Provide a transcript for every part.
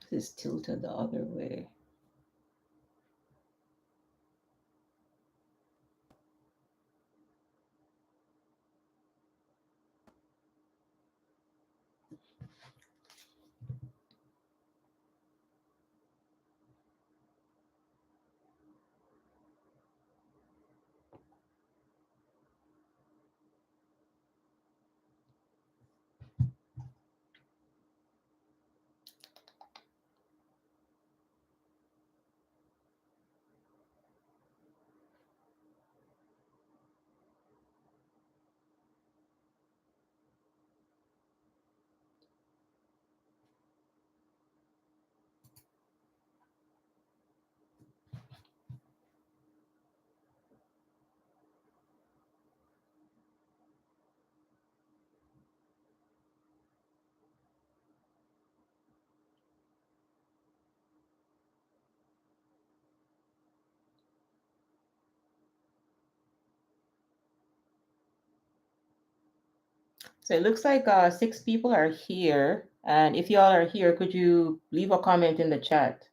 This is tilted the other way. So it looks like 6 people are here. And if y'all are here, could you leave a comment in the chat?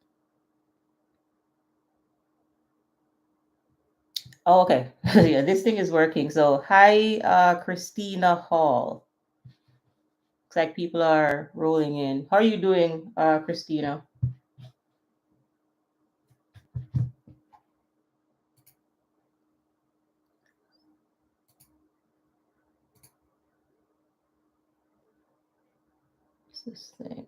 Oh, okay. Yeah, this thing is working. So hi, Christina Hall. Looks like people are rolling in. How are you doing, Christina? What's this thing?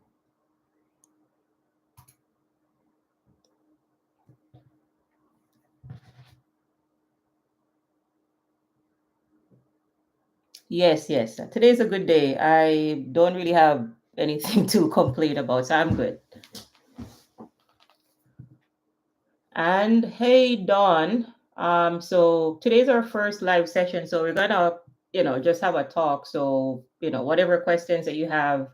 Yes, yes. Today's a good day. I don't really have anything to complain about, so I'm good. And hey, Dawn. So today's our first live session, so we're gonna, just have a talk. So, whatever questions that you have,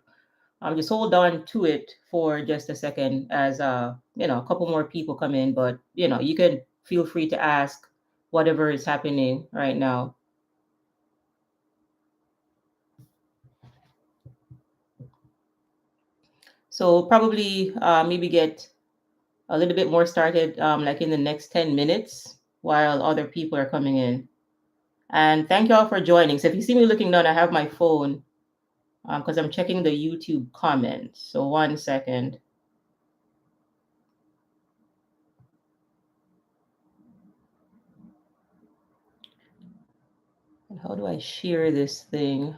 just hold on to it for just a second as a couple more people come in, but you can feel free to ask whatever is happening right now. So probably maybe get a little bit more started like in the next 10 minutes while other people are coming in. And thank you all for joining. So if you see me looking down, I have my phone because I'm checking the YouTube comments. So 1 second. And how do I share this thing?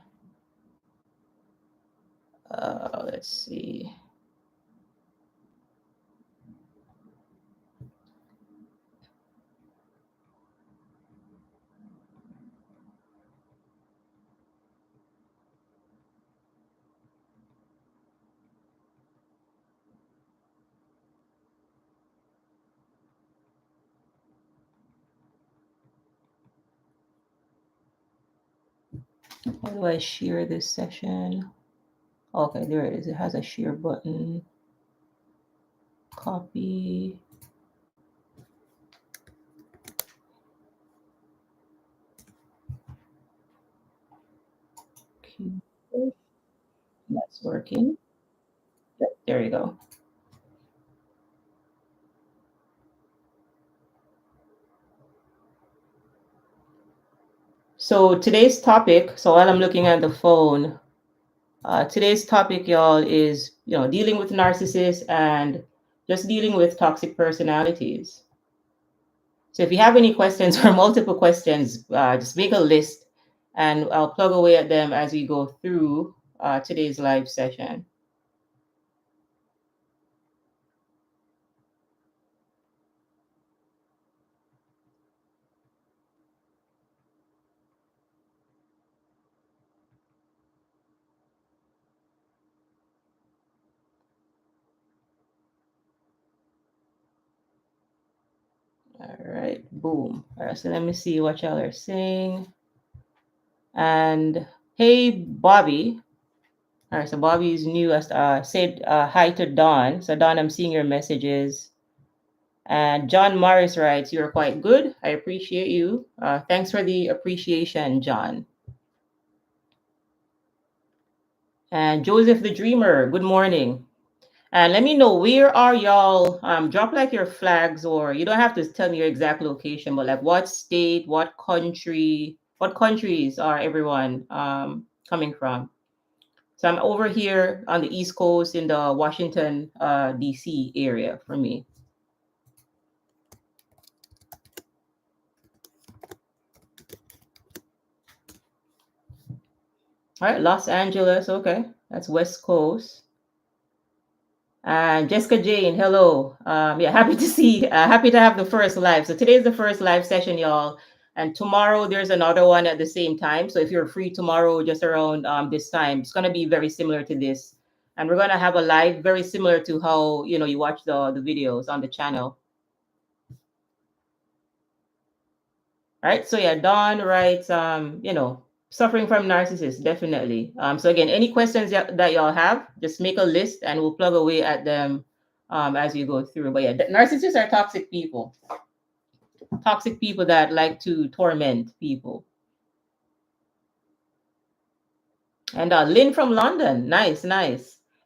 Let's see. How do I share this session? Okay, there it is. It has a share button. Copy. That's working. Yep, there you go. So today's topic, so while I'm looking at the phone, today's topic, y'all, is dealing with narcissists and just dealing with toxic personalities. So if you have any questions or multiple questions, just make a list, and I'll plug away at them as we go through today's live session. All right, boom. All right, so let me see what y'all are saying. And hey, Bobby. All right, so Bobby is new. As said hi to Dawn. So Dawn, I'm seeing your messages. And John Morris writes, "You're quite good. I appreciate you. Thanks for the appreciation, John." And Joseph the Dreamer, good morning. And let me know, where are y'all? Drop like your flags, or you don't have to tell me your exact location, but like what state, what country, what countries are everyone coming from? So I'm over here on the East Coast in the Washington, D.C. area for me. All right, Los Angeles. Okay, that's West Coast. And Jessica Jane, hello. Yeah, happy to see, happy to have the first live. So today's the first live session, y'all. And tomorrow there's another one at the same time. So if you're free tomorrow, just around this time, it's gonna be very similar to this. And we're gonna have a live very similar to how you watch the videos on the channel. All right. So yeah, Dawn writes, suffering from narcissists, definitely. So again, any questions that y'all have, just make a list and we'll plug away at them as we go through. But yeah, narcissists are toxic people that like to torment people. And Lynn from London, nice.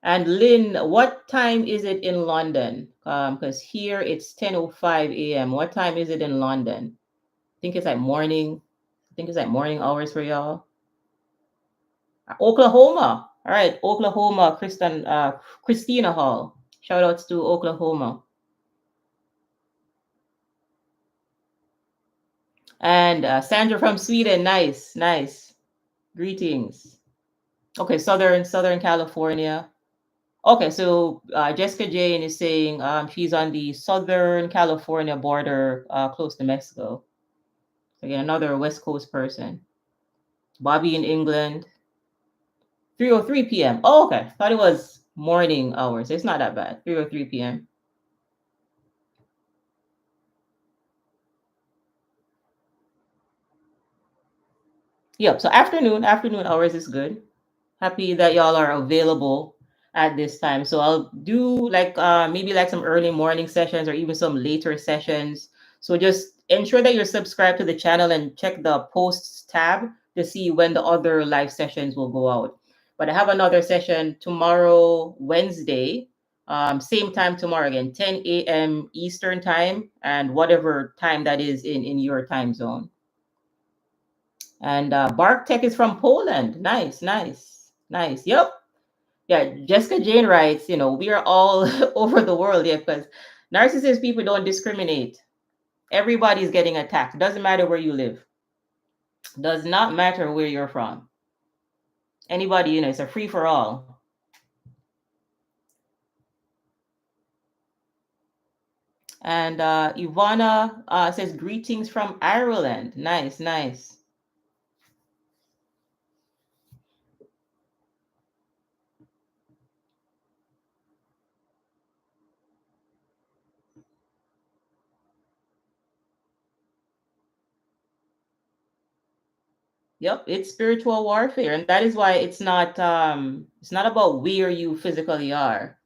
And Lynn, what time is it in London? Because here it's 10:05 a.m. What time is it in London? I think it's like morning. I think it's like morning hours for y'all. Oklahoma. All right, Oklahoma, Christina Hall. Shout outs to Oklahoma. And Sandra from Sweden, nice. Greetings. Okay, Southern California. Okay, so Jessica Jane is saying she's on the Southern California border, close to Mexico. Again, another West Coast person. Bobby in England. 3:03 p.m. Oh, okay. Thought it was morning hours. It's not that bad. 3:03 p.m. Yep. So afternoon hours is good. Happy that y'all are available at this time. So I'll do like maybe like some early morning sessions or even some later sessions. So just ensure that you're subscribed to the channel and check the posts tab to see when the other live sessions will go out. But I have another session tomorrow, Wednesday, same time tomorrow again, 10 a.m. Eastern time, and whatever time that is in your time zone. And Bark Tech is from Poland. Nice. Yep. Yeah, Jessica Jane writes, we are all over the world, yeah, because narcissist people don't discriminate. Everybody's getting attacked. Doesn't matter where you live. Does not matter where you're from. Anybody, it's a free for all. And Ivana says, greetings from Ireland. Nice. Yep, it's spiritual warfare, and that is why it's not about where you physically are,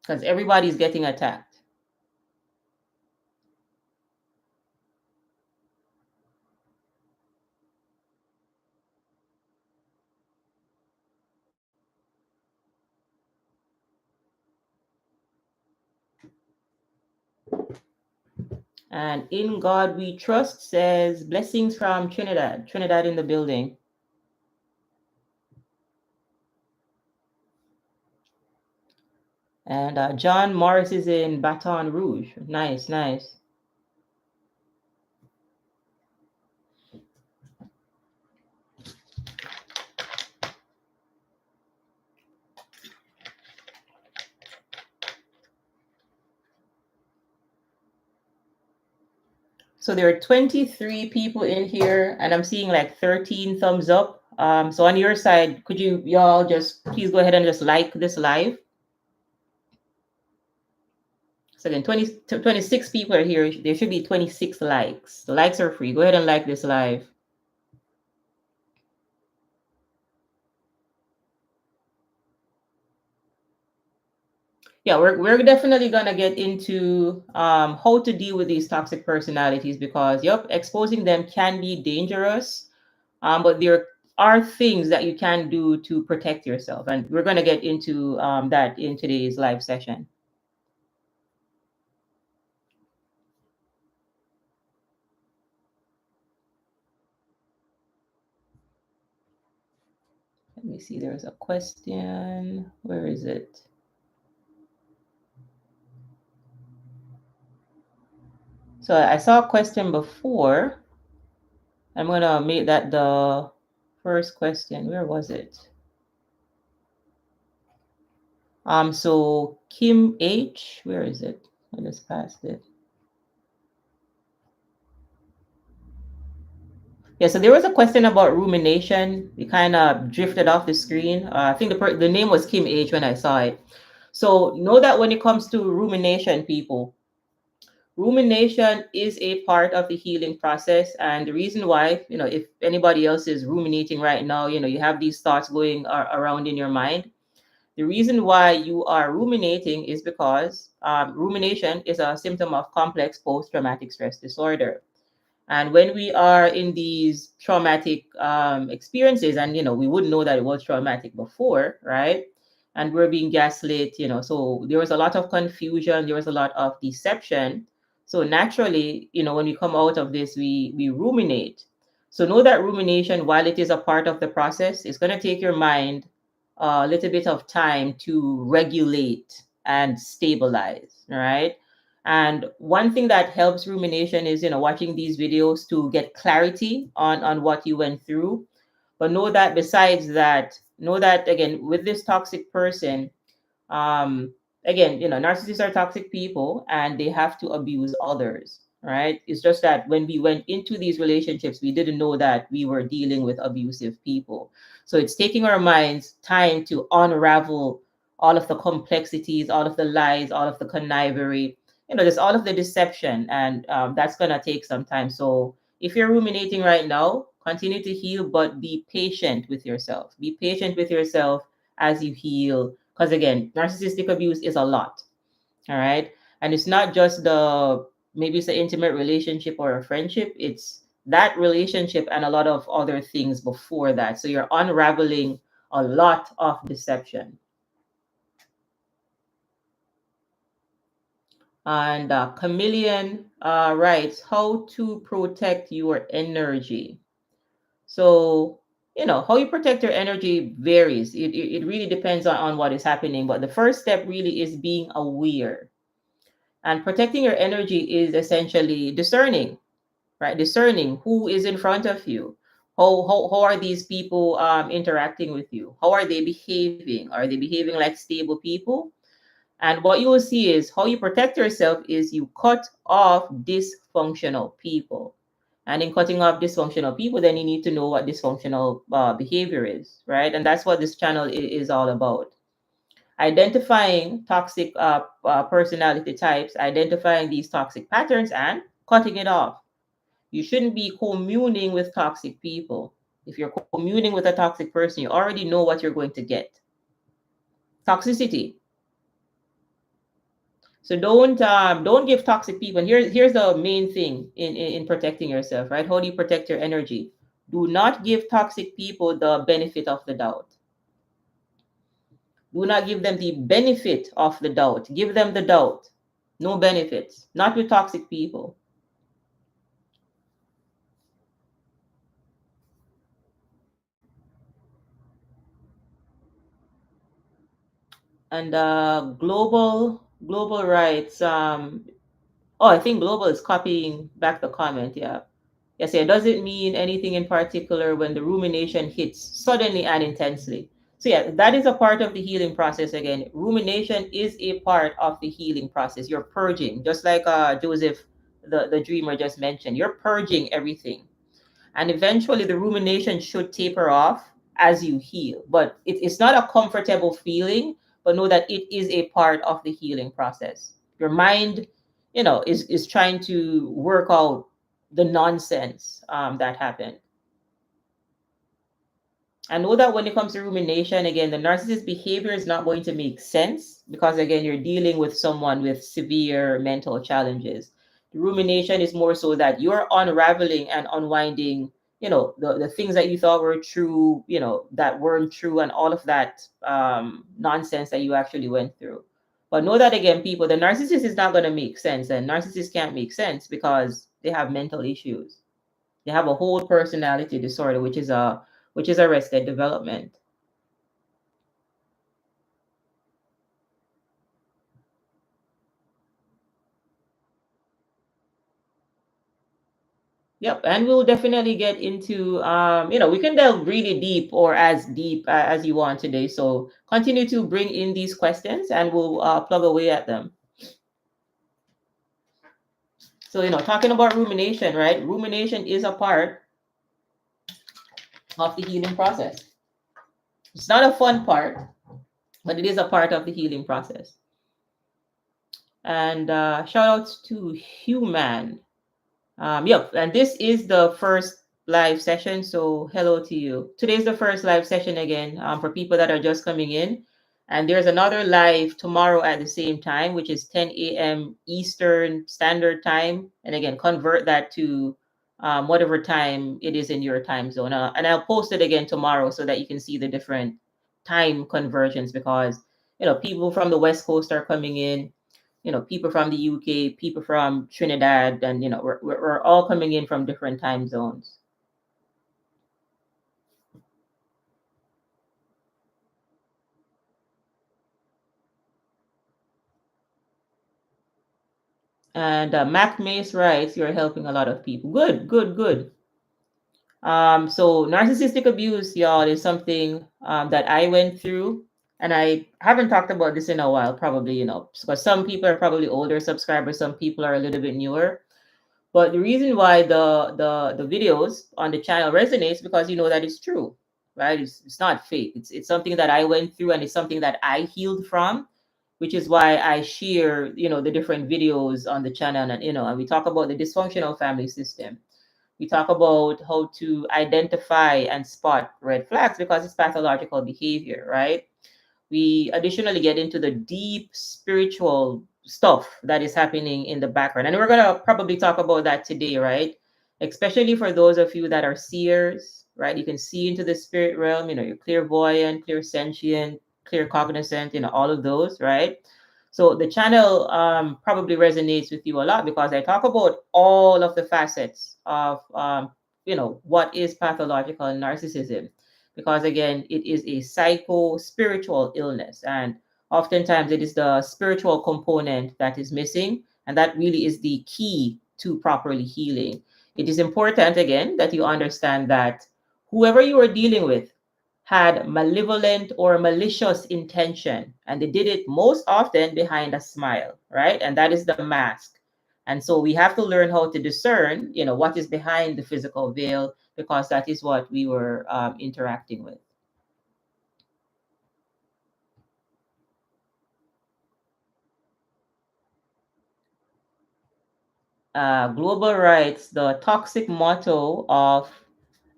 because everybody's getting attacked. And In God We Trust says, blessings from Trinidad. Trinidad in the building. And John Morris is in Baton Rouge. Nice. So there are 23 people in here, and I'm seeing like 13 thumbs up. So on your side, could y'all just please go ahead and just like this live? So again, 26 people are here. There should be 26 likes. The likes are free. Go ahead and like this live. Yeah, we're definitely gonna get into how to deal with these toxic personalities, because exposing them can be dangerous. But there are things that you can do to protect yourself. And we're going to get into that in today's live session. Let me see, there's a question. Where is it? So I saw a question before. I'm going to make that the first question. Where was it? So Kim H, where is it? I just passed it. Yeah, so there was a question about rumination. It kind of drifted off the screen. I think the name was Kim H when I saw it. So know that when it comes to rumination, people, rumination is a part of the healing process. And the reason why, if anybody else is ruminating right now, you have these thoughts going around in your mind. The reason why you are ruminating is because rumination is a symptom of complex post-traumatic stress disorder. And when we are in these traumatic experiences, and we wouldn't know that it was traumatic before, right? And we're being gaslit, so there was a lot of confusion, there was a lot of deception. So naturally, when we come out of this, we ruminate. So know that rumination, while it is a part of the process, is going to take your mind a little bit of time to regulate and stabilize, right? And one thing that helps rumination is, watching these videos to get clarity on what you went through. But know that besides that, know that again, with this toxic person, um again, narcissists are toxic people and they have to abuse others, right? It's just that when we went into these relationships, we didn't know that we were dealing with abusive people. So it's taking our minds time to unravel all of the complexities, all of the lies, all of the connivery, there's all of the deception, and that's going to take some time. So if you're ruminating right now, continue to heal, but be patient with yourself. Be patient with yourself as you heal, because again, narcissistic abuse is a lot. All right. And it's not just maybe it's an intimate relationship or a friendship, it's that relationship and a lot of other things before that. So you're unraveling a lot of deception. And Chameleon writes, how to protect your energy. So, how you protect your energy varies. It really depends on what is happening. But the first step really is being aware. And protecting your energy is essentially discerning, right? Discerning who is in front of you. How are these people interacting with you? How are they behaving? Are they behaving like stable people? And what you will see is how you protect yourself is you cut off dysfunctional people. And in cutting off dysfunctional people, then you need to know what dysfunctional behavior is, right? And that's what this channel is all about. Identifying toxic personality types, identifying these toxic patterns, and cutting it off. You shouldn't be communing with toxic people. If you're communing with a toxic person, you already know what you're going to get. Toxicity. So don't give toxic people. And here's the main thing in protecting yourself, right? How do you protect your energy? Do not give toxic people the benefit of the doubt. Do not give them the benefit of the doubt. Give them the doubt. No benefits. Not with toxic people. And global rights. Oh, I think global is copying back the comment. Yeah. Yes, it doesn't mean anything in particular when the rumination hits suddenly and intensely. So yeah, that is a part of the healing process. Again, rumination is a part of the healing process. You're purging, just like Joseph, the dreamer just mentioned. You're purging everything. And eventually the rumination should taper off as you heal. But it's not a comfortable feeling, but know that it is a part of the healing process. Your mind, is trying to work out the nonsense that happened. I know that when it comes to rumination, again, the narcissist behavior is not going to make sense because, again, you're dealing with someone with severe mental challenges. The rumination is more so that you're unraveling and unwinding the things that you thought were true, that weren't true, and all of that nonsense that you actually went through. But know that again, people, the narcissist is not going to make sense, and narcissists can't make sense because they have mental issues. They have a whole personality disorder, which is arrested development. Yep, and we'll definitely get into, we can delve really deep or as deep as you want today. So continue to bring in these questions and we'll plug away at them. So, talking about rumination, right? Rumination is a part of the healing process. It's not a fun part, but it is a part of the healing process. And shout outs to Human. Yep, and this is the first live session, so hello to you. Today's the first live session again for people that are just coming in. And there's another live tomorrow at the same time, which is 10 a.m. Eastern Standard Time. And again, convert that to whatever time it is in your time zone. And I'll post it again tomorrow so that you can see the different time conversions because, people from the West Coast are coming in, people from the UK, people from Trinidad, and we're all coming in from different time zones. And Mac Mace writes, "You're helping a lot of people. Good, good, good." So narcissistic abuse, y'all, is something that I went through, and I haven't talked about this in a while. Probably, because some people are probably older subscribers, some people are a little bit newer. But the reason why the videos on the channel resonates because that it's true, right? It's not fake. It's something that I went through and it's something that I healed from, which is why I share, the different videos on the channel and we talk about the dysfunctional family system. We talk about how to identify and spot red flags because it's pathological behavior, right? We additionally get into the deep spiritual stuff that is happening in the background. And we're going to probably talk about that today, right? Especially for those of you that are seers, right? You can see into the spirit realm, you're clairvoyant, clairsentient, claircognizant, all of those, right? So the channel probably resonates with you a lot because I talk about all of the facets of, what is pathological narcissism because again it is a psycho spiritual illness and oftentimes it is the spiritual component that is missing and that really is the key to properly healing. It is important again that you understand that whoever you are dealing with had malevolent or malicious intention and they did it most often behind a smile, right? And that is the mask. And so we have to learn how to discern what is behind the physical veil because that is what we were interacting with. Global writes, the toxic motto of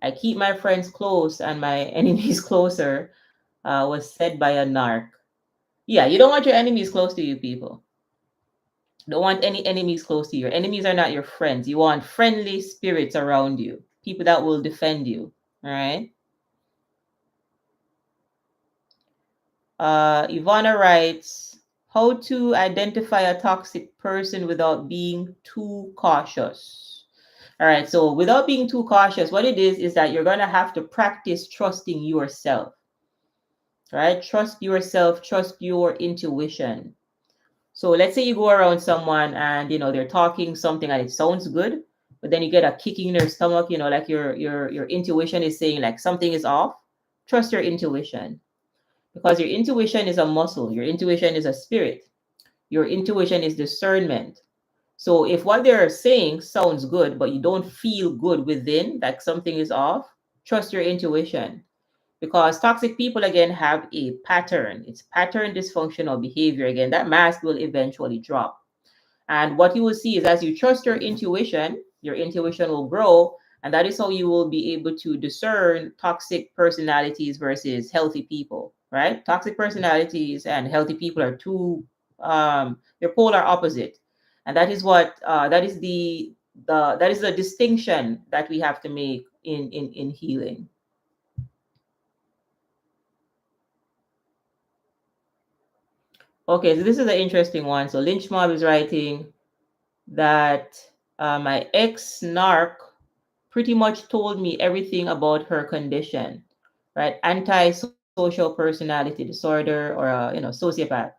"I keep my friends close and my enemies closer" was said by a narc. Yeah, you don't want your enemies close to you, people. Don't want any enemies close to you. Your enemies are not your friends. You want friendly spirits around you, people that will defend you. All right. Ivana writes, how to identify a toxic person without being too cautious. All right. So without being too cautious, what it is that you're going to have to practice trusting yourself. Right? Trust yourself, trust your intuition. So let's say you go around someone and they're talking something and it sounds good, but then you get a kick in your stomach, like your intuition is saying like something is off. Trust your intuition because your intuition is a muscle, your intuition is a spirit, your intuition is discernment. So if what they're saying sounds good, but you don't feel good within, like something is off, trust your intuition. Because toxic people again have a pattern. It's pattern dysfunctional behavior. Again, that mask will eventually drop. And what you will see is as you trust your intuition will grow. And that is how you will be able to discern toxic personalities versus healthy people, right? Toxic personalities and healthy people are they're polar opposite. And that is what, that is the distinction that we have to make in healing. Okay, so this is an interesting one. So Lynch Mob is writing that my ex narc pretty much told me everything about her condition, right? Antisocial personality disorder, or sociopath.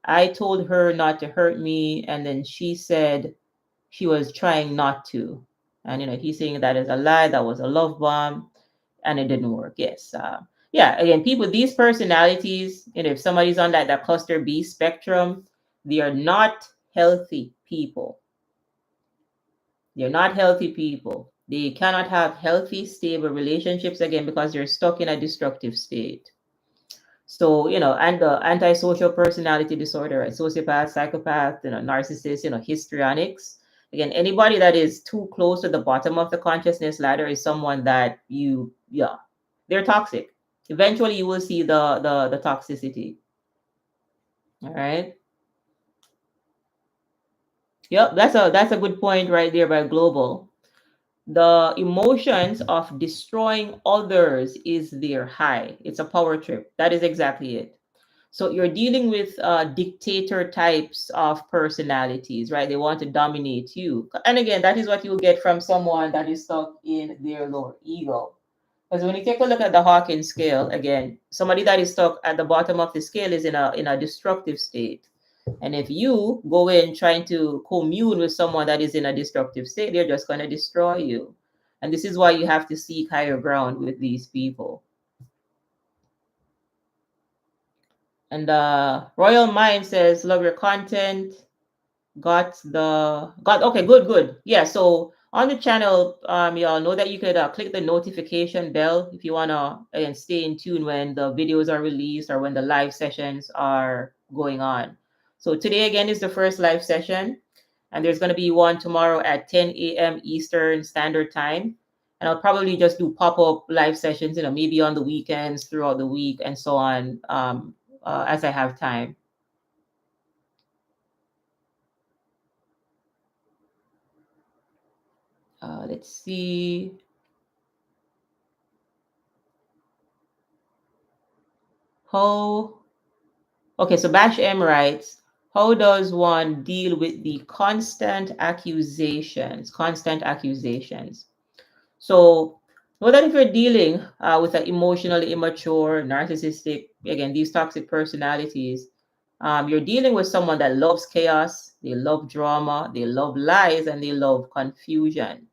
I told her not to hurt me, and then she said she was trying not to. And he's saying that is a lie, that was a love bomb, and it didn't work. Yes. Yeah, again, people, these personalities, if somebody's on that cluster B spectrum, they are not healthy people. They're not healthy people. They cannot have healthy, stable relationships, again, because they're stuck in a destructive state. So, and the antisocial personality disorder, right? Sociopath, psychopath, narcissist, histrionics. Again, anybody that is too close to the bottom of the consciousness ladder is someone that they're toxic. Eventually you will see the toxicity. All right. Yep, that's a good point right there by Global. The emotions of destroying others is their high. It's a power trip. That is exactly it. So you're dealing with dictator types of personalities, right? They want to dominate you. And again, that is what you'll get from someone that is stuck in their lower ego. Because when you take a look at the Hawkins scale, again, somebody that is stuck at the bottom of the scale is in a destructive state. And if you go in trying to commune with someone that is in a destructive state, they're just going to destroy you. And this is why you have to seek higher ground with these people. And Royal Mind says, love your content. Okay, good. Yeah, so on the channel, y'all know that you could click the notification bell if you wanna and stay in tune when the videos are released or when the live sessions are going on. So today again is the first live session, and there's gonna be one tomorrow at 10 a.m. Eastern Standard Time. And I'll probably just do pop-up live sessions, maybe on the weekends, throughout the week, and so on, as I have time. Let's see. Okay, so Bash M writes, how does one deal with the constant accusations? Constant accusations. So know that if you're dealing with an emotionally immature, narcissistic, again, these toxic personalities, you're dealing with someone that loves chaos, they love drama, they love lies, and they love confusion.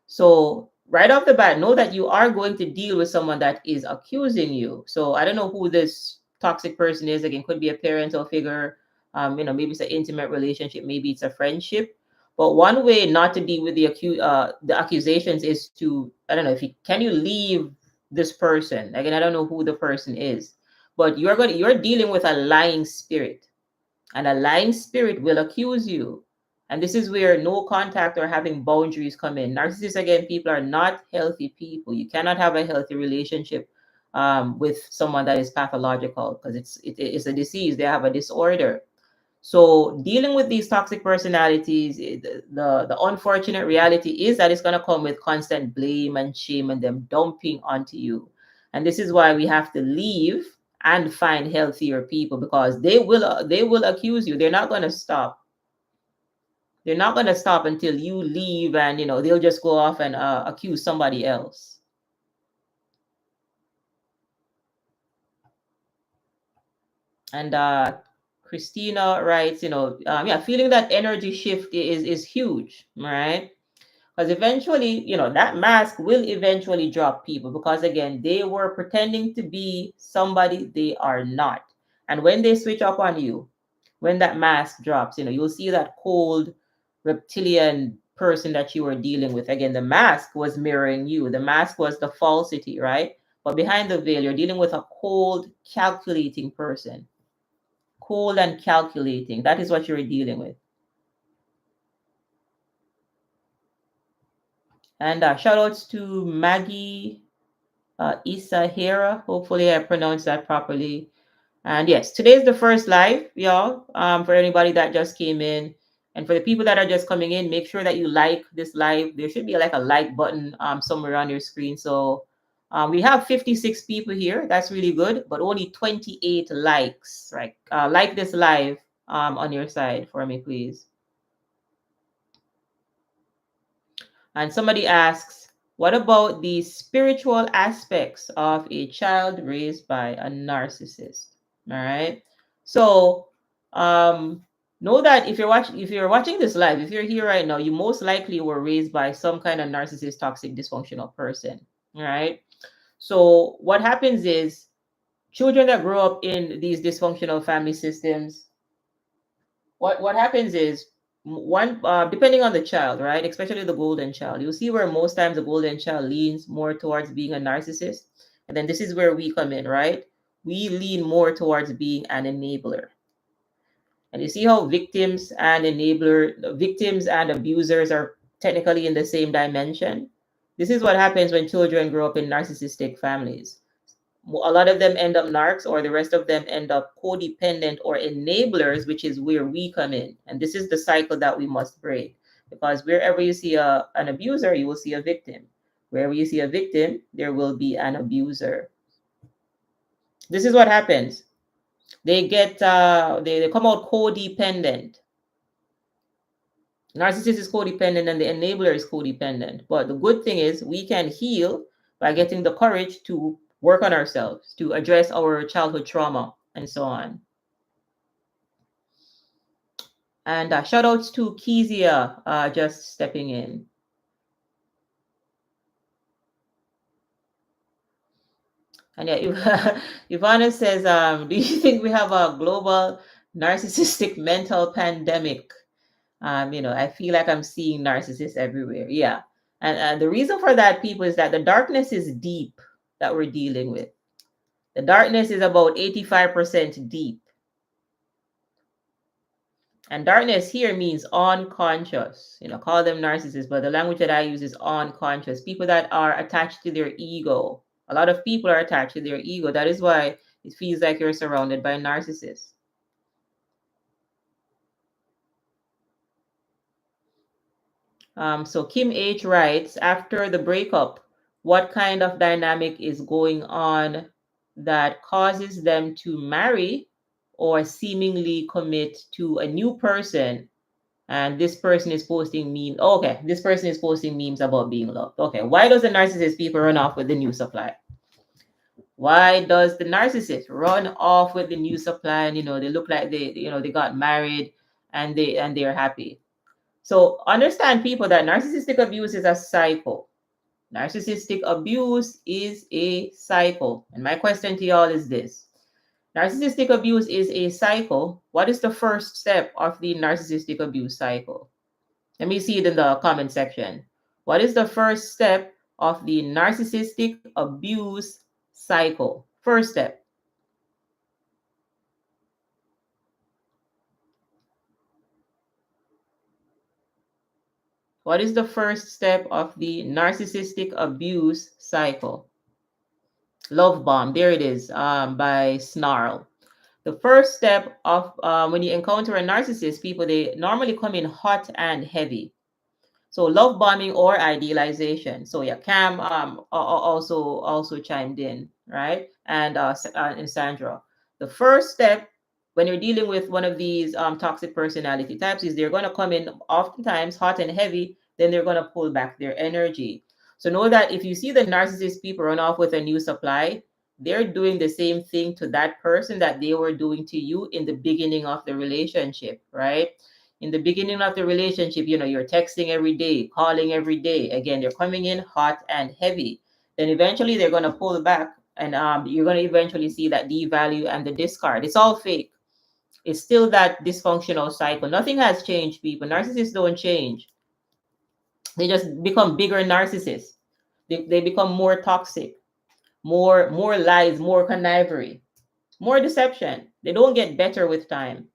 So right off the bat, know that you are going to deal with someone that is accusing you. So I don't know who this toxic person is. Again, could be a parental figure. Maybe it's an intimate relationship. Maybe it's a friendship. But one way not to deal with the accusations is to, I don't know, can you leave this person? Again, I don't know who the person is, but you're dealing with a lying spirit, and a lying spirit will accuse you. And this is where no contact or having boundaries come in. Narcissists, again, people are not healthy people. You cannot have a healthy relationship with someone that is pathological, because it's a disease. They have a disorder. So dealing with these toxic personalities, the unfortunate reality is that it's going to come with constant blame and shame and them dumping onto you. And this is why we have to leave and find healthier people, because they will accuse you. They're not going to stop. They're not going to stop until you leave, and they'll just go off and accuse somebody else. And Christina writes, feeling that energy shift is huge, right? Because eventually, that mask will eventually drop people, because again, they were pretending to be somebody they are not. And when they switch up on you, when that mask drops, you'll see that cold reptilian person that you were dealing with. Again, the mask was mirroring you. The mask was the falsity, right? But behind the veil, you're dealing with a cold, calculating person. Cold and calculating. That is what you're dealing with. And shout outs to Maggie Isahira. Hopefully I pronounced that properly. And yes, today's the first live, y'all. For anybody that just came in. And for the people that are just coming in, make sure that you like this live. There should be like a like button somewhere on your screen. So we have 56 people here. That's really good, but only 28 likes, right? Like this live on your side for me, please. And somebody asks, what about the spiritual aspects of a child raised by a narcissist? All right. So know that if you're watching this live, if you're here right now, you most likely were raised by some kind of narcissist, toxic, dysfunctional person. All right. So what happens is children that grow up in these dysfunctional family systems, what happens is one depending on the child, right? Especially the golden child, you'll see where most times the golden child leans more towards being a narcissist, and then this is where we come in, right? We lean more towards being an enabler. And you see how victims and abusers are technically in the same dimension. This is what happens when children grow up in narcissistic families. A lot of them end up narcs, or the rest of them end up codependent or enablers, which is where we come in. And this is the cycle that we must break, because wherever you see an abuser, you will see a victim. Wherever you see a victim, there will be an abuser. This is what happens. They get they come out codependent. Narcissist is codependent and the enabler is codependent. But the good thing is we can heal by getting the courage to work on ourselves, to address our childhood trauma, and so on. And shout outs to Kezia just stepping in. And yeah, Ivana says, do you think we have a global narcissistic mental pandemic? I feel like I'm seeing narcissists everywhere. Yeah. And the reason for that, people, is that the darkness is deep that we're dealing with. The darkness is about 85% deep. And darkness here means unconscious. Call them narcissists, but the language that I use is unconscious. People that are attached to their ego. A lot of people are attached to their ego. That is why it feels like you're surrounded by narcissists. So Kim H writes, after the breakup, what kind of dynamic is going on that causes them to marry or seemingly commit to a new person? And this person is posting memes. Oh, okay, this person is posting memes about being loved. Okay, why does the narcissist people run off with the new supply? Why does the narcissist run off with the new supply? And they look like they got married and they're happy. So understand, people, that narcissistic abuse is a cycle. Narcissistic abuse is a cycle. And my question to y'all is this. Narcissistic abuse is a cycle. What is the first step of the narcissistic abuse cycle? Let me see it in the comment section. What is the first step of the narcissistic abuse cycle? First step. What is the first step of the narcissistic abuse cycle? Love Bomb. There it is, by Snarl. The first step of when you encounter a narcissist, people, they normally come in hot and heavy. So love bombing or idealization. So yeah, Cam also chimed in, right? And Sandra. The first step when you're dealing with one of these toxic personality types is they're going to come in oftentimes hot and heavy, then they're going to pull back their energy. So know that if you see the narcissist people run off with a new supply, they're doing the same thing to that person that they were doing to you in the beginning of the relationship, right? In the beginning of the relationship, you're texting every day, calling every day. Again, they're coming in hot and heavy. Then eventually they're going to pull back, and you're going to eventually see that devalue and the discard. It's all fake. It's still that dysfunctional cycle. Nothing has changed, people. Narcissists don't change. They just become bigger narcissists. They become more toxic, more lies, more connivery, more deception. They don't get better with time.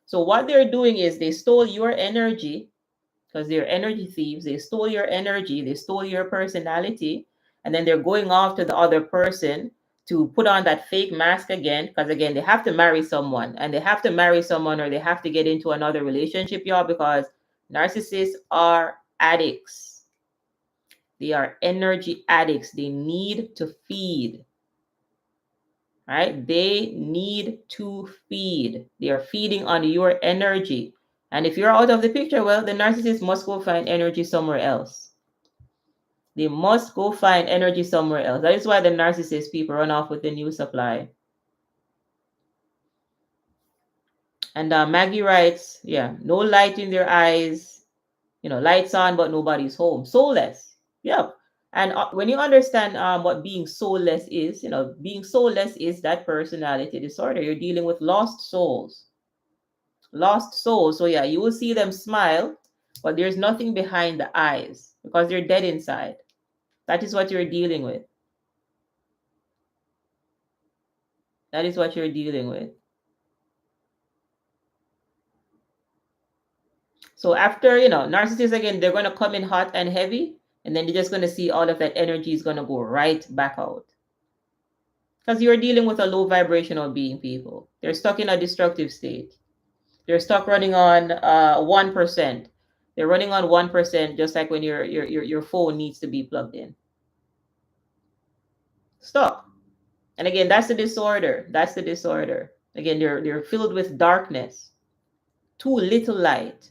So what they're doing is they stole your energy, because they're energy thieves. They stole your energy, they stole your personality, and then they're going off to the other person to put on that fake mask again, because again, they have to marry someone, and they have to marry someone or they have to get into another relationship, y'all, because narcissists are addicts. They are energy addicts. They need to feed, right? They need to feed. They are feeding on your energy. And if you're out of the picture, well, the narcissist must go find energy somewhere else. They must go find energy somewhere else. That is why the narcissist people run off with the new supply. And Maggie writes, yeah, no light in their eyes, lights on, but nobody's home. Soulless. Yeah. And when you understand what being soulless is, being soulless is that personality disorder. You're dealing with lost souls. Lost souls. So yeah, you will see them smile, but there's nothing behind the eyes because they're dead inside. That is what you're dealing with. That is what you're dealing with. So after, narcissists, again, they're going to come in hot and heavy, and then you're just going to see all of that energy is going to go right back out. Because you're dealing with a low vibrational being, people. They're stuck in a destructive state. They're stuck running on 1%. They're running on 1%, just like when your phone needs to be plugged in. Stuck. And again, that's the disorder. That's the disorder. Again, they're filled with darkness. Too little light.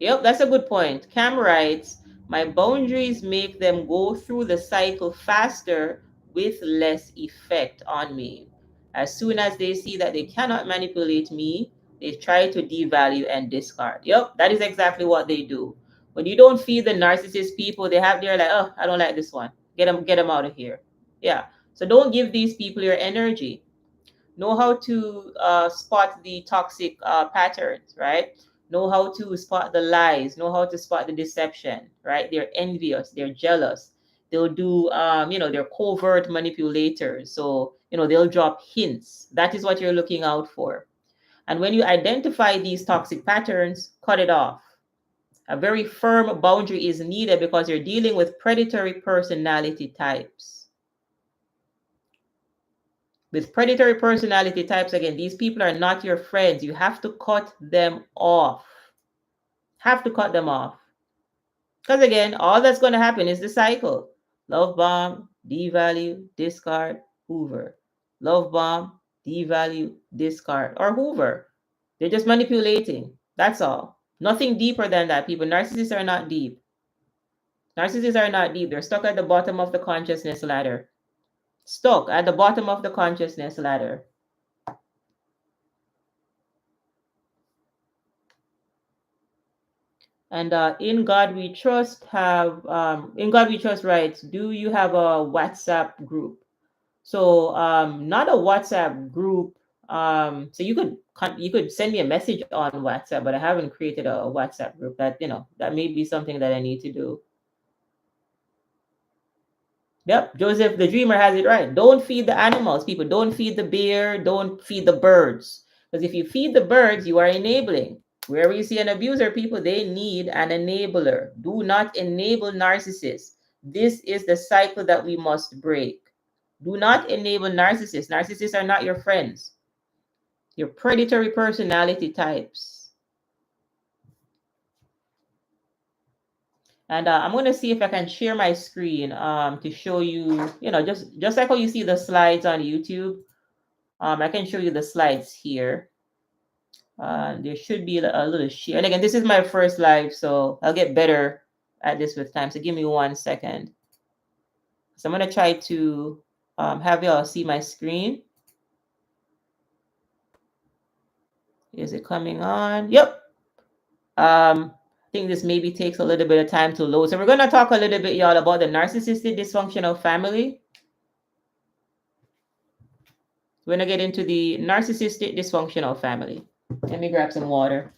Yep, that's a good point. Cam writes, my boundaries make them go through the cycle faster with less effect on me. As soon as they see that they cannot manipulate me, they try to devalue and discard. Yep, that is exactly what they do. When you don't feed the narcissist people, they're like, oh, I don't like this one. Get them out of here. Yeah. So don't give these people your energy. Know how to spot the toxic patterns, right? Know how to spot the lies, know how to spot the deception, right? They're envious, they're jealous. They'll do, they're covert manipulators. So, they'll drop hints. That is what you're looking out for. And when you identify these toxic patterns, cut it off. A very firm boundary is needed because you're dealing with predatory personality types. With predatory personality types, again, these people are not your friends. You have to cut them off. Have to cut them off. Because again, all that's going to happen is the cycle. Love bomb, devalue, discard, hoover. Love bomb, devalue, discard, or hoover. They're just manipulating. That's all. Nothing deeper than that, people. Narcissists are not deep. Narcissists are not deep. They're stuck at the bottom of the consciousness ladder. Stuck at the bottom of the consciousness ladder. And in God We Trust in God We Trust writes, do you have a WhatsApp group? So not a WhatsApp group. So you could send me a message on WhatsApp, but I haven't created a WhatsApp group. That that may be something that I need to do. Yep, Joseph the Dreamer has it right. Don't feed the animals, people. Don't feed the bear. Don't feed the birds. Because if you feed the birds, you are enabling. Wherever you see an abuser, people, they need an enabler. Do not enable narcissists. This is the cycle that we must break. Do not enable narcissists. Narcissists are not your friends. Your predatory personality types. And I'm going to see if I can share my screen to show you, just like how you see the slides on YouTube. I can show you the slides here. There should be a little share. And again, this is my first live, so I'll get better at this with time. So give me 1 second. So I'm going to try to have y'all see my screen. Is it coming on? Yep. I think this maybe takes a little bit of time to load. So we're going to talk a little bit, y'all, about the narcissistic dysfunctional family. We're going to get into the narcissistic dysfunctional family. Let me grab some water.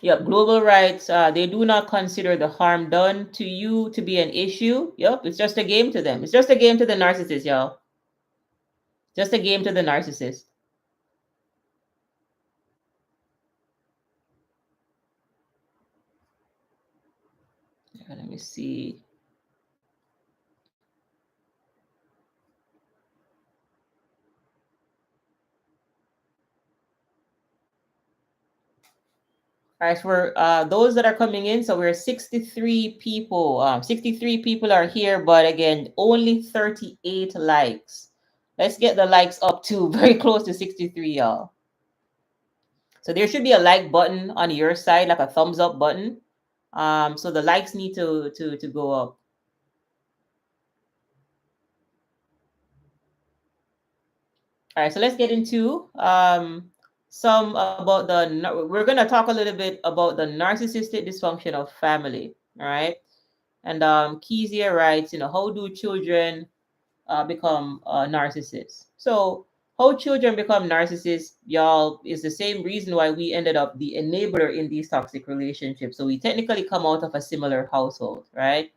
Yep, global rights, they do not consider the harm done to you to be an issue. Yep, it's just a game to them. It's just a game to the narcissist, y'all. Just a game to the narcissist. Let me see. All right, for those that are coming in, so we're 63 people. 63 people are here, but again, only 38 likes. Let's get the likes up to very close to 63, y'all. So there should be a like button on your side, like a thumbs up button. So the likes need to go up. All right, so let's get into some about we're going to talk a little bit about the narcissistic dysfunctional family. All right. And Kezia writes, how do children become narcissists? So how children become narcissists, y'all, is the same reason why we ended up the enabler in these toxic relationships. So we technically come out of a similar household, right?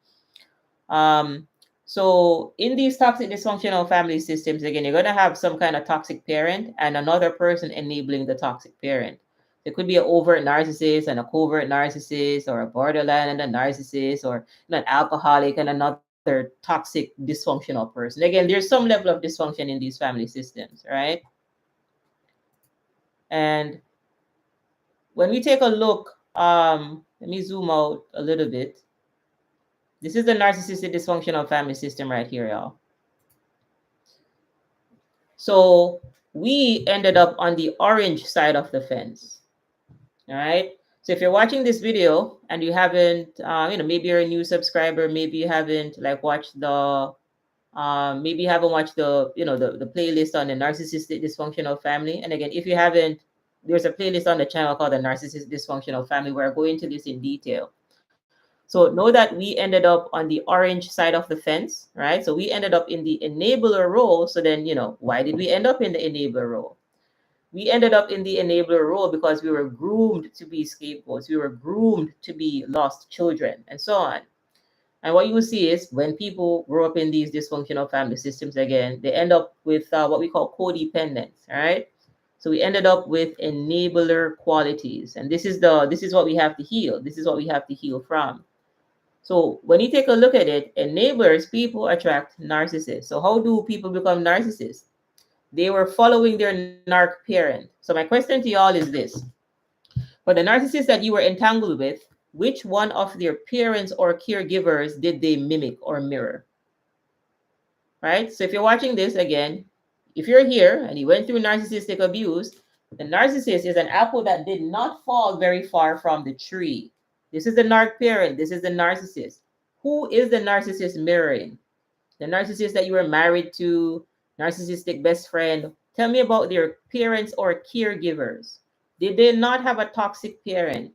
Um, so in these toxic dysfunctional family systems, again, you're going to have some kind of toxic parent and another person enabling the toxic parent. There could be an overt narcissist and a covert narcissist, or a borderline and a narcissist, or an alcoholic and another toxic dysfunctional person. Again, there's some level of dysfunction in these family systems, right? And when we take a look, let me zoom out a little bit. This is the narcissistic dysfunctional family system right here, y'all. So we ended up on the orange side of the fence. All right. So if you're watching this video and you haven't, maybe you're a new subscriber, maybe you haven't like watched the, maybe you haven't watched the, the playlist on the narcissistic dysfunctional family. And again, if you haven't, there's a playlist on the channel called the Narcissist Dysfunctional Family where I go into this in detail. So know that we ended up on the orange side of the fence, right? So we ended up in the enabler role. So then, why did we end up in the enabler role? We ended up in the enabler role because we were groomed to be scapegoats. We were groomed to be lost children and so on. And what you will see is when people grow up in these dysfunctional family systems, again, they end up with what we call codependence, all right? So we ended up with enabler qualities. And this is what we have to heal. This is what we have to heal from. So when you take a look at it, enablers, people attract narcissists. So how do people become narcissists? They were following their narc parent. So my question to y'all is this. For the narcissist that you were entangled with, which one of their parents or caregivers did they mimic or mirror? Right? So if you're watching this again, if you're here and you went through narcissistic abuse, the narcissist is an apple that did not fall very far from the tree. This is the narc parent. This is the narcissist. Who is the narcissist mirroring? The narcissist that you were married to, narcissistic best friend. Tell me about their parents or caregivers. Did they not have a toxic parent?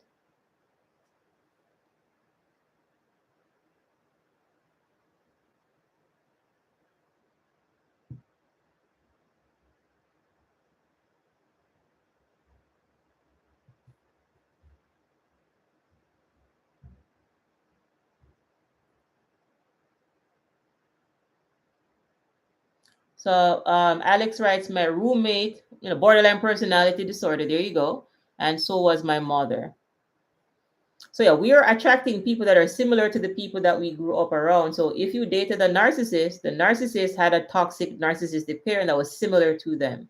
So Alex writes, my roommate, borderline personality disorder. There you go. And so was my mother. So yeah, we are attracting people that are similar to the people that we grew up around. So if you dated a narcissist, the narcissist had a toxic narcissistic parent that was similar to them.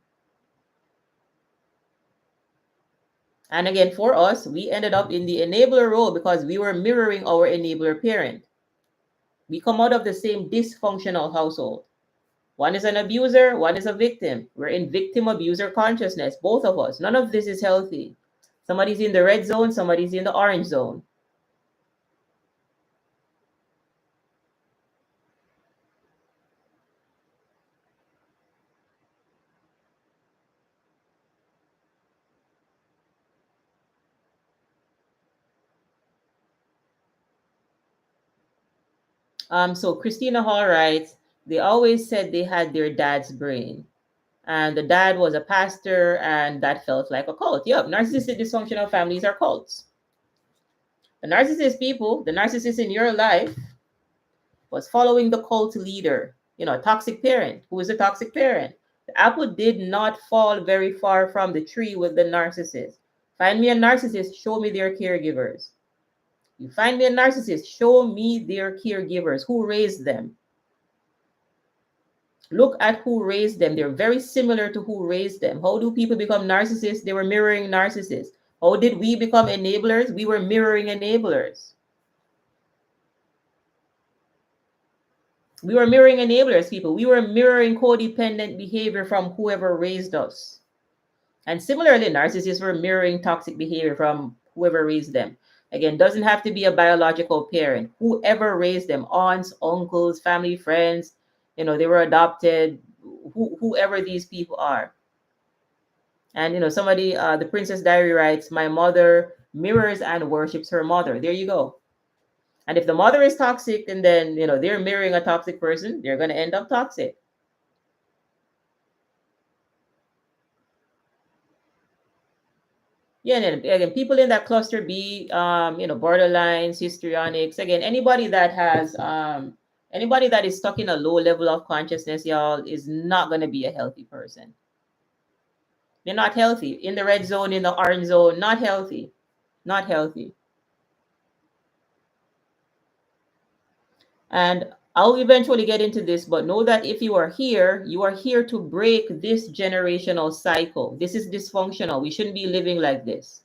And again, for us, we ended up in the enabler role because we were mirroring our enabler parent. We come out of the same dysfunctional household. One is an abuser, one is a victim. We're in victim abuser consciousness, both of us. None of this is healthy. Somebody's in the red zone, somebody's in the orange zone. So Christina Hall writes, they always said they had their dad's brain. And the dad was a pastor, and that felt like a cult. Yep, narcissistic dysfunctional families are cults. The narcissist people, the narcissist in your life, was following the cult leader, a toxic parent. Who is a toxic parent? The apple did not fall very far from the tree with the narcissist. Find me a narcissist, show me their caregivers. You find me a narcissist, show me their caregivers. Who raised them? Look at who raised them. They're very similar to who raised them. How do people become narcissists? They were mirroring narcissists. How did we become enablers? We were mirroring enablers. We were mirroring enablers, people. We were mirroring codependent behavior from whoever raised us. And similarly, narcissists were mirroring toxic behavior from whoever raised them. Again, doesn't have to be a biological parent. Whoever raised them, aunts, uncles, family, friends, they were adopted, whoever these people are. And, somebody, the Princess Diary writes, my mother mirrors and worships her mother. There you go. And if the mother is toxic and then, they're mirroring a toxic person, they're going to end up toxic. Yeah, and again, people in that cluster B, borderlines, histrionics, again, anybody that has, anybody that is stuck in a low level of consciousness, y'all, is not going to be a healthy person. They're not healthy. In the red zone, in the orange zone, not healthy. Not healthy. And I'll eventually get into this, but know that if you are here to break this generational cycle. This is dysfunctional. We shouldn't be living like this.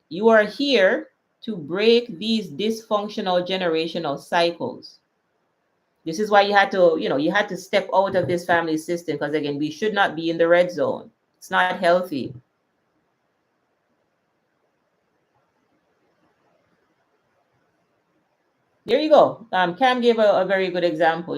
You are here to break these dysfunctional generational cycles. This is why you had to step out of this family system, because again, we should not be in the red zone. It's not healthy. There you go. Cam gave a very good example,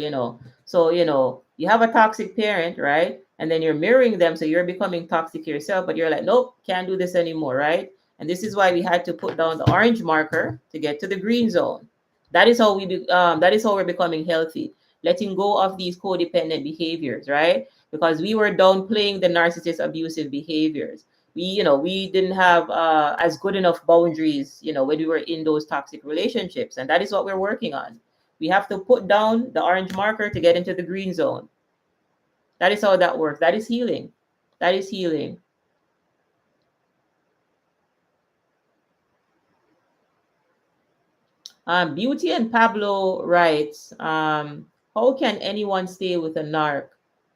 So, you have a toxic parent, right? And then you're mirroring them. So you're becoming toxic yourself, but you're like, nope, can't do this anymore, right? And this is why we had to put down the orange marker to get to the green zone. That is how we're becoming healthy, letting go of these codependent behaviors, right? Because we were downplaying the narcissist abusive behaviors. We didn't have as good enough boundaries, when we were in those toxic relationships. And that is what we're working on. We have to put down the orange marker to get into the green zone. That is how that works. That is healing. That is healing. Beauty and Pablo writes, how can anyone stay with a narc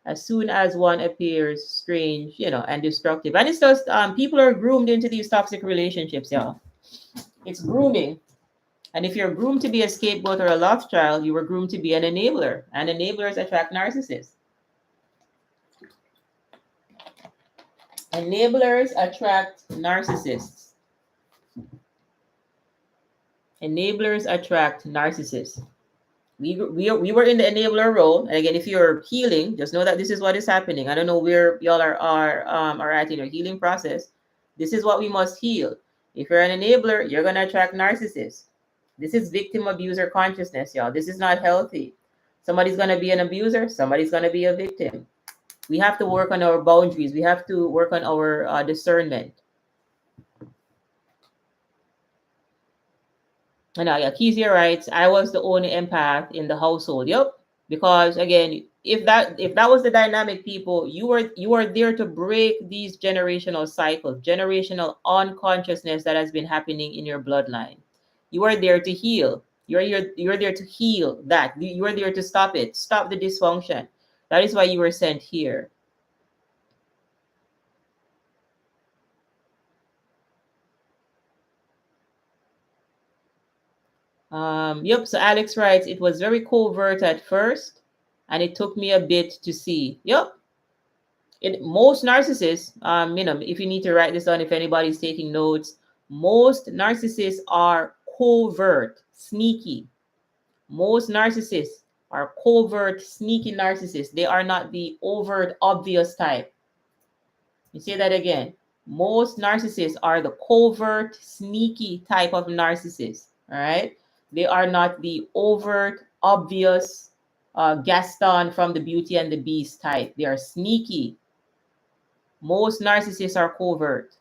as soon as one appears strange, and destructive? And it's just people are groomed into these toxic relationships, y'all. It's grooming. And if you're groomed to be a scapegoat or a lost child, you were groomed to be an enabler. And enablers attract narcissists. Enablers attract narcissists. Enablers attract narcissists. We were in the enabler role. And again, if you're healing, just know that this is what is happening. I don't know where y'all are at in your healing process. This is what we must heal. If you're an enabler, you're going to attract narcissists. This is victim abuser consciousness, y'all. This is not healthy. Somebody's going to be an abuser. Somebody's going to be a victim. We have to work on our boundaries. We have to work on our discernment. And Kezia writes, I was the only empath in the household. Yep. Because again, if that was the dynamic, people, you are there to break these generational cycles, generational unconsciousness that has been happening in your bloodline. You are there to heal. You're there to heal that. You are there to stop it. Stop the dysfunction. That is why you were sent here. Yep. So Alex writes, it was very covert at first, and it took me a bit to see. Yep. Most narcissists, if you need to write this down, if anybody's taking notes, most narcissists are covert, sneaky. Most narcissists are covert, sneaky narcissists. They are not the overt, obvious type. You say that again. Most narcissists are the covert, sneaky type of narcissist. All right. They are not the overt, obvious Gaston from the Beauty and the Beast type. They are sneaky. Most narcissists are covert.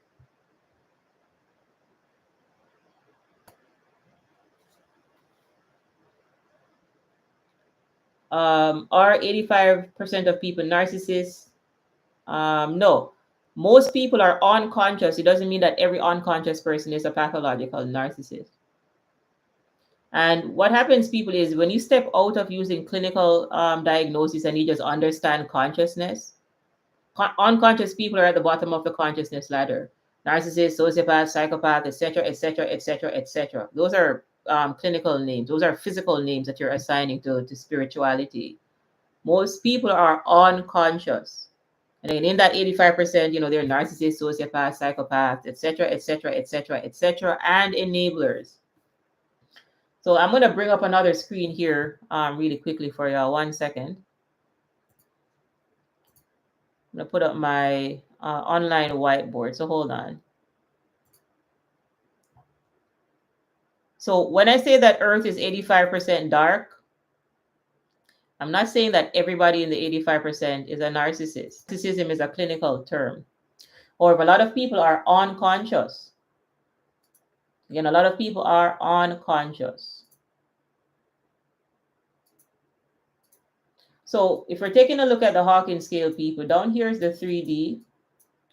Are 85% of people narcissists? No. Most people are unconscious. It doesn't mean that every unconscious person is a pathological narcissist. And what happens, people, is when you step out of using clinical diagnosis and you just understand consciousness, unconscious people are at the bottom of the consciousness ladder. Narcissist, sociopath, psychopath, etc., etc., etc., etc. Those are clinical names. Those are physical names that you're assigning to spirituality. Most people are unconscious. And then in that 85%, they're narcissists, sociopaths, psychopaths, etc., etc., etc., etc., and enablers. So I'm going to bring up another screen here really quickly for y'all. 1 second. I'm going to put up my online whiteboard. So hold on. So when I say that Earth is 85% dark, I'm not saying that everybody in the 85% is a narcissist. Narcissism is a clinical term. Or if a lot of people are unconscious. Again, a lot of people are unconscious. So if we're taking a look at the Hawking scale, people, down here is the 3D,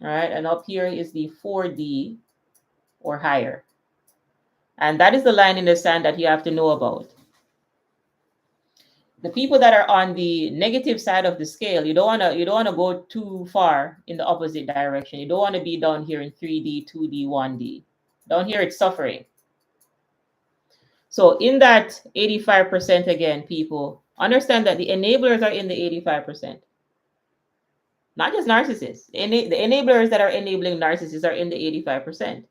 all right? And up here is the 4D or higher. And that is the line in the sand that you have to know about. The people that are on the negative side of the scale, you don't want to go too far in the opposite direction. You don't want to be down here in 3D, 2D, 1D. Down here it's suffering. So in that 85% again, people, understand that the enablers are in the 85%. Not just narcissists. The enablers that are enabling narcissists are in the 85%.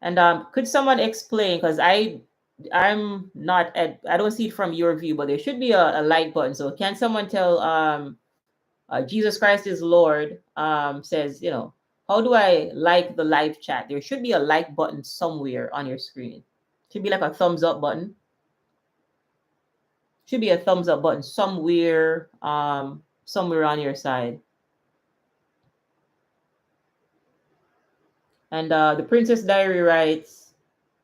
And could someone explain, because I'm not at, I don't see it from your view, but there should be a like button. So can someone tell Jesus Christ is Lord says, how do I like the live chat? There should be a like button somewhere on your screen. Should be like a thumbs up button. Should be a thumbs up button somewhere, somewhere on your side. And the Princess Diary writes,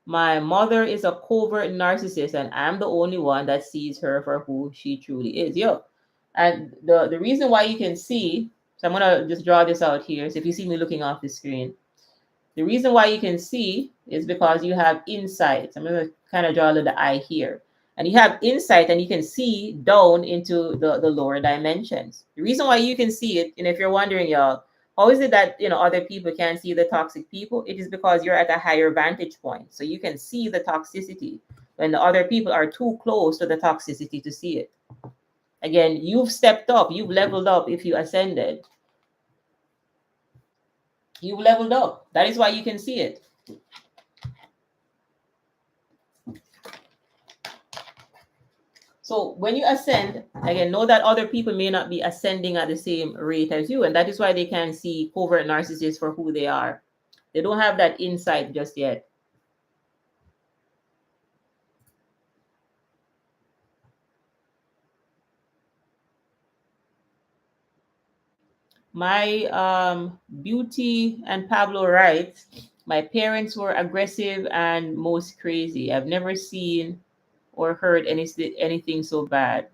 my mother is a covert narcissist and I'm the only one that sees her for who she truly is. Yo. And the reason why you can see, so I'm going to just draw this out here. So if you see me looking off the screen, the reason why you can see is because you have insight. I'm going to kind of draw a little eye here. And you have insight and you can see down into the lower dimensions. The reason why you can see it, and if you're wondering, y'all, how is it that other people can't see the toxic people? It is because you're at a higher vantage point. So you can see the toxicity when the other people are too close to the toxicity to see it. Again, you've stepped up, you've leveled up if you ascended. You've leveled up. That is why you can see it. So when you ascend, again, know that other people may not be ascending at the same rate as you. And that is why they can see covert narcissists for who they are. They don't have that insight just yet. My Beauty and Pablo writes, my parents were aggressive and most crazy. I've never seen or heard anything so bad.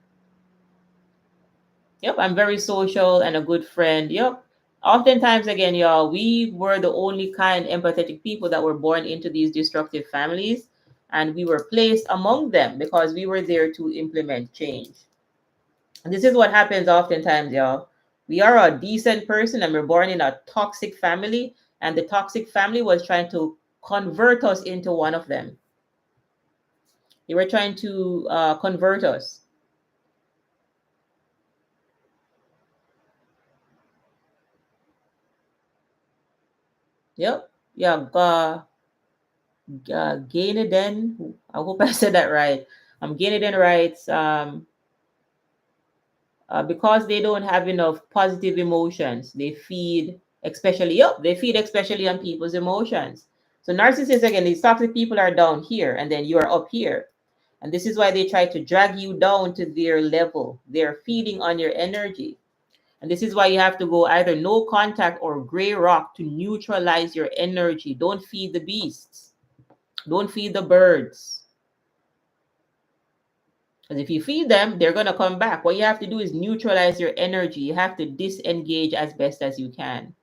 Yep, I'm very social and a good friend. Yep. Oftentimes, again, y'all, we were the only kind, empathetic people that were born into these destructive families, and we were placed among them because we were there to implement change. And this is what happens oftentimes, y'all. We are a decent person and we're born in a toxic family, and the toxic family was trying to convert us into one of them. They were trying to convert us. Yep. Yeah. Gaineden, I hope I said that right. Gaineden writes, because they don't have enough positive emotions, they feed especially on people's emotions. So narcissists, again, these toxic people are down here and then you are up here. And this is why they try to drag you down to their level. They're feeding on your energy. And this is why you have to go either no contact or gray rock to neutralize your energy. Don't feed the beasts. Don't feed the birds. Because if you feed them, they're going to come back. What you have to do is neutralize your energy. You have to disengage as best as you can.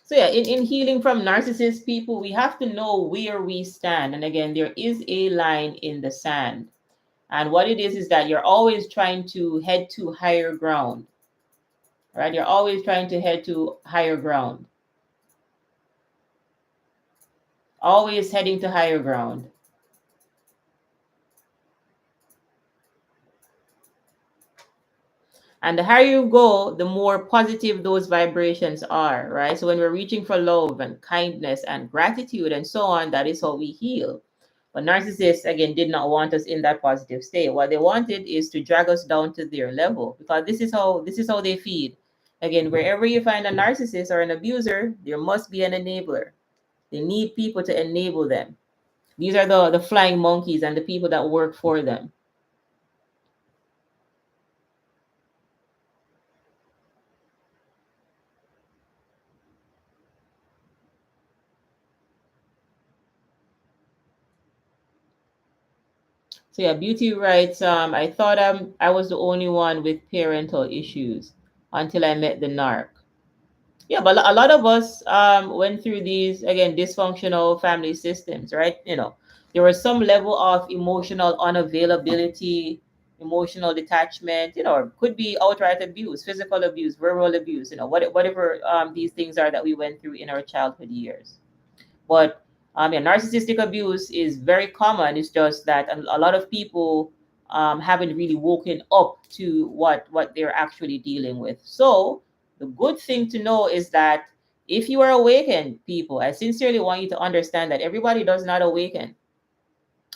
So yeah, in healing from narcissist people, we have to know where we stand. And again, there is a line in the sand. And what it is that you're always trying to head to higher ground, right? You're always trying to head to higher ground, always heading to higher ground. And the higher you go, the more positive those vibrations are, right? So when we're reaching for love and kindness and gratitude and so on, that is how we heal. But narcissists, again, did not want us in that positive state. What they wanted is to drag us down to their level, because this is how they feed. Again, wherever you find a narcissist or an abuser, there must be an enabler. They need people to enable them. These are the flying monkeys and the people that work for them. So yeah, Beauty writes, I thought I was the only one with parental issues until I met the narc. Yeah, but a lot of us went through these, again, dysfunctional family systems, right? There was some level of emotional unavailability, emotional detachment, or could be outright abuse, physical abuse, verbal abuse, whatever these things are that we went through in our childhood years. But yeah, narcissistic abuse is very common. It's just that a lot of people haven't really woken up to what they're actually dealing with. So the good thing to know is that if you are awakened, people, I sincerely want you to understand that everybody does not awaken.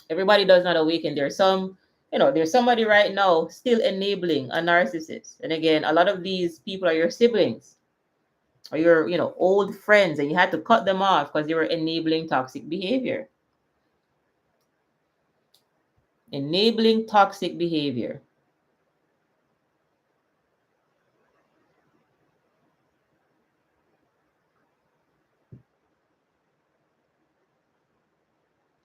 Everybody does not awaken. There's somebody right now still enabling a narcissist. And again, a lot of these people are your siblings or your old friends, and you had to cut them off because they were enabling toxic behavior. Enabling toxic behavior.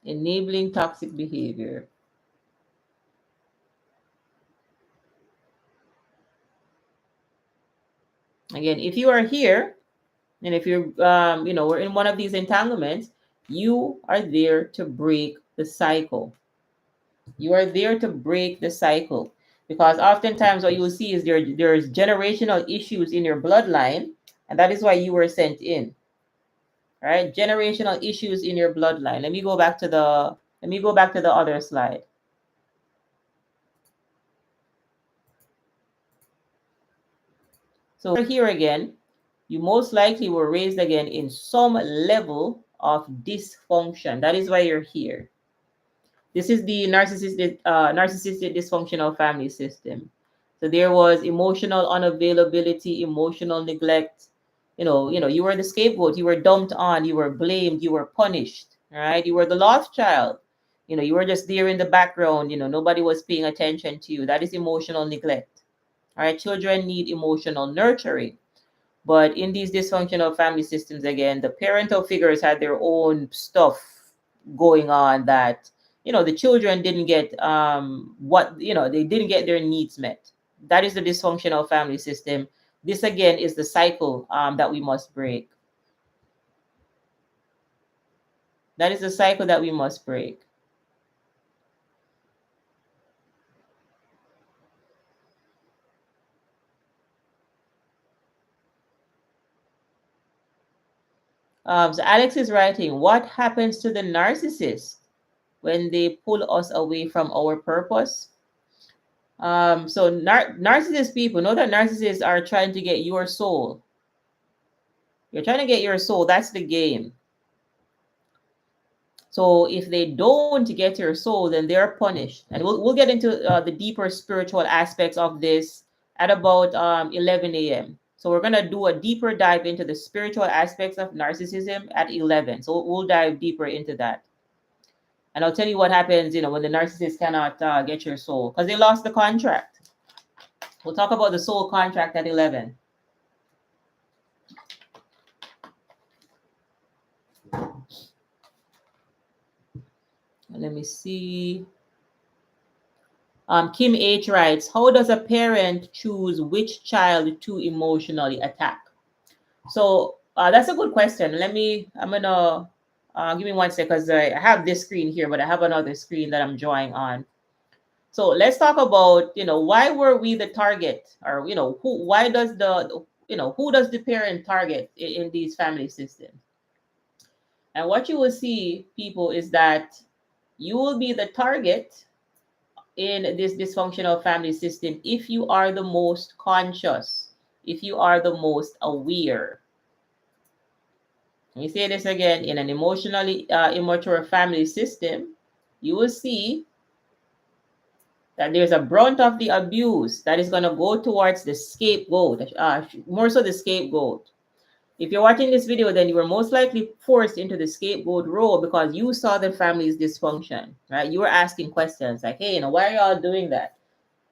Enabling toxic behavior. Again, if you are here and if you're we're in one of these entanglements, you are there to break the cycle. You are there to break the cycle, because oftentimes what you will see is there's generational issues in your bloodline, and that is why you were sent in. Right? Generational issues in your bloodline. Let me go back to the other slide. So here again, you most likely were raised again in some level of dysfunction. That is why you're here. This is the narcissistic dysfunctional family system. So there was emotional unavailability, emotional neglect. You were the scapegoat. You were dumped on. You were blamed. You were punished. Right? You were the lost child. You were just there in the background. Nobody was paying attention to you. That is emotional neglect. All right? Children need emotional nurturing. But in these dysfunctional family systems, again, the parental figures had their own stuff going on that, the children didn't get they didn't get their needs met. That is the dysfunctional family system. This, again, is the cycle that we must break. That is the cycle that we must break. So Alex is writing, what happens to the narcissist when they pull us away from our purpose? So narcissist people know that narcissists are trying to get your soul. You're trying to get your soul. That's the game. So if they don't get your soul, then they're punished. And we'll get into the deeper spiritual aspects of this at about 11 a.m. So we're gonna do a deeper dive into the spiritual aspects of narcissism at 11. So we'll dive deeper into that. And I'll tell you what happens, when the narcissist cannot get your soul, because they lost the contract. We'll talk about the soul contract at 11. Let me see. Kim H writes, how does a parent choose which child to emotionally attack? So that's a good question. I'm gonna give me one second, because I have this screen here, but I have another screen that I'm drawing on. So let's talk about, why were we the target, or, why does who does the parent target in these family systems? And what you will see, people, is that you will be the target in this dysfunctional family system if you are the most conscious, if you are the most aware. Let me say this again. In an emotionally immature family system, you will see that there's a brunt of the abuse that is going to go towards the scapegoat, more so the scapegoat. If you're watching this video, then you were most likely forced into the scapegoat role because you saw the family's dysfunction, right? You were asking questions like, hey, why are y'all doing that?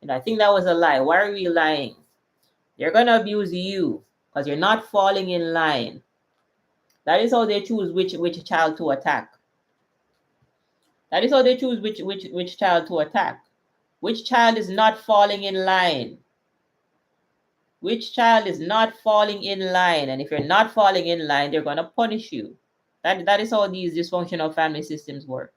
I think that was a lie. Why are we lying? They're going to abuse you because you're not falling in line. That is how they choose which child to attack. That is how they choose which child to attack. Which child is not falling in line? Which child is not falling in line? And if you're not falling in line, they're going to punish you. That is how these dysfunctional family systems work.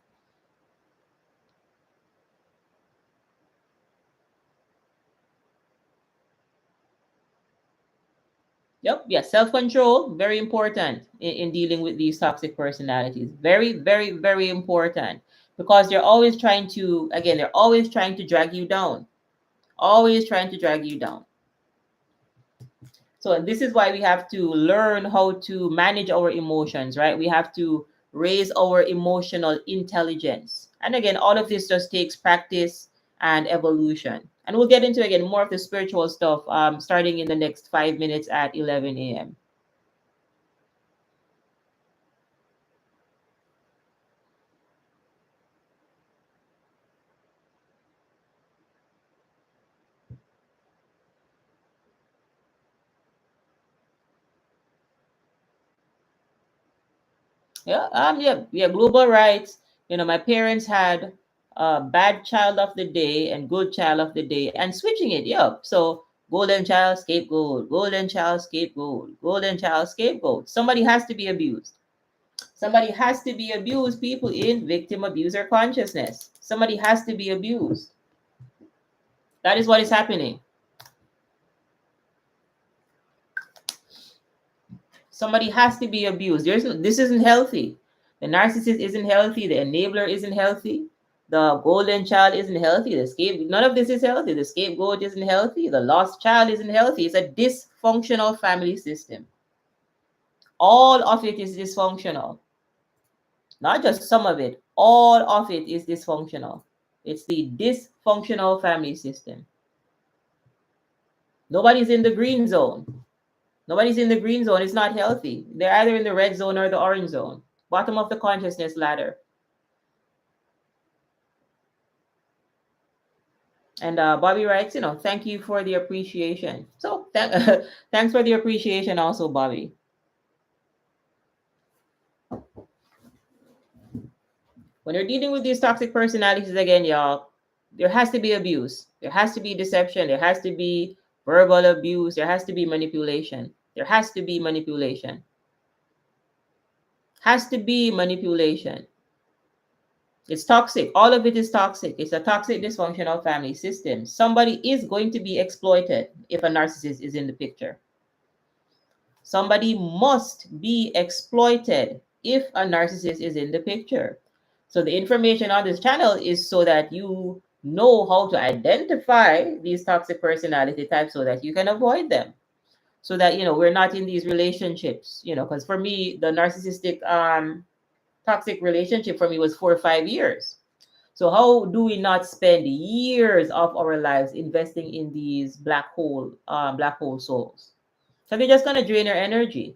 Yep, yes, self-control, very important in dealing with these toxic personalities. Very, very, very important. Because they're always trying to, again, they're always trying to drag you down. Always trying to drag you down. So this is why we have to learn how to manage our emotions, right? We have to raise our emotional intelligence. And again, all of this just takes practice and evolution. And we'll get into, again, more of the spiritual stuff starting in the next 5 minutes at 11 a.m. Yeah, global rights. My parents had bad child of the day and good child of the day, and switching it. Yeah, so golden child, scapegoat, golden child, scapegoat, golden child, scapegoat. Somebody has to be abused. Somebody has to be abused. People in victim abuser consciousness. Somebody has to be abused. That is what is happening. Somebody has to be abused. This isn't healthy. The narcissist isn't healthy. The enabler isn't healthy. The golden child isn't healthy. None of this is healthy. The scapegoat isn't healthy. The lost child isn't healthy. It's a dysfunctional family system. All of it is dysfunctional. Not just some of it. All of it is dysfunctional. It's the dysfunctional family system. Nobody's in the green zone. Nobody's in the green zone. It's not healthy. They're either in the red zone or the orange zone. Bottom of the consciousness ladder. And Bobby writes, thank you for the appreciation. So thanks for the appreciation also, Bobby. When you're dealing with these toxic personalities, again, y'all, there has to be abuse. There has to be deception. There has to be verbal abuse. There has to be manipulation. There has to be manipulation. Has to be manipulation. It's toxic. All of it is toxic. It's a toxic, dysfunctional family system. Somebody is going to be exploited if a narcissist is in the picture. Somebody must be exploited if a narcissist is in the picture. So the information on this channel is so that you know how to identify these toxic personality types so that you can avoid them. So that, we're not in these relationships, because for me, the narcissistic toxic relationship for me was 4 or 5 years. So how do we not spend years of our lives investing in these black hole souls? So they're just gonna drain our energy.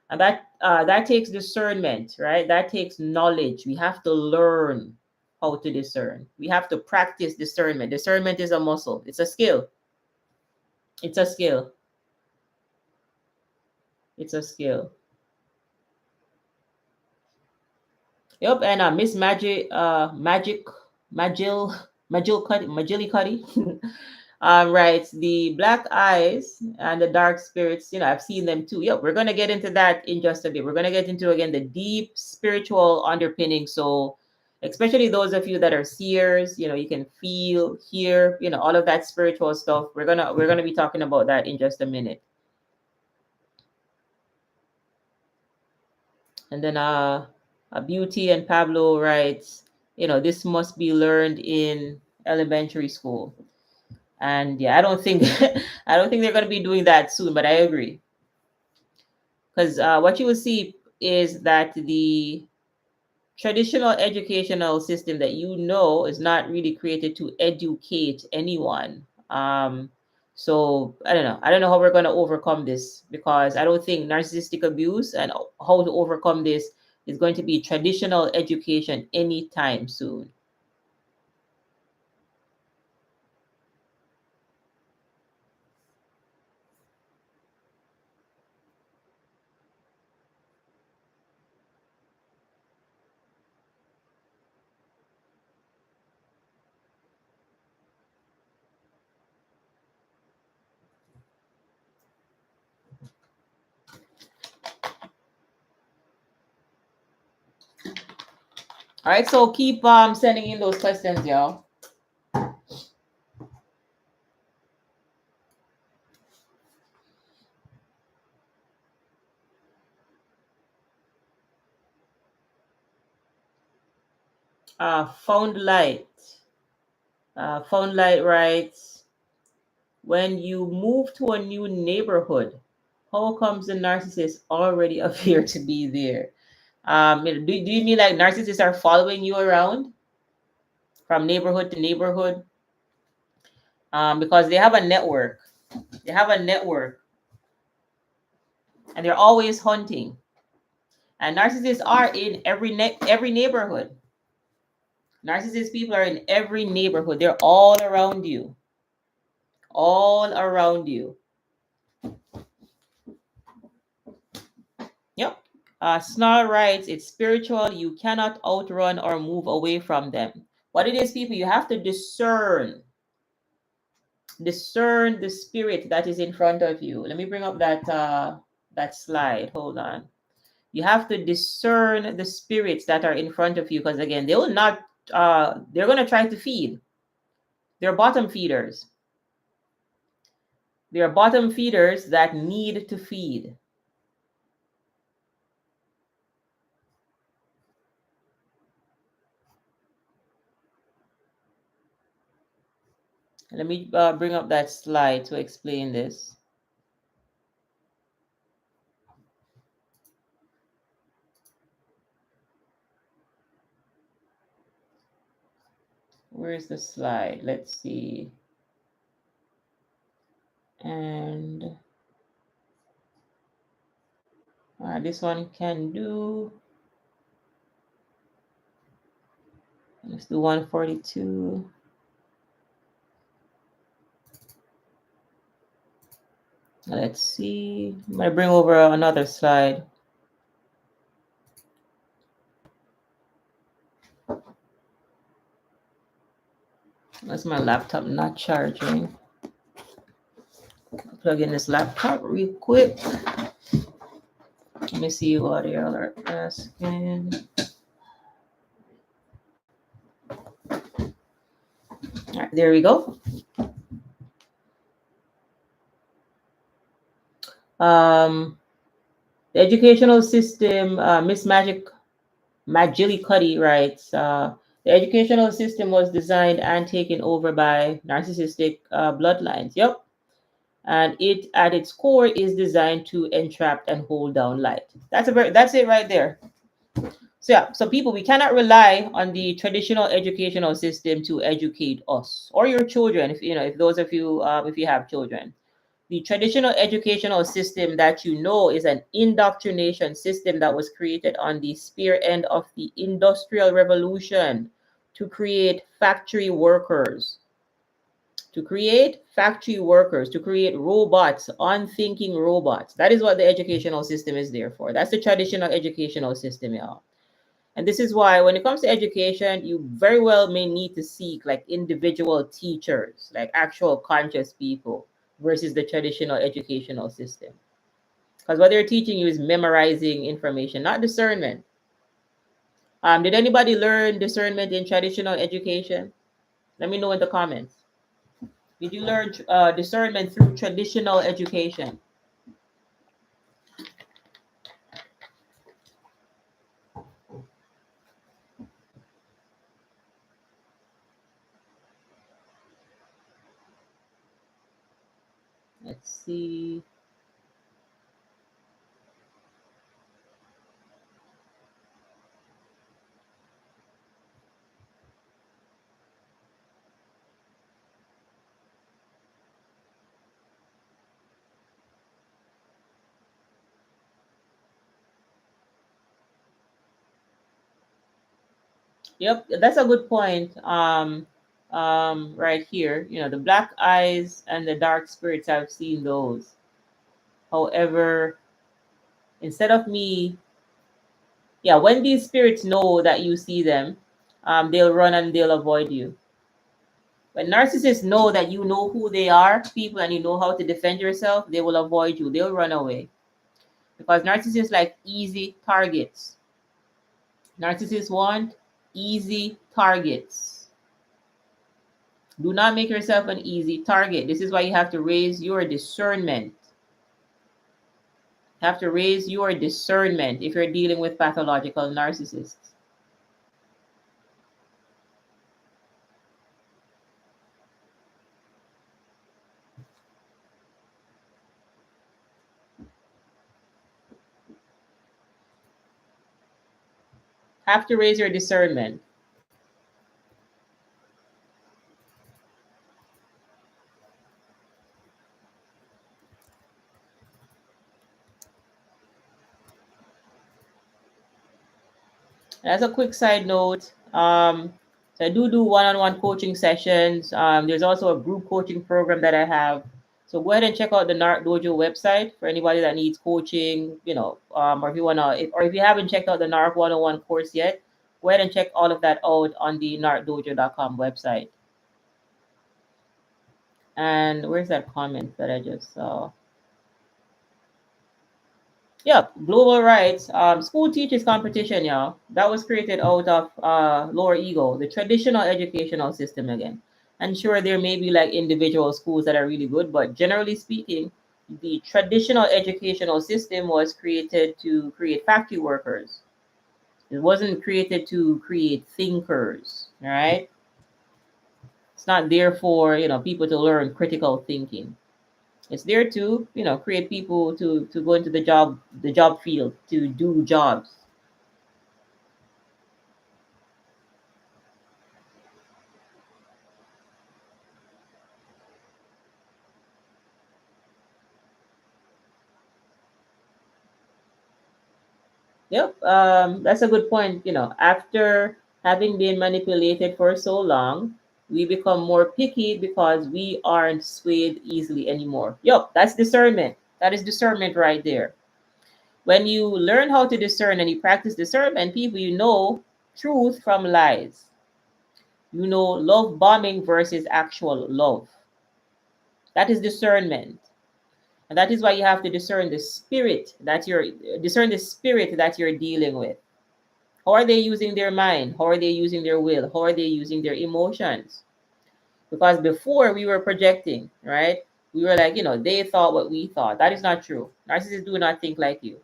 And that takes discernment, right? That takes knowledge. We have to learn how to discern. We have to practice discernment. Discernment is a muscle. It's a skill. It's a skill. It's a skill. Yep, and Miss Magil Cuddy writes, the black eyes and the dark spirits, I've seen them too. Yep, we're gonna get into that in just a bit. We're gonna get into again the deep spiritual underpinning. So especially those of you that are seers, you can feel, hear, all of that spiritual stuff. We're gonna be talking about that in just a minute. And then Beauty and Pablo writes, this must be learned in elementary school. And yeah, I don't think I don't think they're going to be doing that soon, but I agree. Because what you will see is that the traditional educational system that is not really created to educate anyone. So I don't know how we're going to overcome this, because I don't think narcissistic abuse and how to overcome this is going to be traditional education anytime soon. All right, so keep sending in those questions, y'all. Found light. Found light writes, when you move to a new neighborhood, how comes the narcissist already appear to be there? Do you mean like narcissists are following you around from neighborhood to neighborhood? Because they have a network. They have a network, and they're always hunting. And narcissists are in every neighborhood. Narcissist people are in every neighborhood. They're all around you. All around you. Yep. Snarl writes, it's spiritual. You cannot outrun or move away from them. What it is, people, you have to discern. Discern the spirit that is in front of you. Let me bring up that slide. Hold on. You have to discern the spirits that are in front of you, because again, they will not they're going to try to feed. They're bottom feeders. They're bottom feeders that need to feed. Let me bring up that slide to explain this. Where is the slide? Let's see. And this one can do. Let's do 142. Let's see. I'm going to bring over another slide. That's my laptop not charging. Plug in this laptop real quick. Let me see what y'all are asking. All right, there we go. The educational system, Miss Magillicuddy writes, the educational system was designed and taken over by narcissistic bloodlines. Yep. And it, at its core, is designed to entrap and hold down light. That's it right there. So yeah, so people, we cannot rely on the traditional educational system to educate us or your children. If those of you, if you have children, The traditional educational system that you know is an indoctrination system that was created on the spear end of the Industrial Revolution to create factory workers, to create robots, unthinking robots. That is what the educational system is there for. That's the traditional educational system, y'all. And this is why when it comes to education, you very well may need to seek like individual teachers, like actual conscious people versus the traditional educational system. Because what they're teaching you is memorizing information, not discernment. Did anybody learn discernment in traditional education? Let me know in the comments. Did you learn discernment through traditional education? Let's see. Yep, that's a good point. Right here, the black eyes and the dark spirits, I've seen those. However, instead of me, yeah, when these spirits know that you see them, they'll run and they'll avoid you. When narcissists know that you know who they are, people, and you know how to defend yourself, they will avoid you. They'll run away because narcissists like easy targets. Narcissists want easy targets. Do not make yourself an easy target. This is why you have to raise your discernment. You have to raise your discernment if you're dealing with pathological narcissists. Have to raise your discernment. As a quick side note, so I do one-on-one coaching sessions. There's also a group coaching program that I have. So go ahead and check out the NarcDojo website for anybody that needs coaching, or if you or if you haven't checked out the Narc 101 course yet, go ahead and check all of that out on the narcdojo.com website. And where's that comment that I just saw? Yeah, global rights. School teachers competition, y'all. That was created out of lower ego, the traditional educational system again. And sure, there may be like individual schools that are really good, but generally speaking, the traditional educational system was created to create factory workers. It wasn't created to create thinkers, right? It's not there for people to learn critical thinking. It's there to, create people to go into the job field to do jobs. Yep, that's a good point. After having been manipulated for so long, we become more picky because we aren't swayed easily anymore. Yep, that's discernment. That is discernment right there. When you learn how to discern and you practice discernment, people, truth from lies. You know love bombing versus actual love. That is discernment. And that is why you have to discern the spirit that you're dealing with. How are they using their mind? How are they using their will? How are they using their emotions? Because before we were projecting, right? We were like, they thought what we thought. That is not true. Narcissists do not think like you.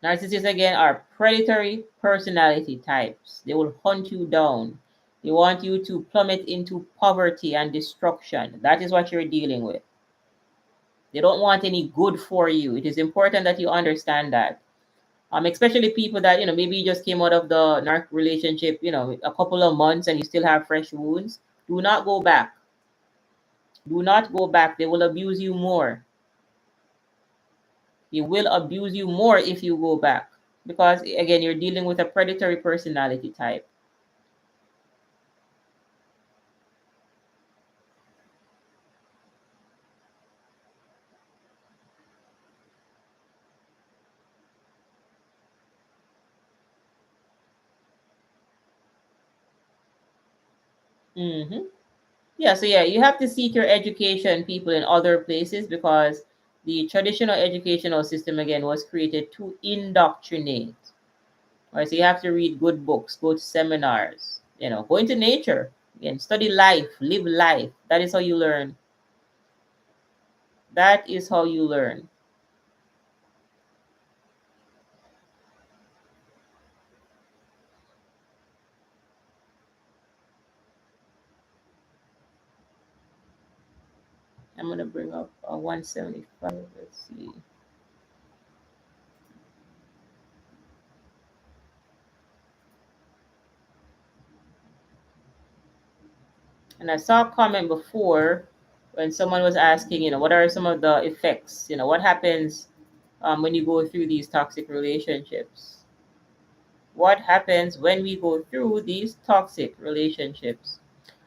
Narcissists, again, are predatory personality types. They will hunt you down. They want you to plummet into poverty and destruction. That is what you're dealing with. They don't want any good for you. It is important that you understand that. Especially people that, maybe you just came out of the narc relationship, a couple of months and you still have fresh wounds. Do not go back. Do not go back. They will abuse you more. They will abuse you more if you go back. Because again, you're dealing with a predatory personality type. Mm-hmm. Yeah, so yeah, you have to seek your education, people, in other places, because the traditional educational system again was created to indoctrinate. Right, so you have to read good books, go to seminars, go into nature, again, study life, live life. That is how you learn. That is how you learn. I'm gonna bring up 175. Let's see. And I saw a comment before when someone was asking, what are some of the effects? What happens when you go through these toxic relationships? What happens when we go through these toxic relationships?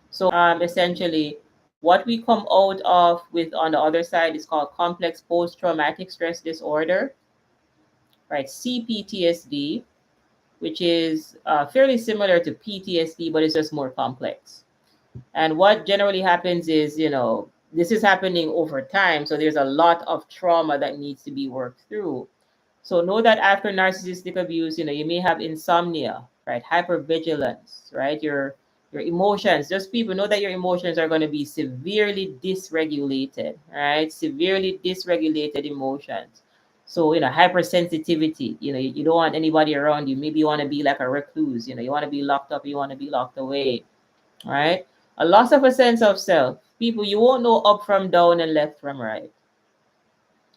So essentially, what we come out of with on the other side is called complex post-traumatic stress disorder, right? CPTSD, which is fairly similar to PTSD, but it's just more complex. And what generally happens is, this is happening over time. So there's a lot of trauma that needs to be worked through. So know that after narcissistic abuse, you may have insomnia, right? Hypervigilance, right? Your emotions, just people know that your emotions are going to be severely dysregulated, right? Severely dysregulated emotions. So, hypersensitivity, you don't want anybody around you. Maybe you want to be like a recluse, you want to be locked up, you want to be locked away, right? A loss of a sense of self. People, you won't know up from down and left from right.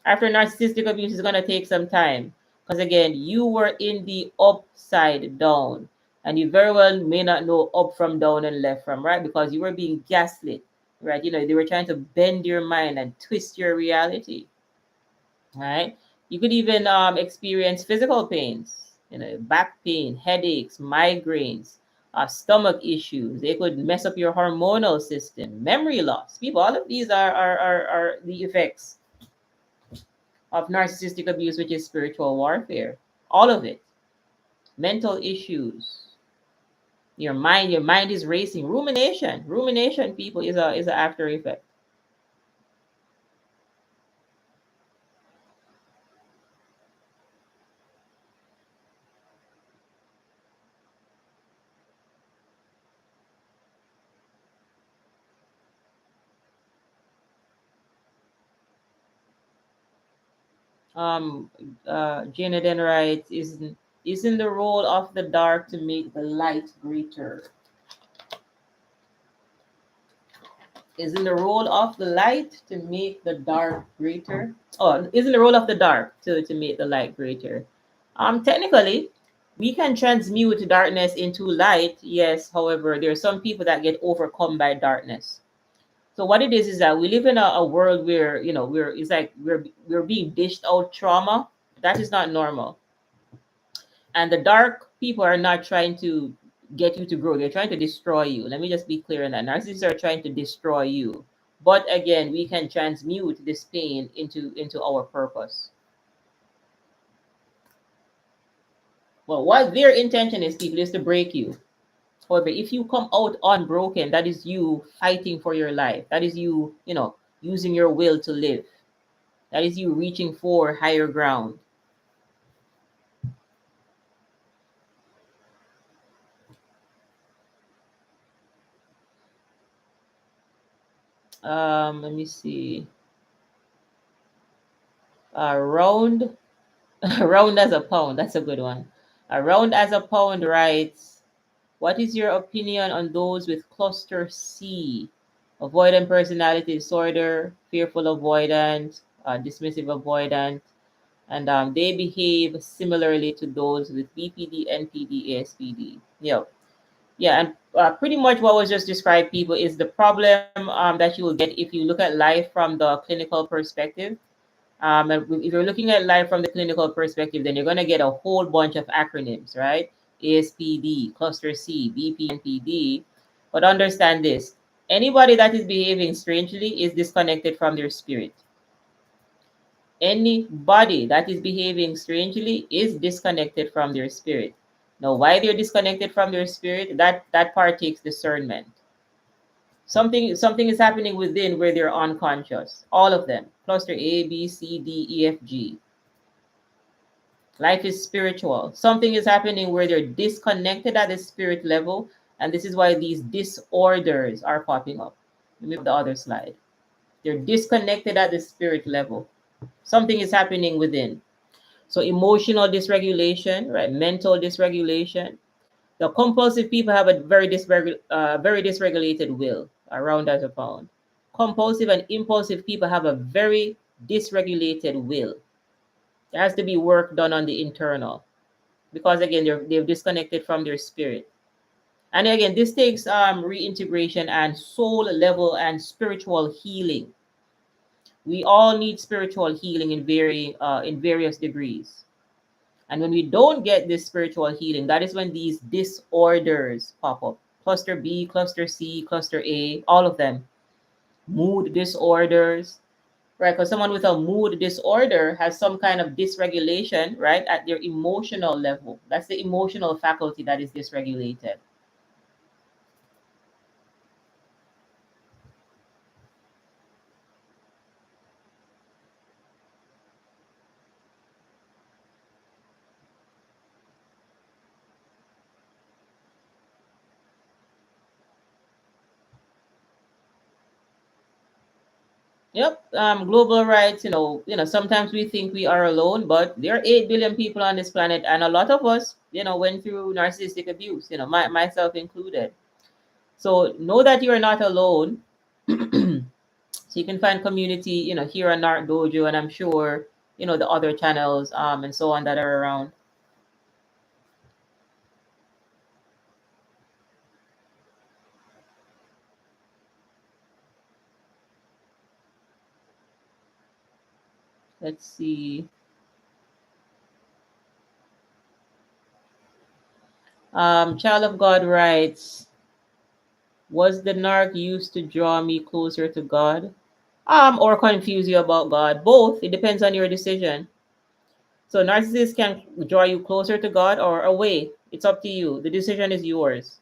After narcissistic abuse is going to take some time because again, you were in the upside down and you very well may not know up from down and left from right because you were being gaslit, right? They were trying to bend your mind and twist your reality, right? You could even experience physical pains, back pain, headaches, migraines, stomach issues. They could mess up your hormonal system, memory loss. People, all of these are the effects of narcissistic abuse, which is spiritual warfare. All of it. Mental issues. Your mind is racing. Rumination, people, is a after effect. Um, Janet writes, isn't the role of the dark to make the light greater? Isn't the role of the light to make the dark greater? Oh, isn't the role of the dark to make the light greater? Technically, we can transmute darkness into light, yes. However, there are some people that get overcome by darkness. So what it is that we live in a world where it's like we're being dished out trauma. That is not normal. And the dark people are not trying to get you to grow. They're trying to destroy you. Let me just be clear on that. Narcissists are trying to destroy you. But again, we can transmute this pain into our purpose. Well, what their intention is, people, is to break you. However, if you come out unbroken, that is you fighting for your life. That is you, using your will to live. That is you reaching for higher ground. Let me see. Round, round as a pound. That's a good one. Round as a pound writes, what is your opinion on those with cluster C? Avoidant personality disorder, fearful avoidant, dismissive avoidant, and they behave similarly to those with BPD, NPD, ASPD. Yeah. Yeah, and pretty much what was just described, people, is the problem that you will get if you look at life from the clinical perspective. And if you're looking at life from the clinical perspective, then you're going to get a whole bunch of acronyms, right? ASPD, Cluster C, BPNPD. But understand this: anybody that is behaving strangely is disconnected from their spirit. Anybody that is behaving strangely is disconnected from their spirit. Now, why they're disconnected from their spirit, that part takes discernment. Something is happening within where they're unconscious. All of them. Cluster A, B, C, D, E, F, G. Life is spiritual. Something is happening where they're disconnected at the spirit level, and this is why these disorders are popping up. Let me put the other slide. They're disconnected at the spirit level. Something is happening within. So emotional dysregulation, right? Mental dysregulation. The compulsive people have a very dysregulated will, around as a pound. Compulsive and impulsive people have a very dysregulated will. There has to be work done on the internal, because again they've disconnected from their spirit. And again, this takes reintegration and soul level and spiritual healing. We all need spiritual healing in various degrees. And when we don't get this spiritual healing, that is when these disorders pop up. Cluster B, cluster C, cluster A, all of them. Mood disorders, right? Because someone with a mood disorder has some kind of dysregulation, right, at their emotional level. That's the emotional faculty that is dysregulated. Yep, global rights. Sometimes we think we are alone, but there are 8 billion people on this planet, and a lot of us, went through narcissistic abuse. Myself included. So know that you are not alone. So you can find community, here on NarcDojo, and I'm sure, the other channels, and so on that are around. Let's see. Child of God writes, was the narc used to draw me closer to God? Or confuse you about God? Both. It depends on your decision. So narcissists can draw you closer to God or away. It's up to you. The decision is yours,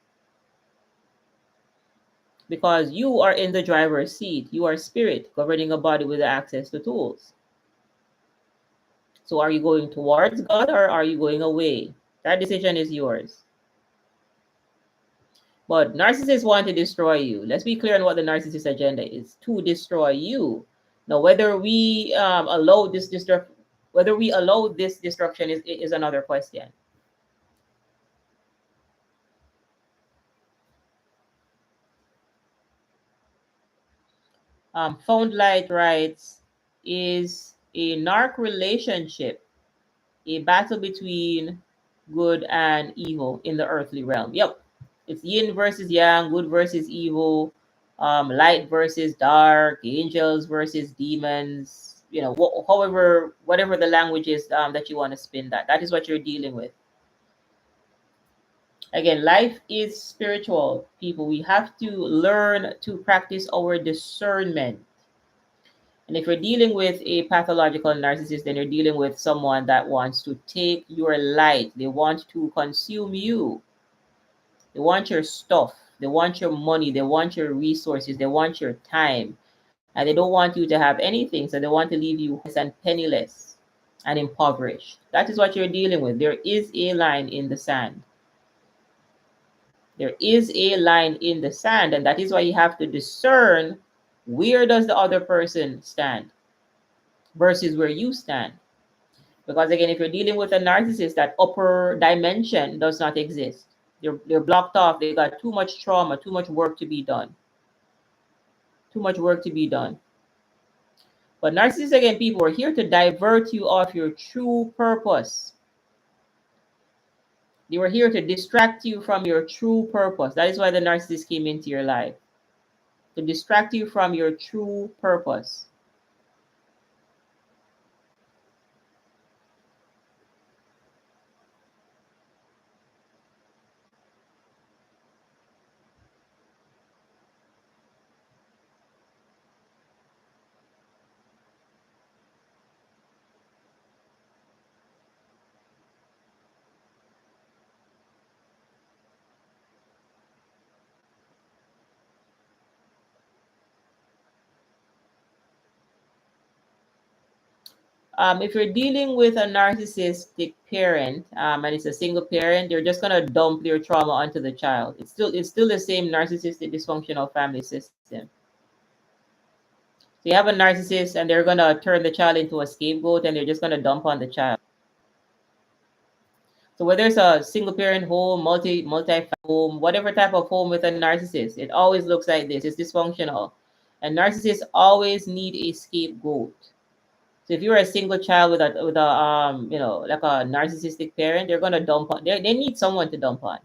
because you are in the driver's seat. You are spirit governing a body with access to tools. So are you going towards God or are you going away? That decision is yours. But narcissists want to destroy you. Let's be clear on what the narcissist agenda is: to destroy you. Now, whether we allow this destruction is another question. Found Light writes, is a narc relationship a battle between good and evil in the earthly realm? Yep. It's yin versus yang, good versus evil, light versus dark, angels versus demons. Whatever the language is that you want to spin that is what you're dealing with. Again, life is spiritual, people. We have to learn to practice our discernment. And if you're dealing with a pathological narcissist, then you're dealing with someone that wants to take your light. They want to consume you. They want your stuff. They want your money. They want your resources. They want your time. And they don't want you to have anything. So they want to leave you homeless and penniless and impoverished. That is what you're dealing with. There is a line in the sand. There is a line in the sand. And that is why you have to discern, where does the other person stand versus where you stand. Because again, if you're dealing with a narcissist, that upper dimension does not exist. They're blocked off. They got too much trauma, too much work to be done. Too much work to be done. But narcissists, again, people are here to divert you off your true purpose. They were here to distract you from your true purpose. That is why the narcissist came into your life, to distract you from your true purpose. If you're dealing with a narcissistic parent, and it's a single parent, you're just gonna dump your trauma onto the child. It's still the same narcissistic dysfunctional family system. So you have a narcissist, and they're gonna turn the child into a scapegoat, and they're just gonna dump on the child. So whether it's a single parent home, multi home, whatever type of home with a narcissist, it always looks like this. It's dysfunctional, and narcissists always need a scapegoat. So if you're a single child with a like a narcissistic parent, they're gonna dump on. They need someone to dump on,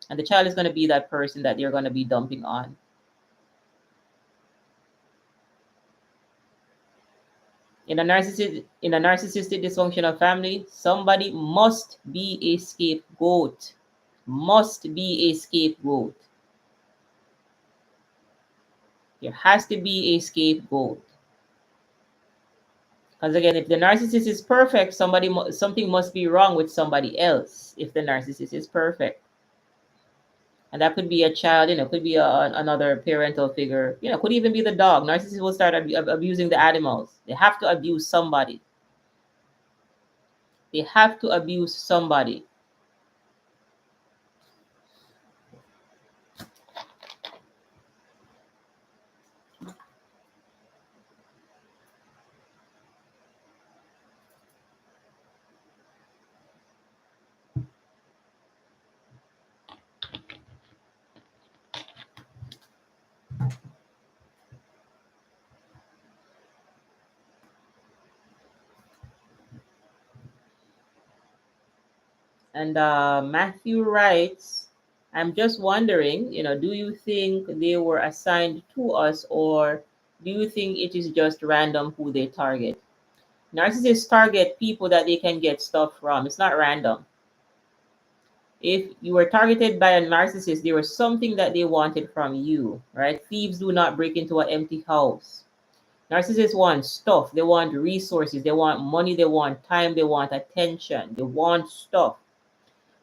and the child is gonna be that person that they're gonna be dumping on. In a narcissistic dysfunctional family, somebody must be a scapegoat. Must be a scapegoat. There has to be a scapegoat. Because again, if the narcissist is perfect, something must be wrong with somebody else. If the narcissist is perfect, and that could be a child, could be another parental figure, could even be the dog. Narcissists will start abusing the animals. They have to abuse somebody. They have to abuse somebody. And Matthew writes, I'm just wondering, do you think they were assigned to us, or do you think it is just random who they target? Narcissists target people that they can get stuff from. It's not random. If you were targeted by a narcissist, there was something that they wanted from you, right? Thieves do not break into an empty house. Narcissists want stuff. They want resources. They want money. They want time. They want attention. They want stuff.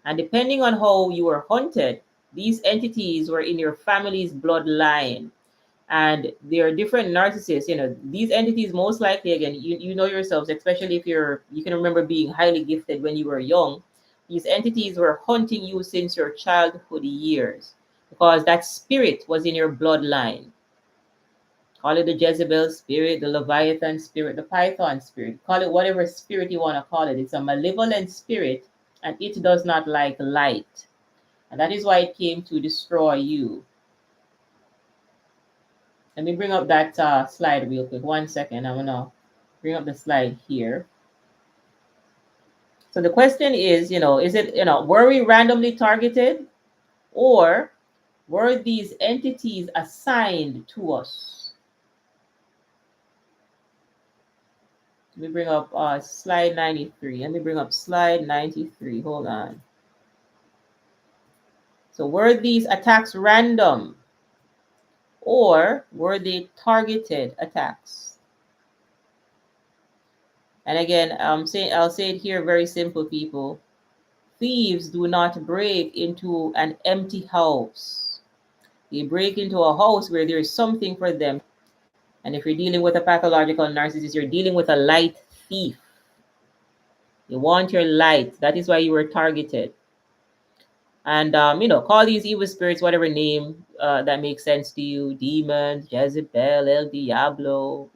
And depending on how you were hunted, these entities were in your family's bloodline. And there are different narcissists. These entities most likely, again, you know yourselves, especially if you can remember being highly gifted when you were young. These entities were hunting you since your childhood years because that spirit was in your bloodline. Call it the Jezebel spirit, the Leviathan spirit, the Python spirit. Call it whatever spirit you want to call it. It's a malevolent spirit, and it does not like light. And that is why it came to destroy you. Let me bring up that slide real quick. 1 second. I'm going to bring up the slide here. So the question is, is it, were we randomly targeted, or were these entities assigned to us? Let me bring up slide 93. Let me bring up slide 93. Hold on. So were these attacks random, or were they targeted attacks? And again, I'll say it here very simple, people. Thieves do not break into an empty house. They break into a house where there is something for them. And if you're dealing with a pathological narcissist, you're dealing with a light thief. You want your light. That is why you were targeted. And, call these evil spirits whatever name that makes sense to you. Demons, Jezebel, El Diablo,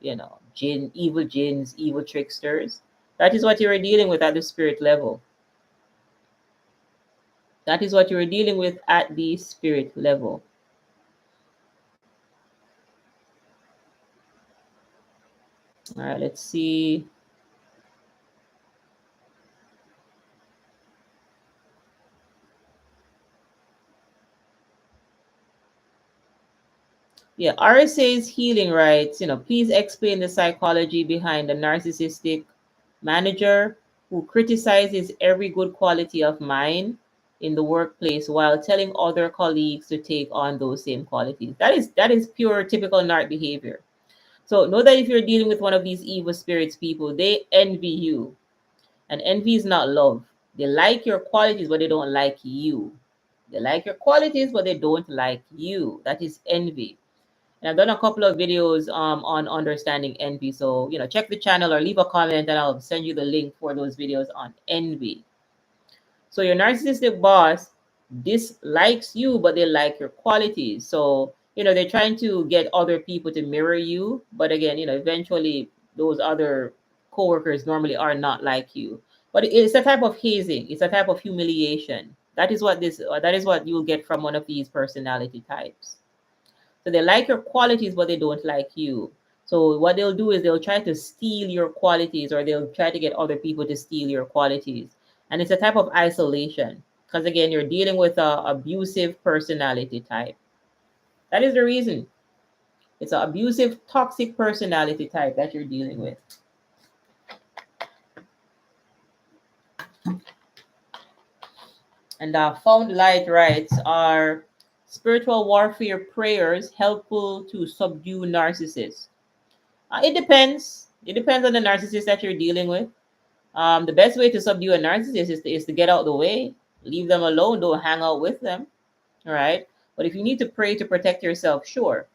jinn, evil jinns, evil tricksters. That is what you were dealing with at the spirit level. That is what you were dealing with at the spirit level. All right, let's see. Yeah, RSA's healing writes, please explain the psychology behind the narcissistic manager who criticizes every good quality of mine in the workplace while telling other colleagues to take on those same qualities. That is pure typical narc behavior. So know that if you're dealing with one of these evil spirits people, they envy you. And envy is not love. They like your qualities, but they don't like you. They like your qualities, but they don't like you. That is envy. And I've done a couple of videos on understanding envy. So, check the channel or leave a comment and I'll send you the link for those videos on envy. So your narcissistic boss dislikes you, but they like your qualities. So, they're trying to get other people to mirror you. But again, eventually those other coworkers normally are not like you. But it's a type of hazing. It's a type of humiliation. That is what you'll get from one of these personality types. So they like your qualities, but they don't like you. So what they'll do is they'll try to steal your qualities, or they'll try to get other people to steal your qualities. And it's a type of isolation because again, you're dealing with a abusive personality type. That is the reason. It's an abusive, toxic personality type that you're dealing with. And Found Light writes, are spiritual warfare prayers helpful to subdue narcissists? It depends. It depends on the narcissist that you're dealing with. The best way to subdue a narcissist is to get out the way, leave them alone, don't hang out with them. All right. But if you need to pray to protect yourself, sure.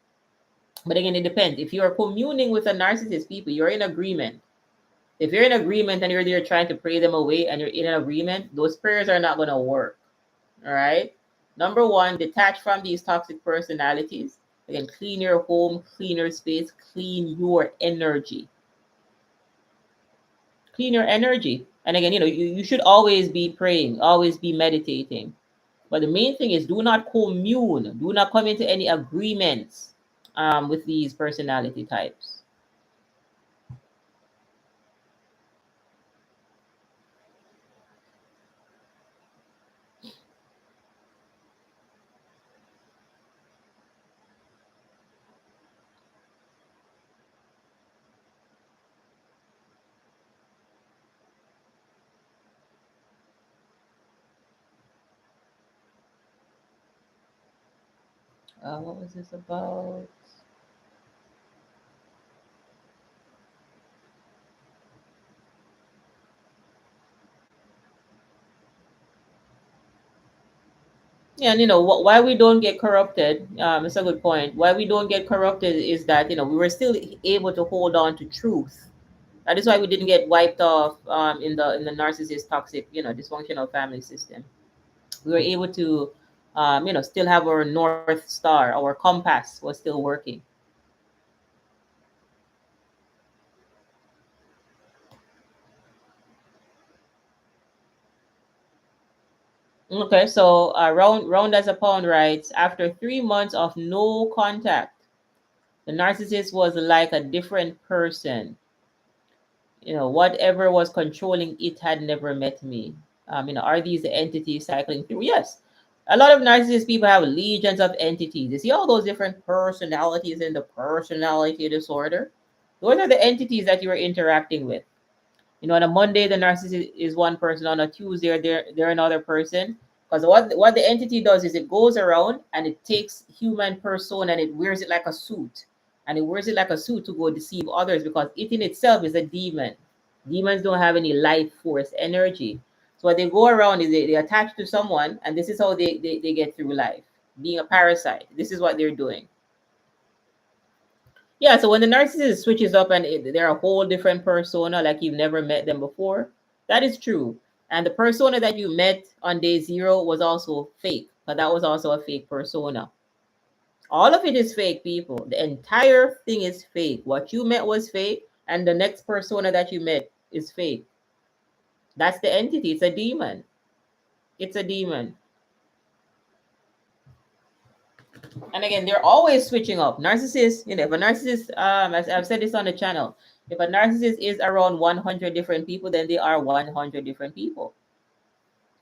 But again, it depends. If you're communing with a narcissist, people, you're in agreement. If you're in agreement and you're there trying to pray them away and you're in an agreement, those prayers are not going to work. All right. Number one, detach from these toxic personalities. Again, clean your home, clean your space, clean your energy. Clean your energy. And again, you should always be praying, always be meditating. But the main thing is do not commune, do not come into any agreements with these personality types. What was this about? Yeah, and why we don't get corrupted. It's a good point. Why we don't get corrupted is that we were still able to hold on to truth. That is why we didn't get wiped off in the narcissist, toxic, dysfunctional family system. We were able to, still have our North Star, our compass was still working. Okay, so round as a pound writes, after 3 months of no contact, the narcissist was like a different person. Whatever was controlling it had never met me. Are these the entities cycling through? Yes. A lot of narcissist people have legions of entities. You see all those different personalities in the personality disorder? Those are the entities that you are interacting with. On a Monday, the narcissist is one person. On a Tuesday, they're another person. Because what the entity does is it goes around and it takes human persona and it wears it like a suit. And it wears it like a suit to go deceive others because it in itself is a demon. Demons don't have any life force energy. So what they go around is they attach to someone, and this is how they get through life. Being a parasite. This is what they're doing. Yeah, so when the narcissist switches up and they're a whole different persona, like you've never met them before, that is true. And the persona that you met on day zero was also fake, but that was also a fake persona. All of it is fake, people. The entire thing is fake. What you met was fake, and the next persona that you met is fake. That's the entity. It's a demon. It's a demon. And again, they're always switching up. Narcissists, if a narcissist, as I've said this on the channel, if a narcissist is around 100 different people, then they are 100 different people.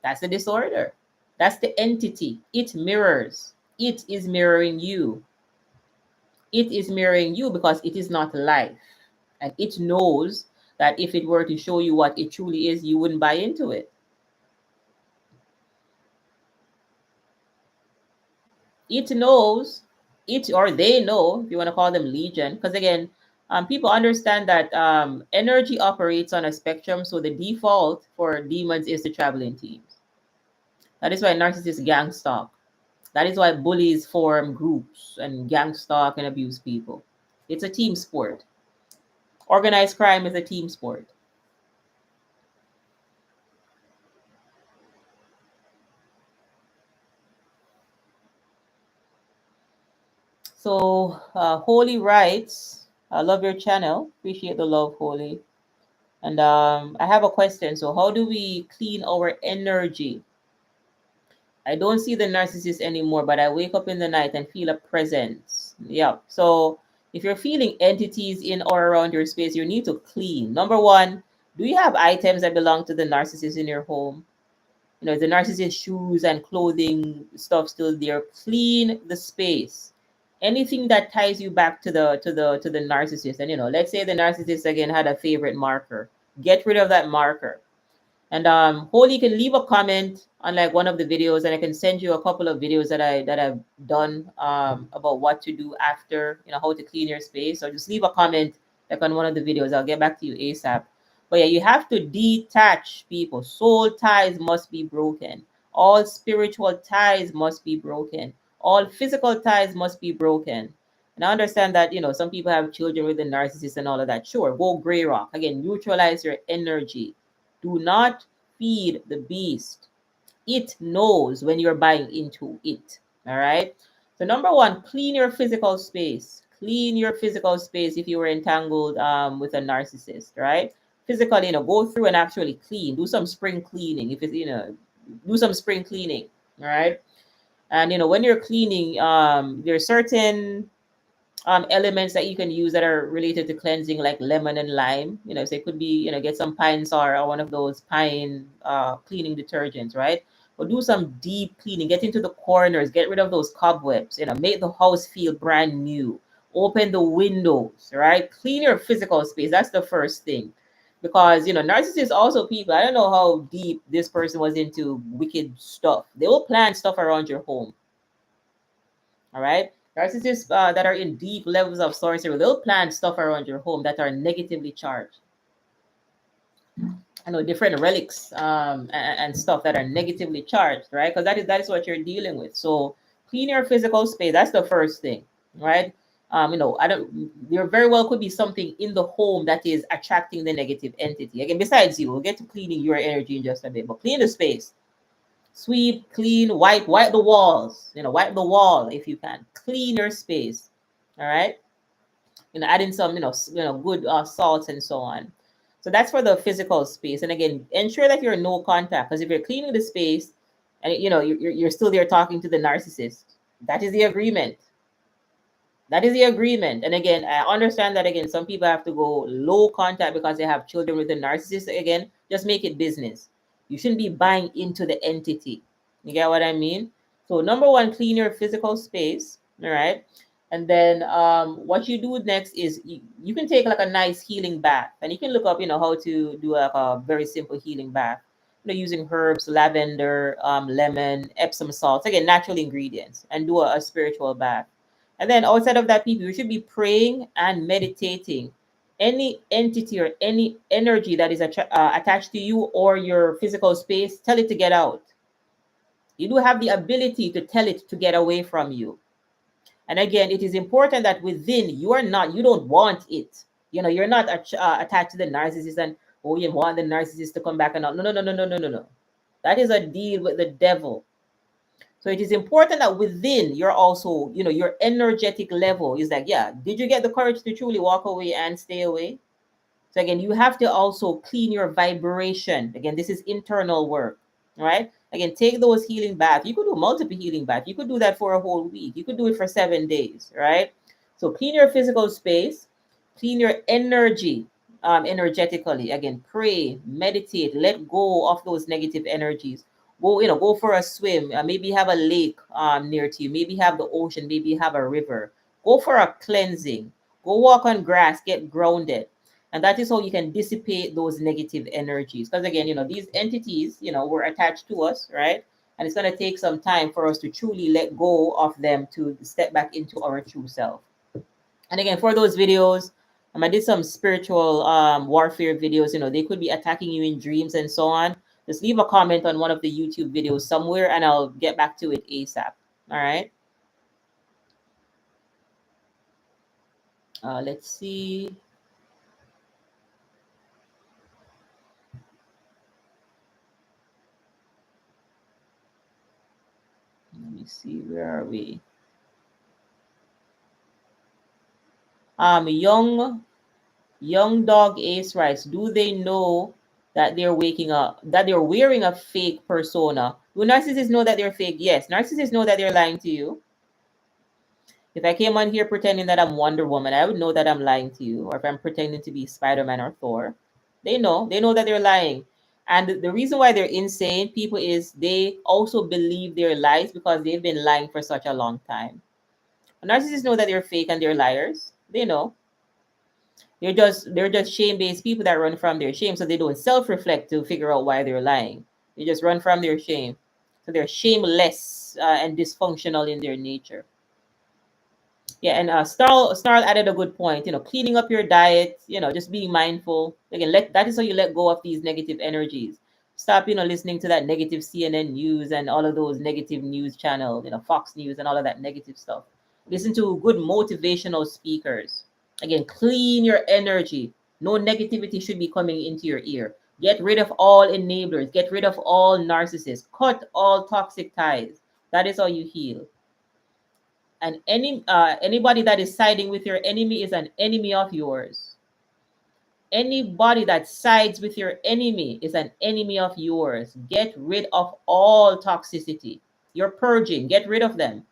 That's the disorder. That's the entity. It mirrors. It is mirroring you. it is mirroring you because it is not life. And it knows that if it were to show you what it truly is, you wouldn't buy into it. It knows, it or they know, if you want to call them legion, because again, people understand that energy operates on a spectrum. So the default for demons is to travel in teams. That is why narcissists gang stalk. That is why bullies form groups and gang stalk and abuse people. It's a team sport. Organized crime is a team sport. So, Holy writes, I love your channel. Appreciate the love, Holy. And I have a question. So, how do we clean our energy? I don't see the narcissist anymore, but I wake up in the night and feel a presence. Yeah. So, if you're feeling entities in or around your space, you need to clean. Number one, do you have items that belong to the narcissist in your home? You know, the narcissist shoes and clothing stuff still there. Clean the space. Anything that ties you back to the narcissist. And let's say the narcissist again had a favorite marker. Get rid of that marker. And Holy can leave a comment on like one of the videos, and I can send you a couple of videos that I've done about what to do after, how to clean your space. Or just leave a comment like on one of the videos. I'll get back to you ASAP. But yeah, you have to detach people. Soul ties must be broken. All spiritual ties must be broken. All physical ties must be broken. And I understand that, some people have children with the narcissist and all of that. Sure, go gray rock. Again, neutralize your energy. Do not feed the beast. It knows when you're buying into it. All right. So number one, clean your physical space. Clean your physical space if you were entangled with a narcissist, right? Physically, go through and actually clean. Do some spring cleaning. If it's, do some spring cleaning. All right. And when you're cleaning, there are certain elements that you can use that are related to cleansing, like lemon and lime. So it could be, get some pine Sar or one of those pine cleaning detergents, right? But do some deep cleaning, get into the corners, get rid of those cobwebs, make the house feel brand new. Open the windows, right? Clean your physical space. That's the first thing. Because, narcissists also people, I don't know how deep this person was into wicked stuff. They will plan stuff around your home. All right. Narcissists that are in deep levels of sorcery, they'll plan stuff around your home that are negatively charged. I know different relics and stuff that are negatively charged, right? Because that is what you're dealing with. So clean your physical space. That's the first thing, right? I don't. There very well could be something in the home that is attracting the negative entity. Again, besides you, we'll get to cleaning your energy in just a bit, but clean the space. Sweep, clean, wipe the walls. Wipe the wall if you can. Clean your space. All right. Add in some, good salts and so on. So that's for the physical space. And again, ensure that you're no contact, because if you're cleaning the space and you're still there talking to the narcissist, that is the agreement. That is the agreement. And again, I understand that again, some people have to go low contact because they have children with the narcissist. Again, just make it business. You shouldn't be buying into the entity. You get what I mean? So number one, clean your physical space. All right. And then what you do next is you can take like a nice healing bath, and you can look up, how to do like a very simple healing bath. Using herbs, lavender, lemon, Epsom salts, again, natural ingredients, and do a spiritual bath. And then outside of that, people, you should be praying and meditating. Any entity or any energy that is attached to you or your physical space, tell it to get out. You do have the ability to tell it to get away from you. And again, it is important that within you don't want it. You're not attached to the narcissist and, oh, you want the narcissist to come back and all. No, no, no, no, no, no, no, no. That is a deal with the devil. So it is important that within you're also, your energetic level is like, yeah, did you get the courage to truly walk away and stay away? So again, you have to also clean your vibration. Again, this is internal work, right? Again, take those healing baths. You could do multiple healing baths. You could do that for a whole week. You could do it for 7 days, right? So clean your physical space, clean your energy, energetically. Again, pray, meditate, let go of those negative energies. Go for a swim. Maybe have a lake near to you. Maybe have the ocean. Maybe have a river. Go for a cleansing. Go walk on grass, get grounded. And that is how you can dissipate those negative energies. Because again, these entities, were attached to us, right? And it's going to take some time for us to truly let go of them to step back into our true self. And again, for those videos, I did some spiritual warfare videos. They could be attacking you in dreams and so on. Just leave a comment on one of the YouTube videos somewhere and I'll get back to it ASAP. All right. Let's see. Let me see. Where are we? Young dog Ace writes, do they know that they're waking up, that they're wearing a fake persona? Do narcissists know that they're fake? Yes. Narcissists know that they're lying to you. If I came on here pretending that I'm Wonder Woman, I would know that I'm lying to you. Or if I'm pretending to be Spider-Man or Thor, they know that they're lying. And the reason why they're insane people is they also believe their lies because they've been lying for such a long time. Narcissists know that they're fake and they're liars. They know. They're just shame-based people that run from their shame, so they don't self-reflect to figure out why they're lying. They just run from their shame. So they're shameless and dysfunctional in their nature. Yeah, and Snarl added a good point. Cleaning up your diet. Just being mindful. Again, that is how you let go of these negative energies. Stop, listening to that negative CNN news and all of those negative news channels. Fox News and all of that negative stuff. Listen to good motivational speakers. Again, clean your energy. No negativity should be coming into your ear. Get rid of all enablers. Get rid of all narcissists. Cut all toxic ties. That is how you heal. And anybody that is siding with your enemy is an enemy of yours. Anybody that sides with your enemy is an enemy of yours. Get rid of all toxicity. You're purging. Get rid of them.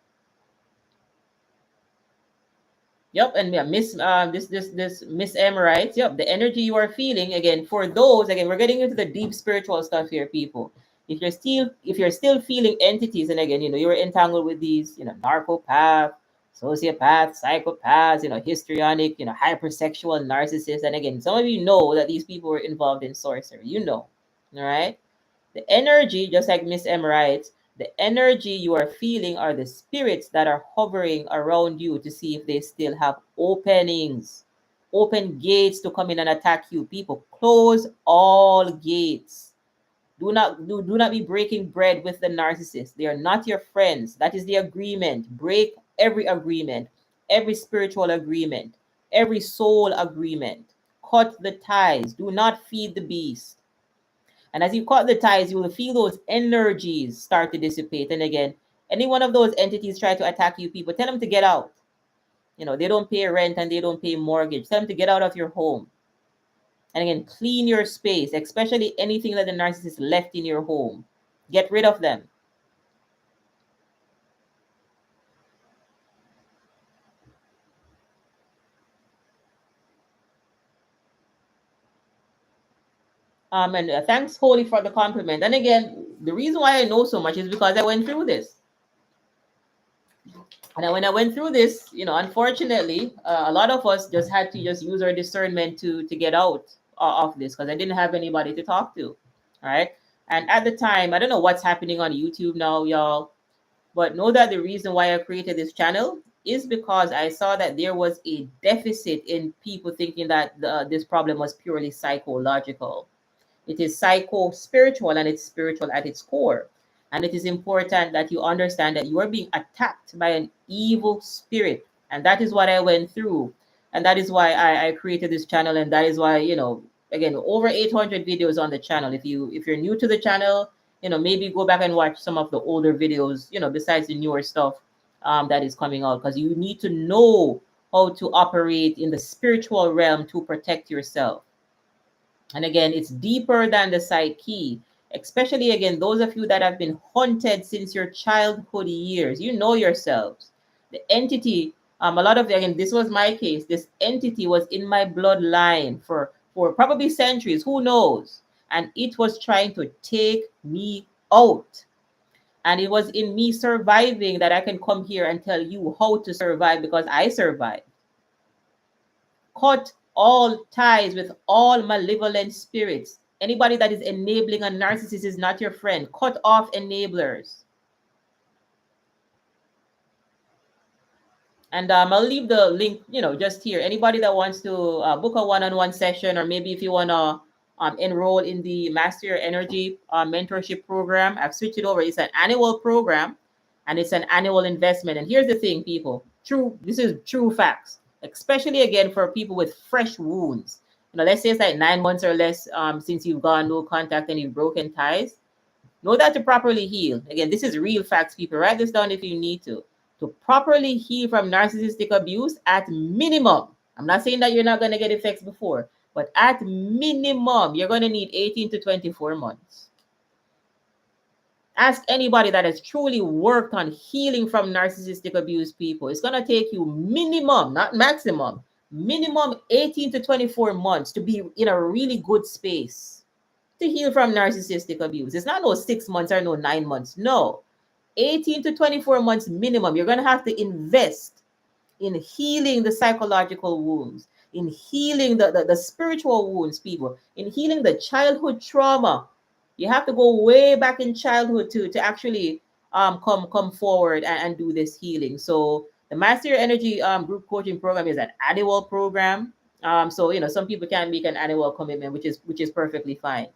Yep, and yeah, this Miss M writes, yep, the energy you are feeling again for those again, we're getting into the deep spiritual stuff here, people. If you're still feeling entities, and again, you're entangled with these, narcopath, sociopath, psychopaths, histrionic, hypersexual narcissists, and again, some of you know that these people were involved in sorcery, all right? The energy, just like Miss M writes, the energy you are feeling are the spirits that are hovering around you to see if they still have openings, open gates to come in and attack you. People, close all gates. Do not be breaking bread with the narcissist. They are not your friends. That is the agreement. Break every agreement, every spiritual agreement, every soul agreement. Cut the ties. Do not feed the beast. And as you cut the ties, you will feel those energies start to dissipate. And again, any one of those entities try to attack you, people, tell them to get out. They don't pay rent and they don't pay mortgage. Tell them to get out of your home. And again, clean your space, especially anything that the narcissist left in your home. Get rid of them. And thanks, Holy, for the compliment. And again, the reason why I know so much is because I went through this. And when I went through this, unfortunately, a lot of us just had to just use our discernment to get out of this because I didn't have anybody to talk to. All right. And at the time, I don't know what's happening on YouTube now, y'all, but know that the reason why I created this channel is because I saw that there was a deficit in people thinking that this problem was purely psychological. It is psycho-spiritual and it's spiritual at its core. And it is important that you understand that you are being attacked by an evil spirit. And that is what I went through. And that is why I created this channel. And that is why, again, over 800 videos on the channel. If you're new to the channel, maybe go back and watch some of the older videos, besides the newer stuff that is coming out. Because you need to know how to operate in the spiritual realm to protect yourself. And again, it's deeper than the psyche, especially again, those of you that have been haunted since your childhood years. You know yourselves. The entity, a lot of, again, this was my case. This entity was in my bloodline for probably centuries, who knows? And it was trying to take me out. And it was in me surviving that I can come here and tell you how to survive, because I survived. Cut all ties with all malevolent spirits. Anybody that is enabling a narcissist is not your friend. Cut off enablers. And I'll leave the link, just here. Anybody that wants to book a one-on-one session, or maybe if you want to enroll in the Master Your Energy mentorship program, I've switched it over. It's an annual program, and it's an annual investment. And here's the thing, people. This is true facts, especially again for people with fresh wounds. Let's say it's like 9 months or less since you've gone no contact and you've broken ties. Know that to properly heal. Again, this is real facts, people. Write this down if you need to. To properly heal from narcissistic abuse, at minimum, I'm not saying that you're not going to get effects before, but at minimum, you're going to need 18 to 24 months. Ask anybody that has truly worked on healing from narcissistic abuse, people. It's going to take you minimum, not maximum, minimum 18 to 24 months to be in a really good space to heal from narcissistic abuse. It's not no 6 months or no 9 months. No. 18 to 24 months minimum. You're going to have to invest in healing the psychological wounds, in healing the spiritual wounds, people, in healing the childhood trauma. You have to go way back in childhood to actually come forward and do this healing. So the Master Your Energy group coaching program is an annual program. So some people can make an annual commitment, which is perfectly fine.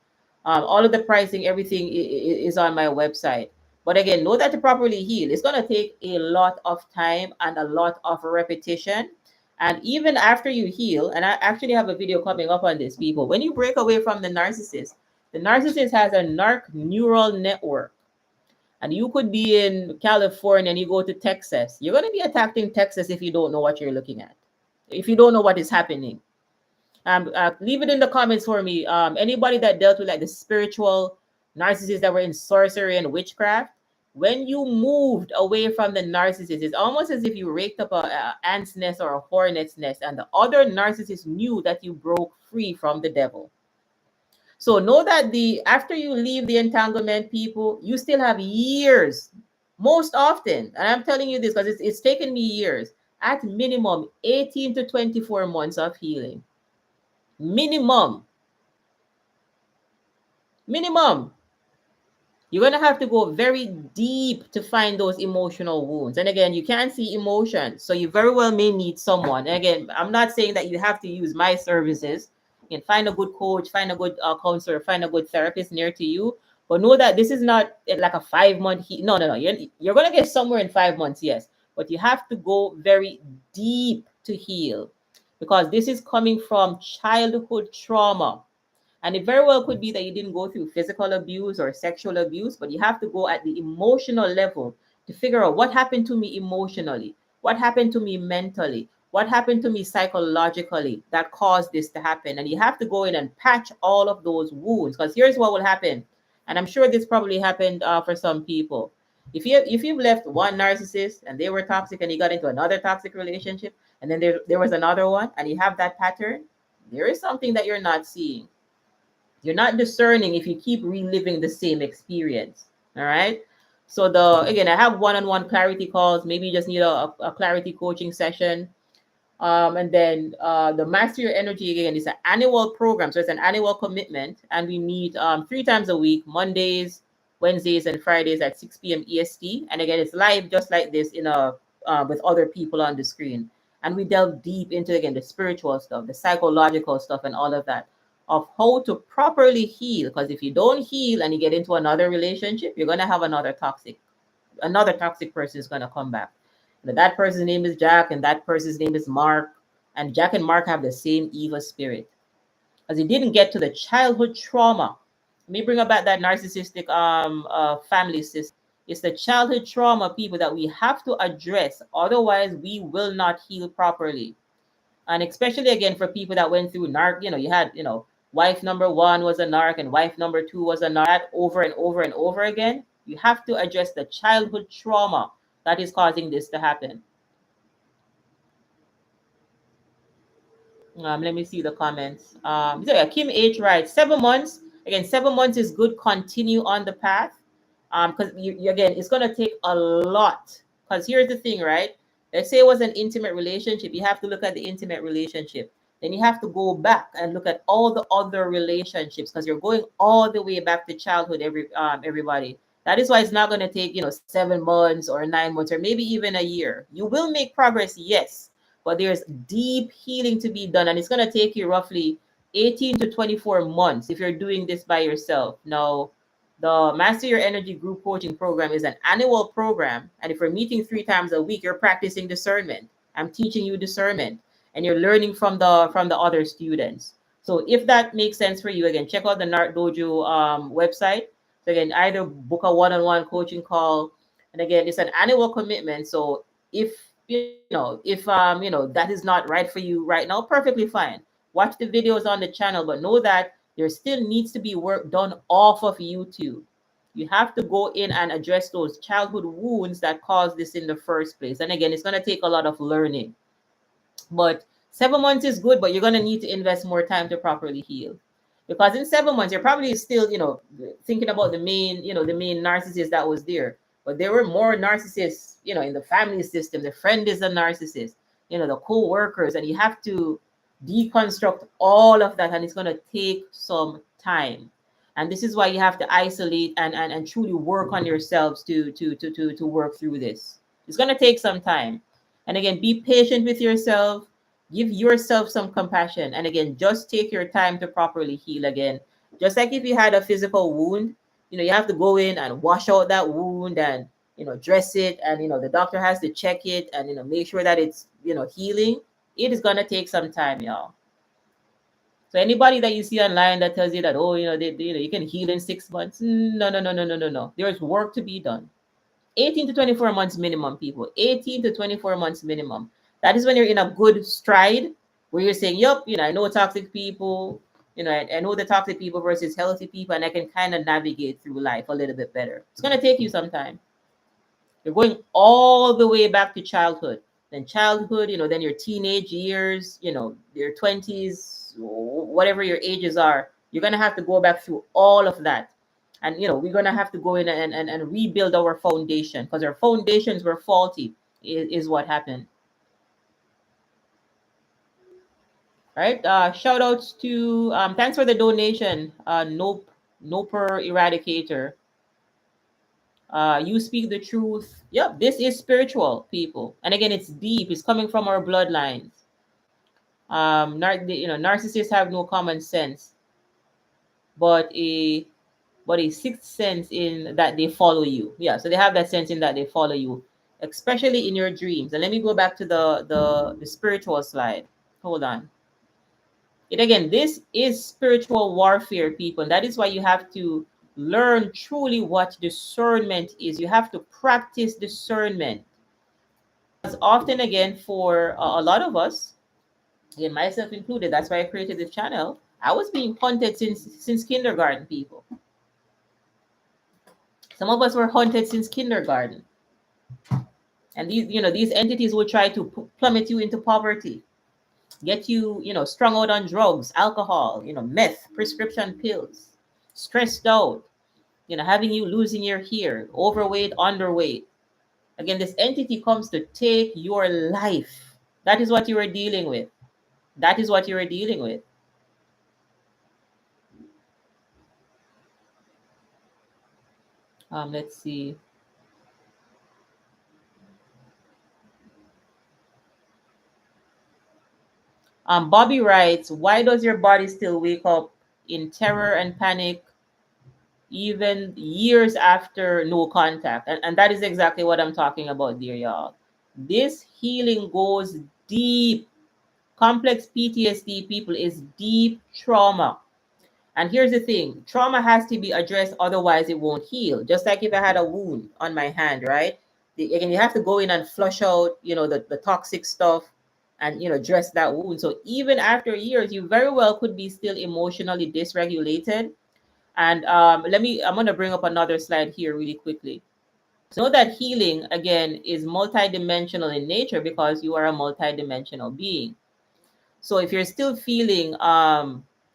All of the pricing, everything is on my website. But again, know that to properly heal, it's going to take a lot of time and a lot of repetition. And even after you heal, and I actually have a video coming up on this, people, when you break away from the narcissist has a narc neural network. And you could be in California and you go to Texas. You're going to be attacked in Texas if you don't know what you're looking at, if you don't know what is happening. Leave it in the comments for me. Anybody that dealt with like the spiritual narcissists that were in sorcery and witchcraft, when you moved away from the narcissist, it's almost as if you raked up a ant's nest or a hornet's nest, and the other narcissist knew that you broke free from the devil. So know that after you leave the entanglement, people, you still have years, most often, and I'm telling you this because it's taken me years, at minimum 18 to 24 months of healing. Minimum. You're going to have to go very deep to find those emotional wounds. And again, you can't see emotions. So you very well may need someone. And again, I'm not saying that you have to use my services. You can find a good coach, find a good counselor, find a good therapist near to you. But know that this is not like a 5-month heat. No. You're going to get somewhere in 5 months, yes. But you have to go very deep to heal, because this is coming from childhood trauma. And it very well could be that you didn't go through physical abuse or sexual abuse, but you have to go at the emotional level to figure out what happened to me emotionally, what happened to me mentally, what happened to me psychologically that caused this to happen. And you have to go in and patch all of those wounds, because here's what will happen. And I'm sure this probably happened for some people. If you've left one narcissist and they were toxic and you got into another toxic relationship, and then there was another one, and you have that pattern, there is something that you're not seeing. You're not discerning if you keep reliving the same experience. All right. So again, I have one-on-one clarity calls. Maybe you just need a clarity coaching session. And then the Master Your Energy, again, is an annual program. So it's an annual commitment. And we meet 3 times a week, Mondays, Wednesdays, and Fridays at 6 p.m. EST. And again, it's live just like this with other people on the screen. And we delve deep into, again, the spiritual stuff, the psychological stuff, and all of that, of how to properly heal. Because if you don't heal and you get into another relationship, you're going to have another toxic person is going to come back. That person's name is Jack, and that person's name is Mark. And Jack and Mark have the same evil spirit, because he didn't get to the childhood trauma. Let me bring about that narcissistic family system. It's the childhood trauma, people, that we have to address. Otherwise, we will not heal properly. And especially, again, for people that went through narc, you had, wife number 1 was a narc and wife number 2 was a narc, over and over and over again. You have to address the childhood trauma that is causing this to happen. Let me see the comments. Kim H writes, 7 months. Again, 7 months is good. Continue on the path. because you again, it's going to take a lot. Because here's the thing, right? Let's say it was an intimate relationship. You have to look at the intimate relationship. Then you have to go back and look at all the other relationships, because you're going all the way back to childhood. Everybody. That is why it's not going to take 7 months or 9 months or maybe even a year. You will make progress, yes, but there's deep healing to be done, and it's going to take you roughly 18 to 24 months if you're doing this by yourself. Now, the Master Your Energy Group Coaching Program is an annual program. And if we're meeting 3 times a week, you're practicing discernment. I'm teaching you discernment, and you're learning from the other students. So if that makes sense for you, again, check out the NarcDojo website. So again, either book a one-on-one coaching call. And again, it's an annual commitment. So if that is not right for you right now, perfectly fine. Watch the videos on the channel, but know that there still needs to be work done off of YouTube. You have to go in and address those childhood wounds that caused this in the first place. And again, it's going to take a lot of learning. But 7 months is good, but you're going to need to invest more time to properly heal. Because in 7 months, you're probably still, thinking about the main narcissist that was there. But there were more narcissists, in the family system. The friend is a narcissist, the co-workers, and you have to deconstruct all of that, and it's going to take some time. And this is why you have to isolate and truly work on yourselves to work through this. It's going to take some time. And again, be patient with yourself. Give yourself some compassion. And again, just take your time to properly heal again. Just like if you had a physical wound, you have to go in and wash out that wound and, dress it. And, the doctor has to check it and, make sure that it's, healing. It is going to take some time, y'all. So anybody that you see online that tells you that, you can heal in 6 months. No. There's work to be done. 18 to 24 months minimum, people. 18 to 24 months minimum. That is when you're in a good stride where you're saying, yup, I know toxic people, I know the toxic people versus healthy people, and I can kind of navigate through life a little bit better. It's going to take you some time. You're going all the way back to childhood. Then childhood, then your teenage years, your 20s, whatever your ages are, you're going to have to go back through all of that. And, we're going to have to go in and rebuild our foundation, because our foundations were faulty, is what happened. All right. Shout outs to, thanks for the donation. Nope per Eradicator. You speak the truth. Yep, this is spiritual, people. And again, it's deep. It's coming from our bloodlines. Narcissists have no common sense, but a sixth sense in that they follow you. Yeah, so they have that sense in that they follow you, especially in your dreams. And let me go back to the spiritual slide. Hold on. Again, this is spiritual warfare, people. And that is why you have to learn truly what discernment is. You have to practice discernment. Because often, again, for a lot of us, again, myself included, that's why I created this channel. I was being hunted since kindergarten, people. Some of us were hunted since kindergarten. And these entities will try to plummet you into poverty, get you, strung out on drugs, alcohol, meth, prescription pills, stressed out, having you losing your hair, overweight, underweight. Again, this entity comes to take your life. That is what you are dealing with. That is what you are dealing with. Let's see. Bobby writes, why does your body still wake up in terror and panic even years after no contact? And that is exactly what I'm talking about, dear y'all. This healing goes deep. Complex PTSD, people, is deep trauma. And here's the thing, trauma has to be addressed, otherwise it won't heal. Just like if I had a wound on my hand, right? Again, you have to go in and flush out, the toxic stuff and, dress that wound. So even after years, you very well could be still emotionally dysregulated. And I'm going to bring up another slide here really quickly. So know that healing, again, is multidimensional in nature because you are a multidimensional being. So if you're still feeling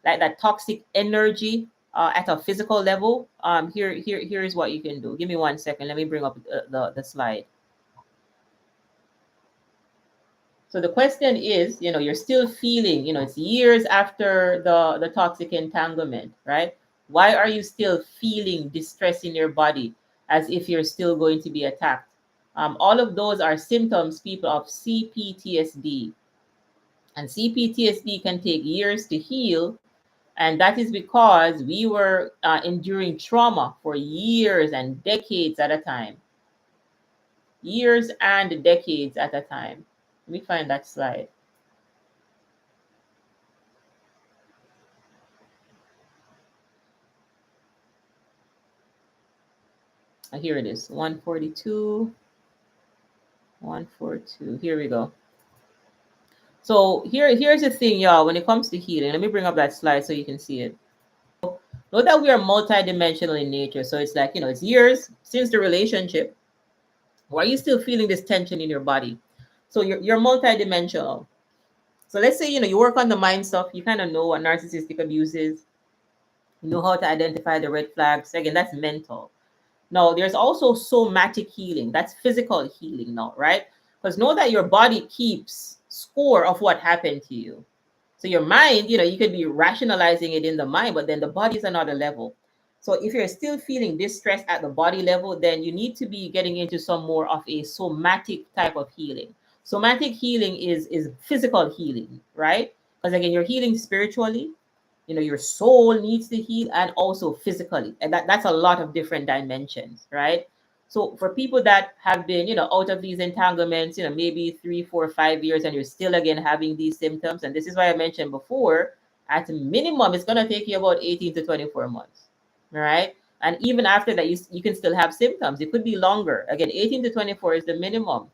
like that toxic energy, at a physical level, here is what you can do. Give me 1 second. Let me bring up the slide. So the question is, you're still feeling, it's years after the toxic entanglement, right? Why are you still feeling distress in your body as if you're still going to be attacked? All of those are symptoms, people, of CPTSD. And CPTSD can take years to heal. And that is because we were enduring trauma for years and decades at a time. Years and decades at a time. Let me find that slide. Here it is, 142, 142. Here we go. So here's the thing, y'all, when it comes to healing. Let me bring up that slide so you can see it. Know that we are multidimensional in nature. So it's like, it's years since the relationship. Why are you still feeling this tension in your body? So you're multidimensional. So let's say, you work on the mind stuff. You kind of know what narcissistic abuse is. You know how to identify the red flags. Again, that's mental. Now, there's also somatic healing. That's physical healing now, right? Because know that your body keeps score of what happened to you. So your mind, you could be rationalizing it in the mind, but then the body is another level. So if you're still feeling distress at the body level, then you need to be getting into some more of a somatic type of healing. Somatic healing is physical healing, right? Because again, you're healing spiritually, your soul needs to heal, and also physically, and that's a lot of different dimensions, right? So for people that have been out of these entanglements, maybe 3 4 5 years, and you're still again having these symptoms, and this is why I mentioned before, at minimum it's going to take you about 18 to 24 months, right? And even after that, you can still have symptoms. It could be longer. Again, 18 to 24 is the minimum.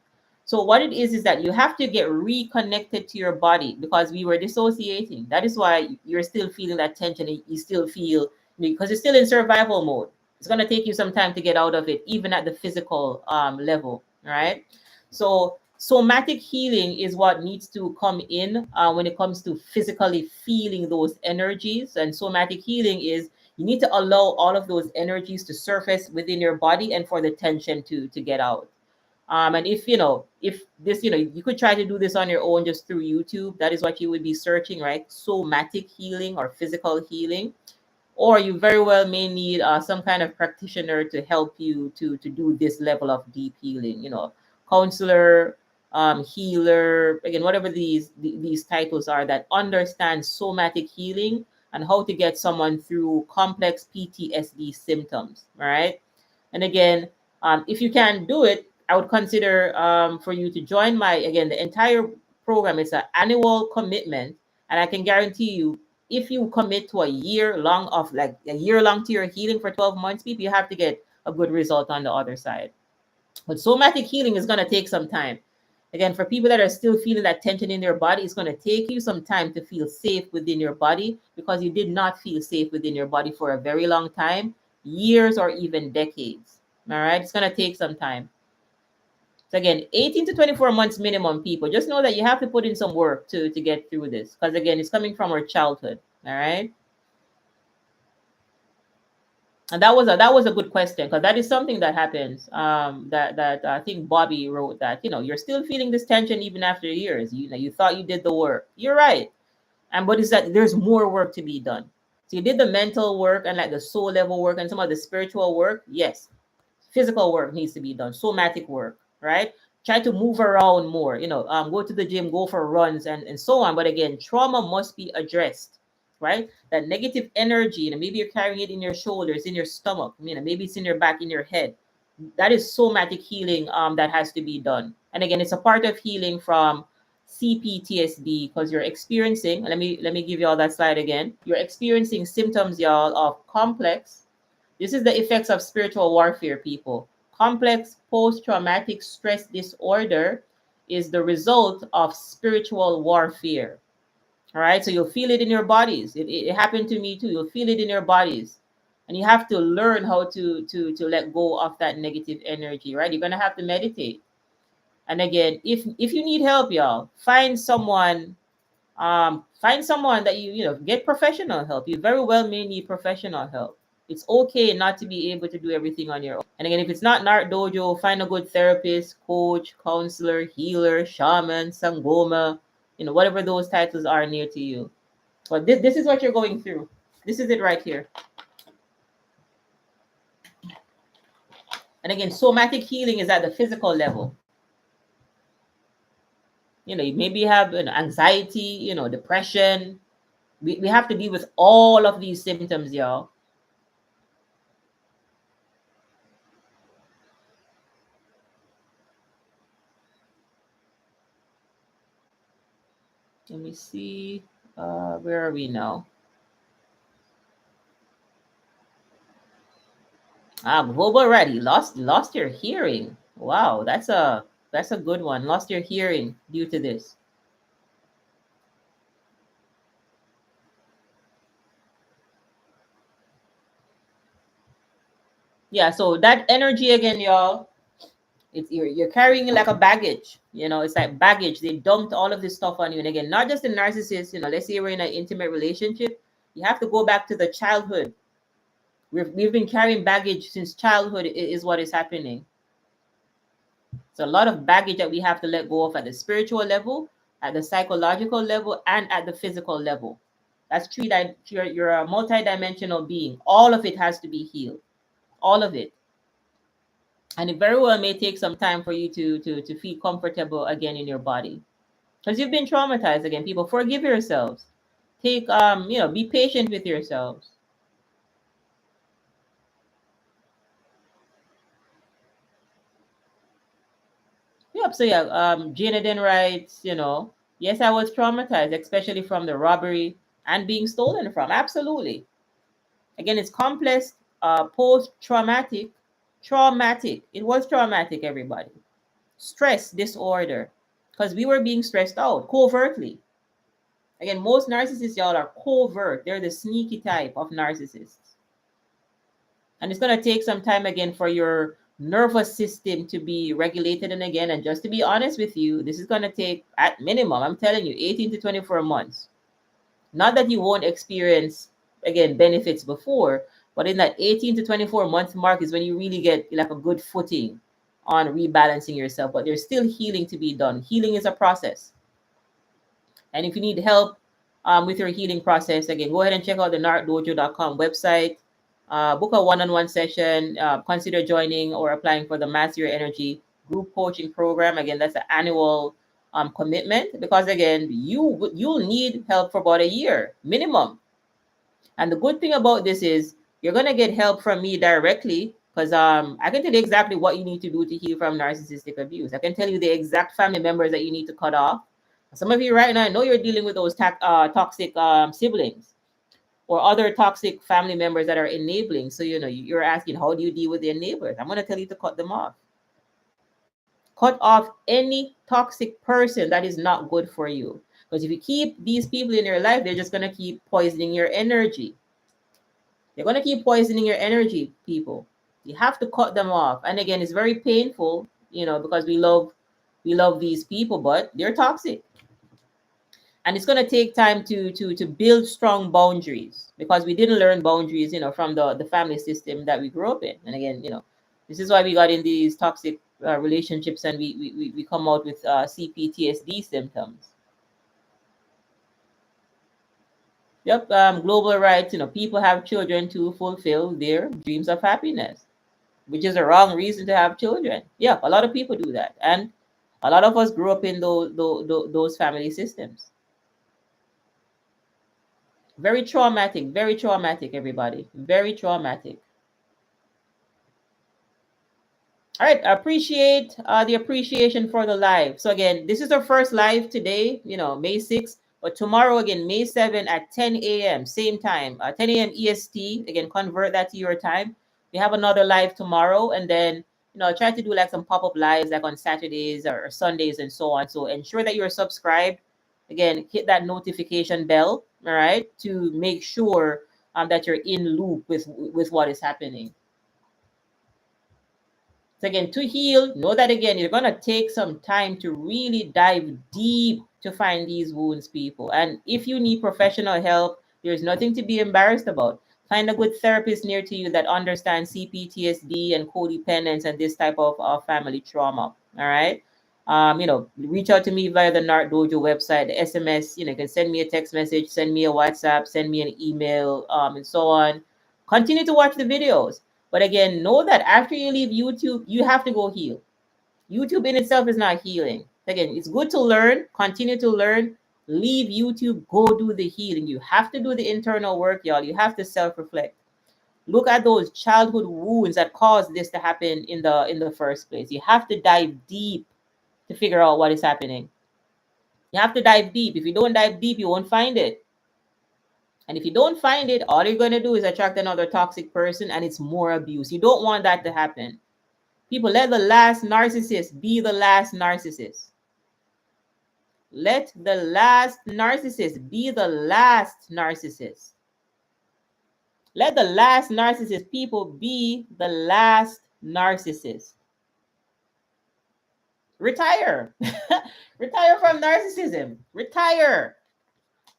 So what it is that you have to get reconnected to your body, because we were dissociating. That is why you're still feeling that tension. You still feel, because you're still in survival mode. It's going to take you some time to get out of it, even at the physical level, right? So somatic healing is what needs to come in when it comes to physically feeling those energies. And somatic healing is, you need to allow all of those energies to surface within your body and for the tension to get out. And if this, you could try to do this on your own just through YouTube. That is what you would be searching, right? Somatic healing or physical healing. Or you very well may need some kind of practitioner to help you to do this level of deep healing, counselor, healer, again, whatever these titles are, that understand somatic healing and how to get someone through complex PTSD symptoms, right? And again, if you can do it, I would consider for you to join the entire program. It's an annual commitment, and I can guarantee you, if you commit to a year long to your healing for 12 months, people, you have to get a good result on the other side. But somatic healing is going to take some time. Again, for people that are still feeling that tension in their body, it's going to take you some time to feel safe within your body, because you did not feel safe within your body for a very long time, years or even decades. All right, it's going to take some time. So again, 18 to 24 months minimum, people. Just know that you have to put in some work to get through this, because again, it's coming from our childhood. All right. And that was a good question, because that is something that happens. That I think Bobby wrote that, you're still feeling this tension even after years. You thought you did the work. You're right. And but it's that there's more work to be done. So you did the mental work and like the soul level work and some of the spiritual work. Yes, physical work needs to be done, somatic work, right? Try to move around more, go to the gym, go for runs, and so on. But again, trauma must be addressed, right? That negative energy, maybe you're carrying it in your shoulders, in your stomach, maybe it's in your back, in your head. That is somatic healing that has to be done. And again, it's a part of healing from CPTSD, because you're experiencing, let me give you all that slide again. You're experiencing symptoms, y'all, of complex. This is the effects of spiritual warfare, people. Complex post-traumatic stress disorder is the result of spiritual warfare. All right, so you'll feel it in your bodies. It happened to me too. You'll feel it in your bodies, and you have to learn how to let go of that negative energy. Right, you're gonna have to meditate. And again, if you need help, y'all, find someone Find someone that get professional help. You very well may need professional help. It's okay not to be able to do everything on your own. And again, if it's not NarcDojo, find a good therapist, coach, counselor, healer, shaman, sangoma, whatever those titles are near to you. But this is what you're going through. This is it right here. And again, somatic healing is at the physical level. You maybe have anxiety, depression. We have to deal with all of these symptoms, y'all. Let me see. Where are we now? Global ready. Lost your hearing. Wow, that's a good one. Lost your hearing due to this. Yeah, so that energy again, y'all. You're carrying it like a baggage. It's like baggage. They dumped all of this stuff on you. And again, not just the narcissist, let's say we're in an intimate relationship. You have to go back to the childhood. We've been carrying baggage since childhood is what is happening. It's a lot of baggage that we have to let go of at the spiritual level, at the psychological level, and at the physical level. That's true that you're a multidimensional being. All of it has to be healed. All of it. And it very well may take some time for you to feel comfortable again in your body. Because you've been traumatized again. People, forgive yourselves. Take be patient with yourselves. Yep. So yeah, Jaden writes, yes, I was traumatized, especially from the robbery and being stolen from. Absolutely. Again, it's complex, post-traumatic, traumatic. It was traumatic, everybody. Stress disorder, because we were being stressed out covertly. Again, most narcissists, y'all, are covert. They're the sneaky type of narcissists. And it's going to take some time again for your nervous system to be regulated. And again, and just to be honest with you, this is going to take, at minimum, I'm telling you, 18 to 24 months. Not that you won't experience, again, benefits before, but in that 18 to 24 month mark is when you really get like a good footing on rebalancing yourself. But there's still healing to be done. Healing is a process. And if you need help with your healing process, again, go ahead and check out the NarcDojo.com website. Book a one-on-one session. Consider joining or applying for the Master Your Energy group coaching program. Again, that's an annual commitment, because again, you'll need help for about a year minimum. And the good thing about this is you're gonna get help from me directly, because I can tell you exactly what you need to do to heal from narcissistic abuse. I can tell you the exact family members that you need to cut off. Some of you right now, I know you're dealing with those toxic siblings or other toxic family members that are enabling. So you're asking, how do you deal with the enablers? I'm gonna tell you to cut them off. Cut off any toxic person that is not good for you. Because if you keep these people in your life, they're just going to keep poisoning your energy. They're going to keep poisoning your energy, people. You have to cut them off. And again, it's very painful, because we love these people, but they're toxic. And it's going to take time to build strong boundaries, because we didn't learn boundaries, from the family system that we grew up in. And again, this is why we got in these toxic relationships, and we come out with CPTSD symptoms. Yep, global rights, people have children to fulfill their dreams of happiness, which is the wrong reason to have children. Yeah, a lot of people do that. And a lot of us grew up in those family systems. Very traumatic, everybody. Very traumatic. All right, I appreciate the appreciation for the live. So again, this is our first live today, May 6th. But tomorrow, again, May 7 at 10 a.m., same time, 10 a.m. EST. Again, convert that to your time. We have another live tomorrow. And then, try to do like some pop-up lives like on Saturdays or Sundays and so on. So ensure that you're subscribed. Again, hit that notification bell, all right, to make sure that you're in loop with what is happening. So So again, to heal, know that again, you're going to take some time to really dive deep to find these wounds, people. And if you need professional help, there's nothing to be embarrassed about. Find a good therapist near to you that understands CPTSD and codependence and this type of family trauma. All right. Reach out to me via the NarcDojo website, the SMS. You can send me a text message, send me a WhatsApp, send me an email, and so on. Continue to watch the videos. But again, know that after you leave YouTube, you have to go heal. YouTube in itself is not healing. Again, it's good to learn, continue to learn, leave YouTube, go do the healing. You have to do the internal work, y'all. You have to self-reflect. Look at those childhood wounds that caused this to happen in the first place. You have to dive deep to figure out what is happening. You have to dive deep. If you don't dive deep, you won't find it. And if you don't find it, all you're going to do is attract another toxic person, and it's more abuse. You don't want that to happen. People, let the last narcissist be the last narcissist. Let the last narcissist be the last narcissist. Let the last narcissist, people, be the last narcissist. Retire. Retire from narcissism. Retire.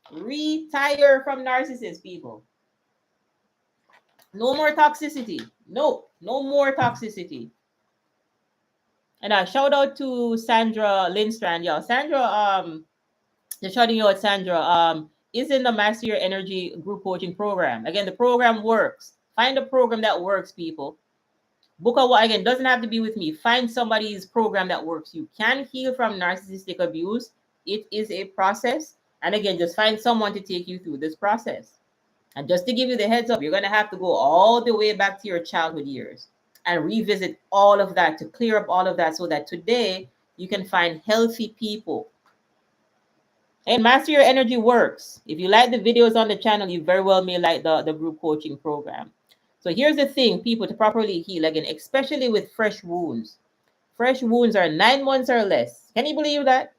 Retire from narcissists, people. No more toxicity. No more toxicity. And a shout out to Sandra Lindstrand. Yeah, Sandra, just shouting you out, Sandra, is in the Master Your Energy group coaching program. Again, the program works. Find a program that works, people. Book a one, again, doesn't have to be with me. Find somebody's program that works. You can heal from narcissistic abuse. It is a process. And again, just find someone to take you through this process. And just to give you the heads up, you're going to have to go all the way back to your childhood years and revisit all of that to clear up all of that so that today you can find healthy people. And Master Your Energy works. If you like the videos on the channel, you very well may like the group coaching program. So here's the thing, people, to properly heal, again, especially with fresh wounds. Fresh wounds are 9 months or less. Can you believe that?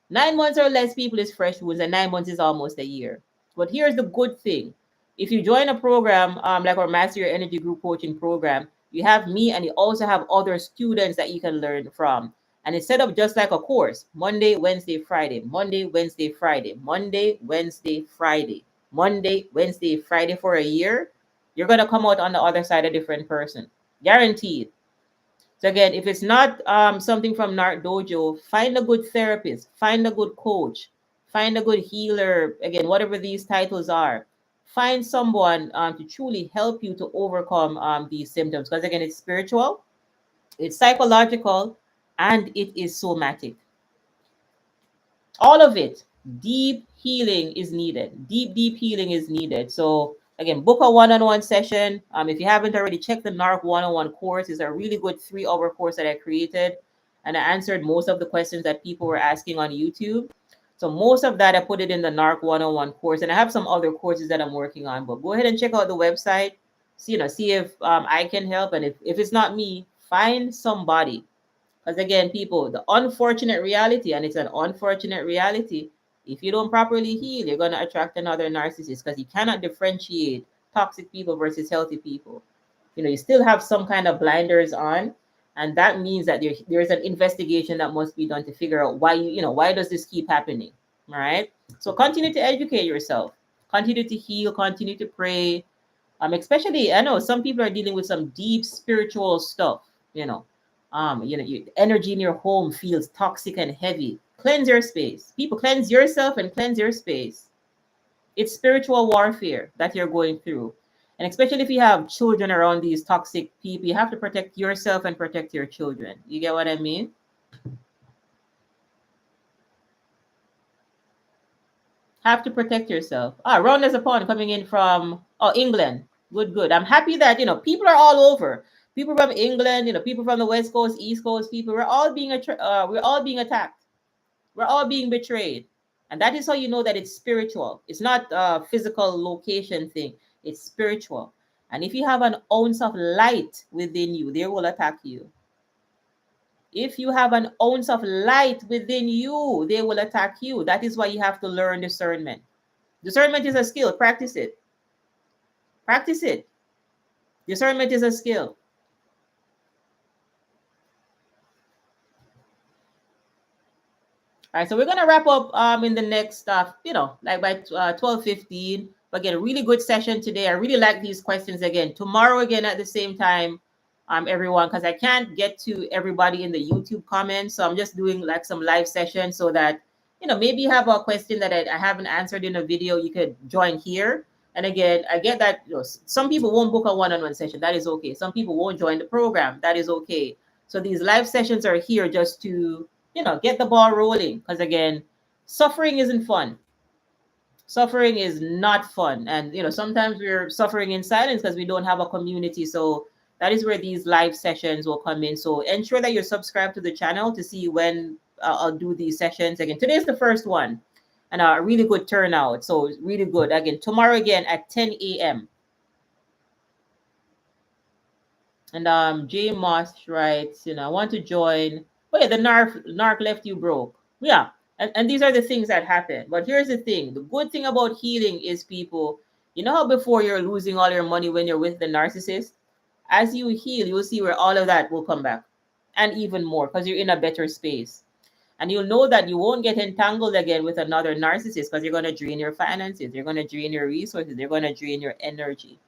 9 months or less, people, is fresh wounds, and 9 months is almost a year. But here's the good thing. If you join a program like our Master Your Energy group coaching program, you have me and you also have other students that you can learn from. And it's set up just like a course. Monday, Wednesday, Friday. Monday, Wednesday, Friday. Monday, Wednesday, Friday. Monday, Wednesday, Friday for a year. You're going to come out on the other side a different person. Guaranteed. So again, if it's not something from NarcDojo, find a good therapist. Find a good coach. Find a good healer. Again, whatever these titles are. Find someone to truly help you to overcome these symptoms. Because again, it's spiritual, it's psychological, and it is somatic. All of it. Deep healing is needed. Deep healing is needed. So again, book a one-on-one session. If you haven't already, check the NARC 101 course. It's a really good 3-hour course that I created. And I answered most of the questions that people were asking on YouTube. So most of that, I put it in the NARC 101 course. And I have some other courses that I'm working on. But go ahead and check out the website. See if I can help. And if it's not me, find somebody. Because again, people, the unfortunate reality, and it's an unfortunate reality, if you don't properly heal, you're going to attract another narcissist because you cannot differentiate toxic people versus healthy people. You still have some kind of blinders on, and that means that there's an investigation that must be done to figure out why does this keep happening, all right? So continue to educate yourself, continue to heal, continue to pray. Especially, I know some people are dealing with some deep spiritual stuff, your energy in your home feels toxic and heavy. Cleanse your space. People, cleanse yourself and cleanse your space. It's spiritual warfare that you're going through. And especially if you have children around these toxic people, you have to protect yourself and protect your children. You get what I mean? Have to protect yourself. Round as a pawn coming in from England. Good. I'm happy that people are all over. People from England, people from the West Coast, East Coast, people. We're all being attacked. We're all being betrayed. And that is how you know that it's spiritual. It's not a physical location thing. It's spiritual. And if you have an ounce of light within you, they will attack you. If you have an ounce of light within you, they will attack you. That is why you have to learn discernment. Discernment is a skill. Practice it. Practice it. Discernment is a skill. All right, so we're gonna wrap up in the next like by 12:15. But again, a really good session today. I really like these questions again. Tomorrow again at the same time, everyone, because I can't get to everybody in the YouTube comments. So I'm just doing like some live sessions so that maybe you have a question that I haven't answered in a video, you could join here. And again, I get that some people won't book a one-on-one session. That is okay. Some people won't join the program. That is okay. So these live sessions are here just to get the ball rolling. Because again, suffering isn't fun. Suffering is not fun. And, sometimes we're suffering in silence because we don't have a community. So that is where these live sessions will come in. So ensure that you're subscribed to the channel to see when I'll do these sessions. Again, today's the first one and a really good turnout. So it's really good. Again, tomorrow again at 10 a.m. And Jay Moss writes, I want to join. Oh yeah, the narc left you broke. Yeah. And these are the things that happen. But here's the thing. The good thing about healing is, people, how before you're losing all your money when you're with the narcissist? As you heal, you'll see where all of that will come back. And even more, because you're in a better space. And you'll know that you won't get entangled again with another narcissist, because you're going to drain your finances. You're going to drain your resources. They're going to drain your energy.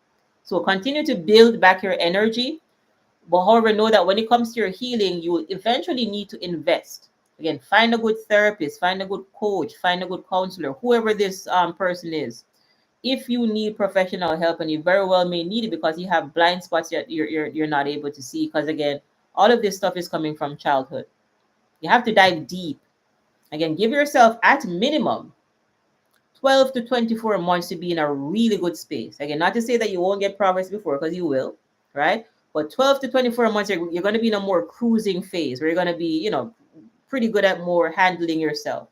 So continue to build back your energy. But however, know that when it comes to your healing, you will eventually need to invest. Again, find a good therapist, find a good coach, find a good counselor, whoever this person is. If you need professional help, and you very well may need it because you have blind spots that you're not able to see, because again, all of this stuff is coming from childhood. You have to dive deep. Again, give yourself at minimum 12 to 24 months to be in a really good space. Again, not to say that you won't get progress before, because you will, right? But 12 to 24 months, you're going to be in a more cruising phase where you're going to be, pretty good at more handling yourself.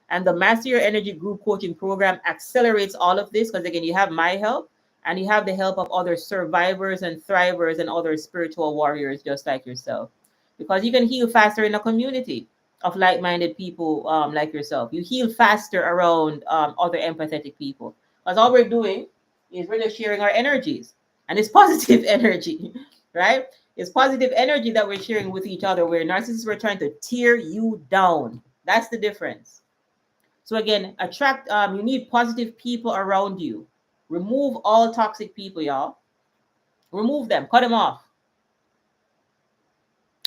And the Master Your Energy group coaching program accelerates all of this, because again, you have my help and you have the help of other survivors and thrivers and other spiritual warriors just like yourself. Because you can heal faster in a community of like-minded people like yourself. You heal faster around other empathetic people. Because all we're doing is we're just sharing our energies. And it's positive energy, right? It's positive energy that we're sharing with each other, where narcissists were trying to tear you down. That's the difference. So again, attract, you need positive people around you. Remove all toxic people, y'all. Remove them, cut them off.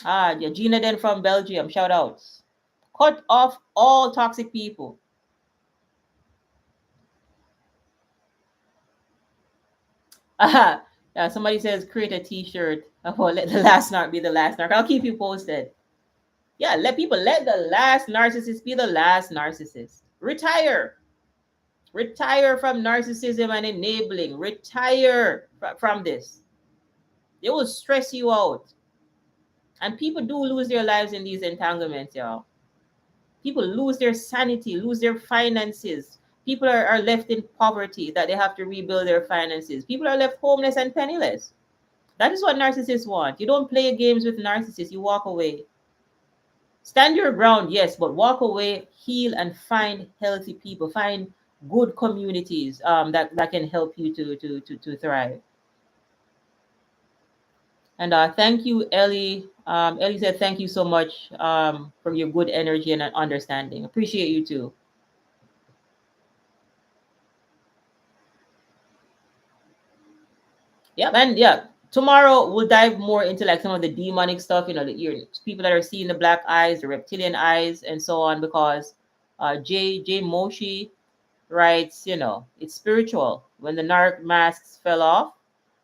Yeah, Gina Den from Belgium, shout outs. Cut off all toxic people. Yeah, somebody says create a t-shirt. Oh, let the last narc be the last narc. I'll keep you posted. Yeah, let the last narcissist be the last narcissist. Retire. Retire from narcissism and enabling. Retire from this. They will stress you out. And people do lose their lives in these entanglements, y'all. People lose their sanity, lose their finances. People are left in poverty that they have to rebuild their finances. People are left homeless and penniless. That is what narcissists want. You don't play games with narcissists. You walk away. Stand your ground, yes, but walk away, heal, and find healthy people. Find good communities that can help you to thrive. And thank you, Ellie. Ellie said, thank you so much for your good energy and understanding. Appreciate you too. Yeah, and yeah, tomorrow we'll dive more into like some of the demonic stuff, the people that are seeing the black eyes, the reptilian eyes, and so on, because J Moshi writes, it's spiritual. When the narc masks fell off,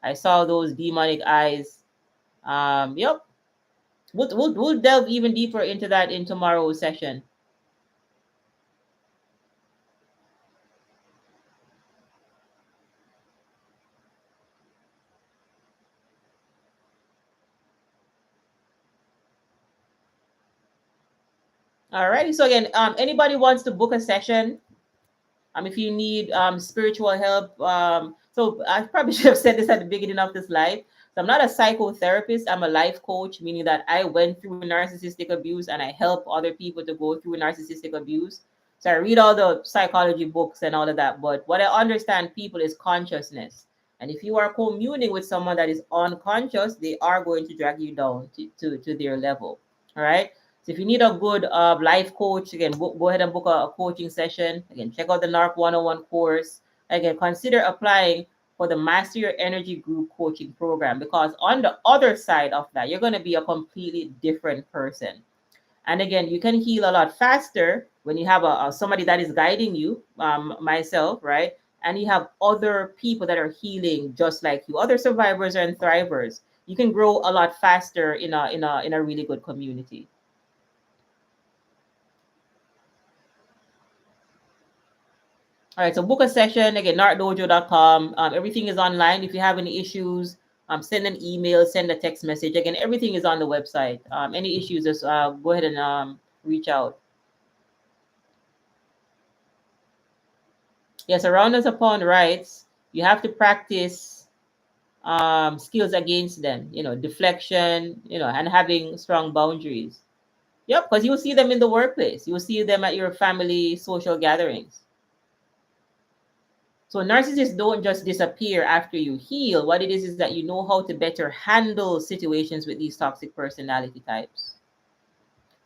I saw those demonic eyes. Yep. We'll delve even deeper into that in tomorrow's session. Alrighty. So again, anybody wants to book a session, if you need spiritual help, so I probably should have said this at the beginning of this live. So I'm not a psychotherapist. I'm a life coach, meaning that I went through narcissistic abuse and I help other people to go through narcissistic abuse. So I read all the psychology books and all of that. But what I understand, people, is consciousness. And if you are communing with someone that is unconscious, they are going to drag you down to their level. All right. So if you need a good life coach, again, go ahead and book a coaching session. Again, check out the NARC 101 course. Again, consider applying for the Master Your Energy Group coaching program, because on the other side of that, you're going to be a completely different person. And again, you can heal a lot faster when you have somebody that is guiding you, myself, right? And you have other people that are healing just like you, other survivors and thrivers. You can grow a lot faster in a really good community. All right, so book a session. Again, NarcDojo.com. Everything is online. If you have any issues, send an email, send a text message. Again, everything is on the website. Any issues, just go ahead and reach out. Yes, around us upon rights, you have to practice skills against them, deflection, and having strong boundaries. Yep, because you'll see them in the workplace. You'll see them at your family social gatherings. So narcissists don't just disappear after you heal. What it is that you know how to better handle situations with these toxic personality types.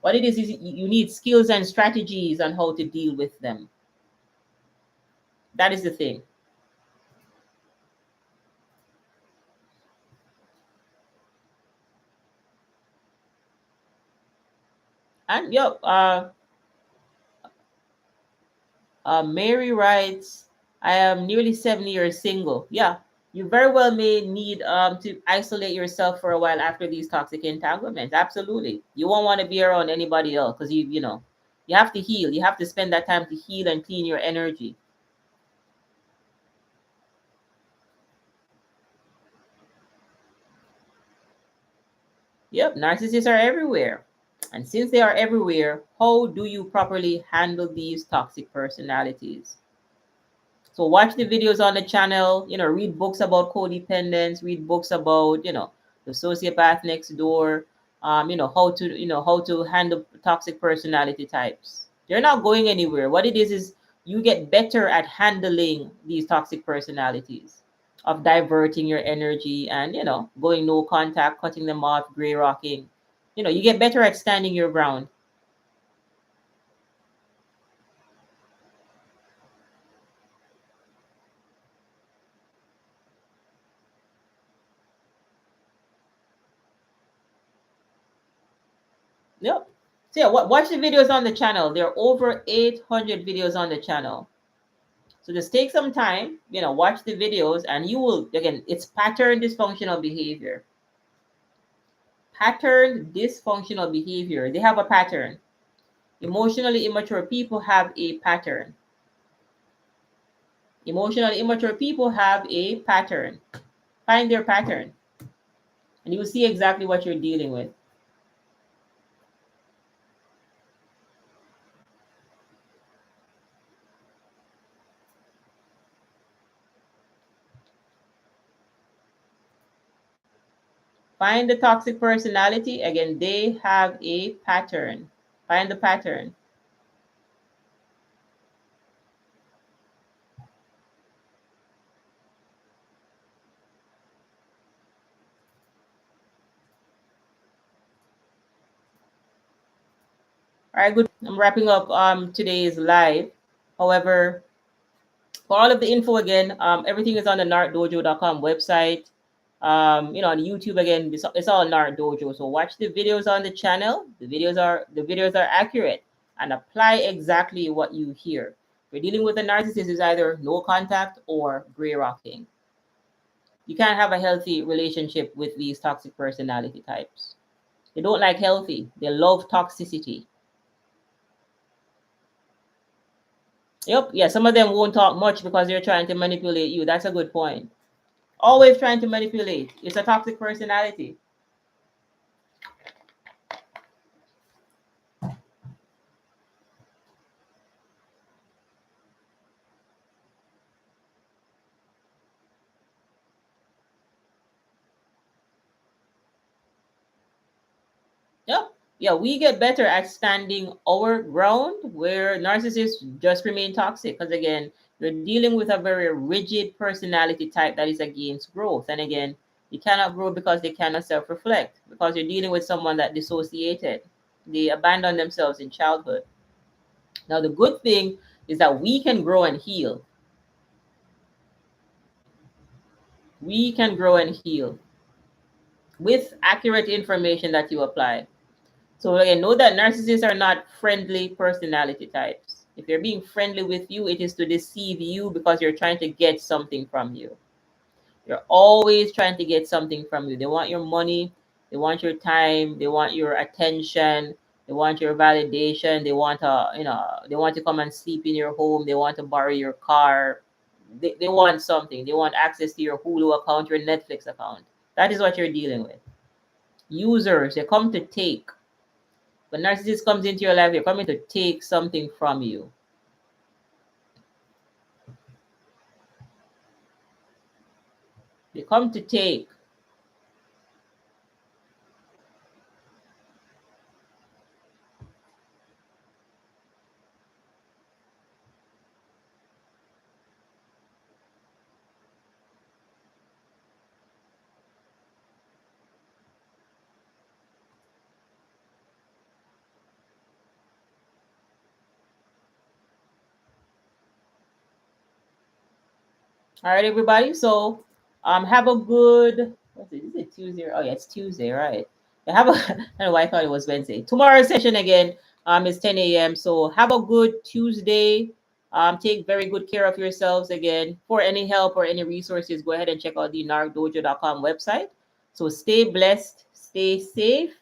What it is you need skills and strategies on how to deal with them. That is the thing. And yep, Mary writes, I am nearly 7 years single. Yeah, you very well may need to isolate yourself for a while after these toxic entanglements. Absolutely. You won't want to be around anybody else because you have to heal. You have to spend that time to heal and clean your energy. Yep, narcissists are everywhere. And since they are everywhere, how do you properly handle these toxic personalities? So watch the videos on the channel, read books about codependence, read books about, the sociopath next door, how to handle toxic personality types. They're not going anywhere. What it is you get better at handling these toxic personalities, of diverting your energy and, going no contact, cutting them off, gray rocking. You get better at standing your ground. Yep. So yeah, watch the videos on the channel. There are over 800 videos on the channel. So just take some time, watch the videos, and you will, again, it's pattern dysfunctional behavior. Pattern dysfunctional behavior. They have a pattern. Emotionally immature people have a pattern. Emotionally immature people have a pattern. Find their pattern, and you will see exactly what you're dealing with. Find the toxic personality. Again, they have a pattern. Find the pattern. All right, good. I'm wrapping up today's live. However, for all of the info again, everything is on the narcdojo.com website. On YouTube again, it's all NarcDojo. So watch the videos on the channel. The videos are accurate and apply exactly what you hear. If you're dealing with a narcissist, is either no contact or gray rocking. You can't have a healthy relationship with these toxic personality types. They don't like healthy. They love toxicity. Yep. Yeah. Some of them won't talk much because they're trying to manipulate you. That's a good point. Always trying to manipulate. It's a toxic personality. Yep. Yeah, we get better at standing our ground where narcissists just remain toxic. Because again, you're dealing with a very rigid personality type that is against growth. And again, you cannot grow because they cannot self-reflect, because you're dealing with someone that dissociated. They abandon themselves in childhood. Now, the good thing is that we can grow and heal. We can grow and heal with accurate information that you apply. So again, know that narcissists are not friendly personality types. If they're being friendly with you, it is to deceive you because you're trying to get something from you. They're always trying to get something from you. They want your money, they want your time, they want your attention, they want your validation, they want they want to come and sleep in your home, they want to borrow your car. They want something. They want access to your Hulu account, your Netflix account. That is what you're dealing with. Users, they come to take. When narcissist comes into your life, they're coming to take something from you. They come to take. All right, everybody. So have a good, what's it? Is it Tuesday? Oh yeah, it's Tuesday, right? Have a I don't know why I thought it was Wednesday. Tomorrow's session again is 10 a.m. So have a good Tuesday. Take very good care of yourselves again. For any help or any resources, go ahead and check out the NarcDojo.com website. So stay blessed, stay safe,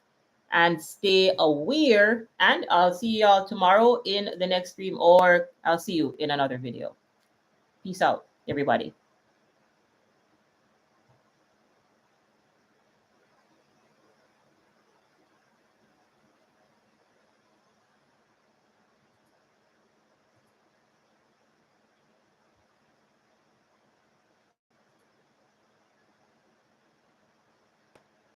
and stay aware. And I'll see y'all tomorrow in the next stream, or I'll see you in another video. Peace out, everybody.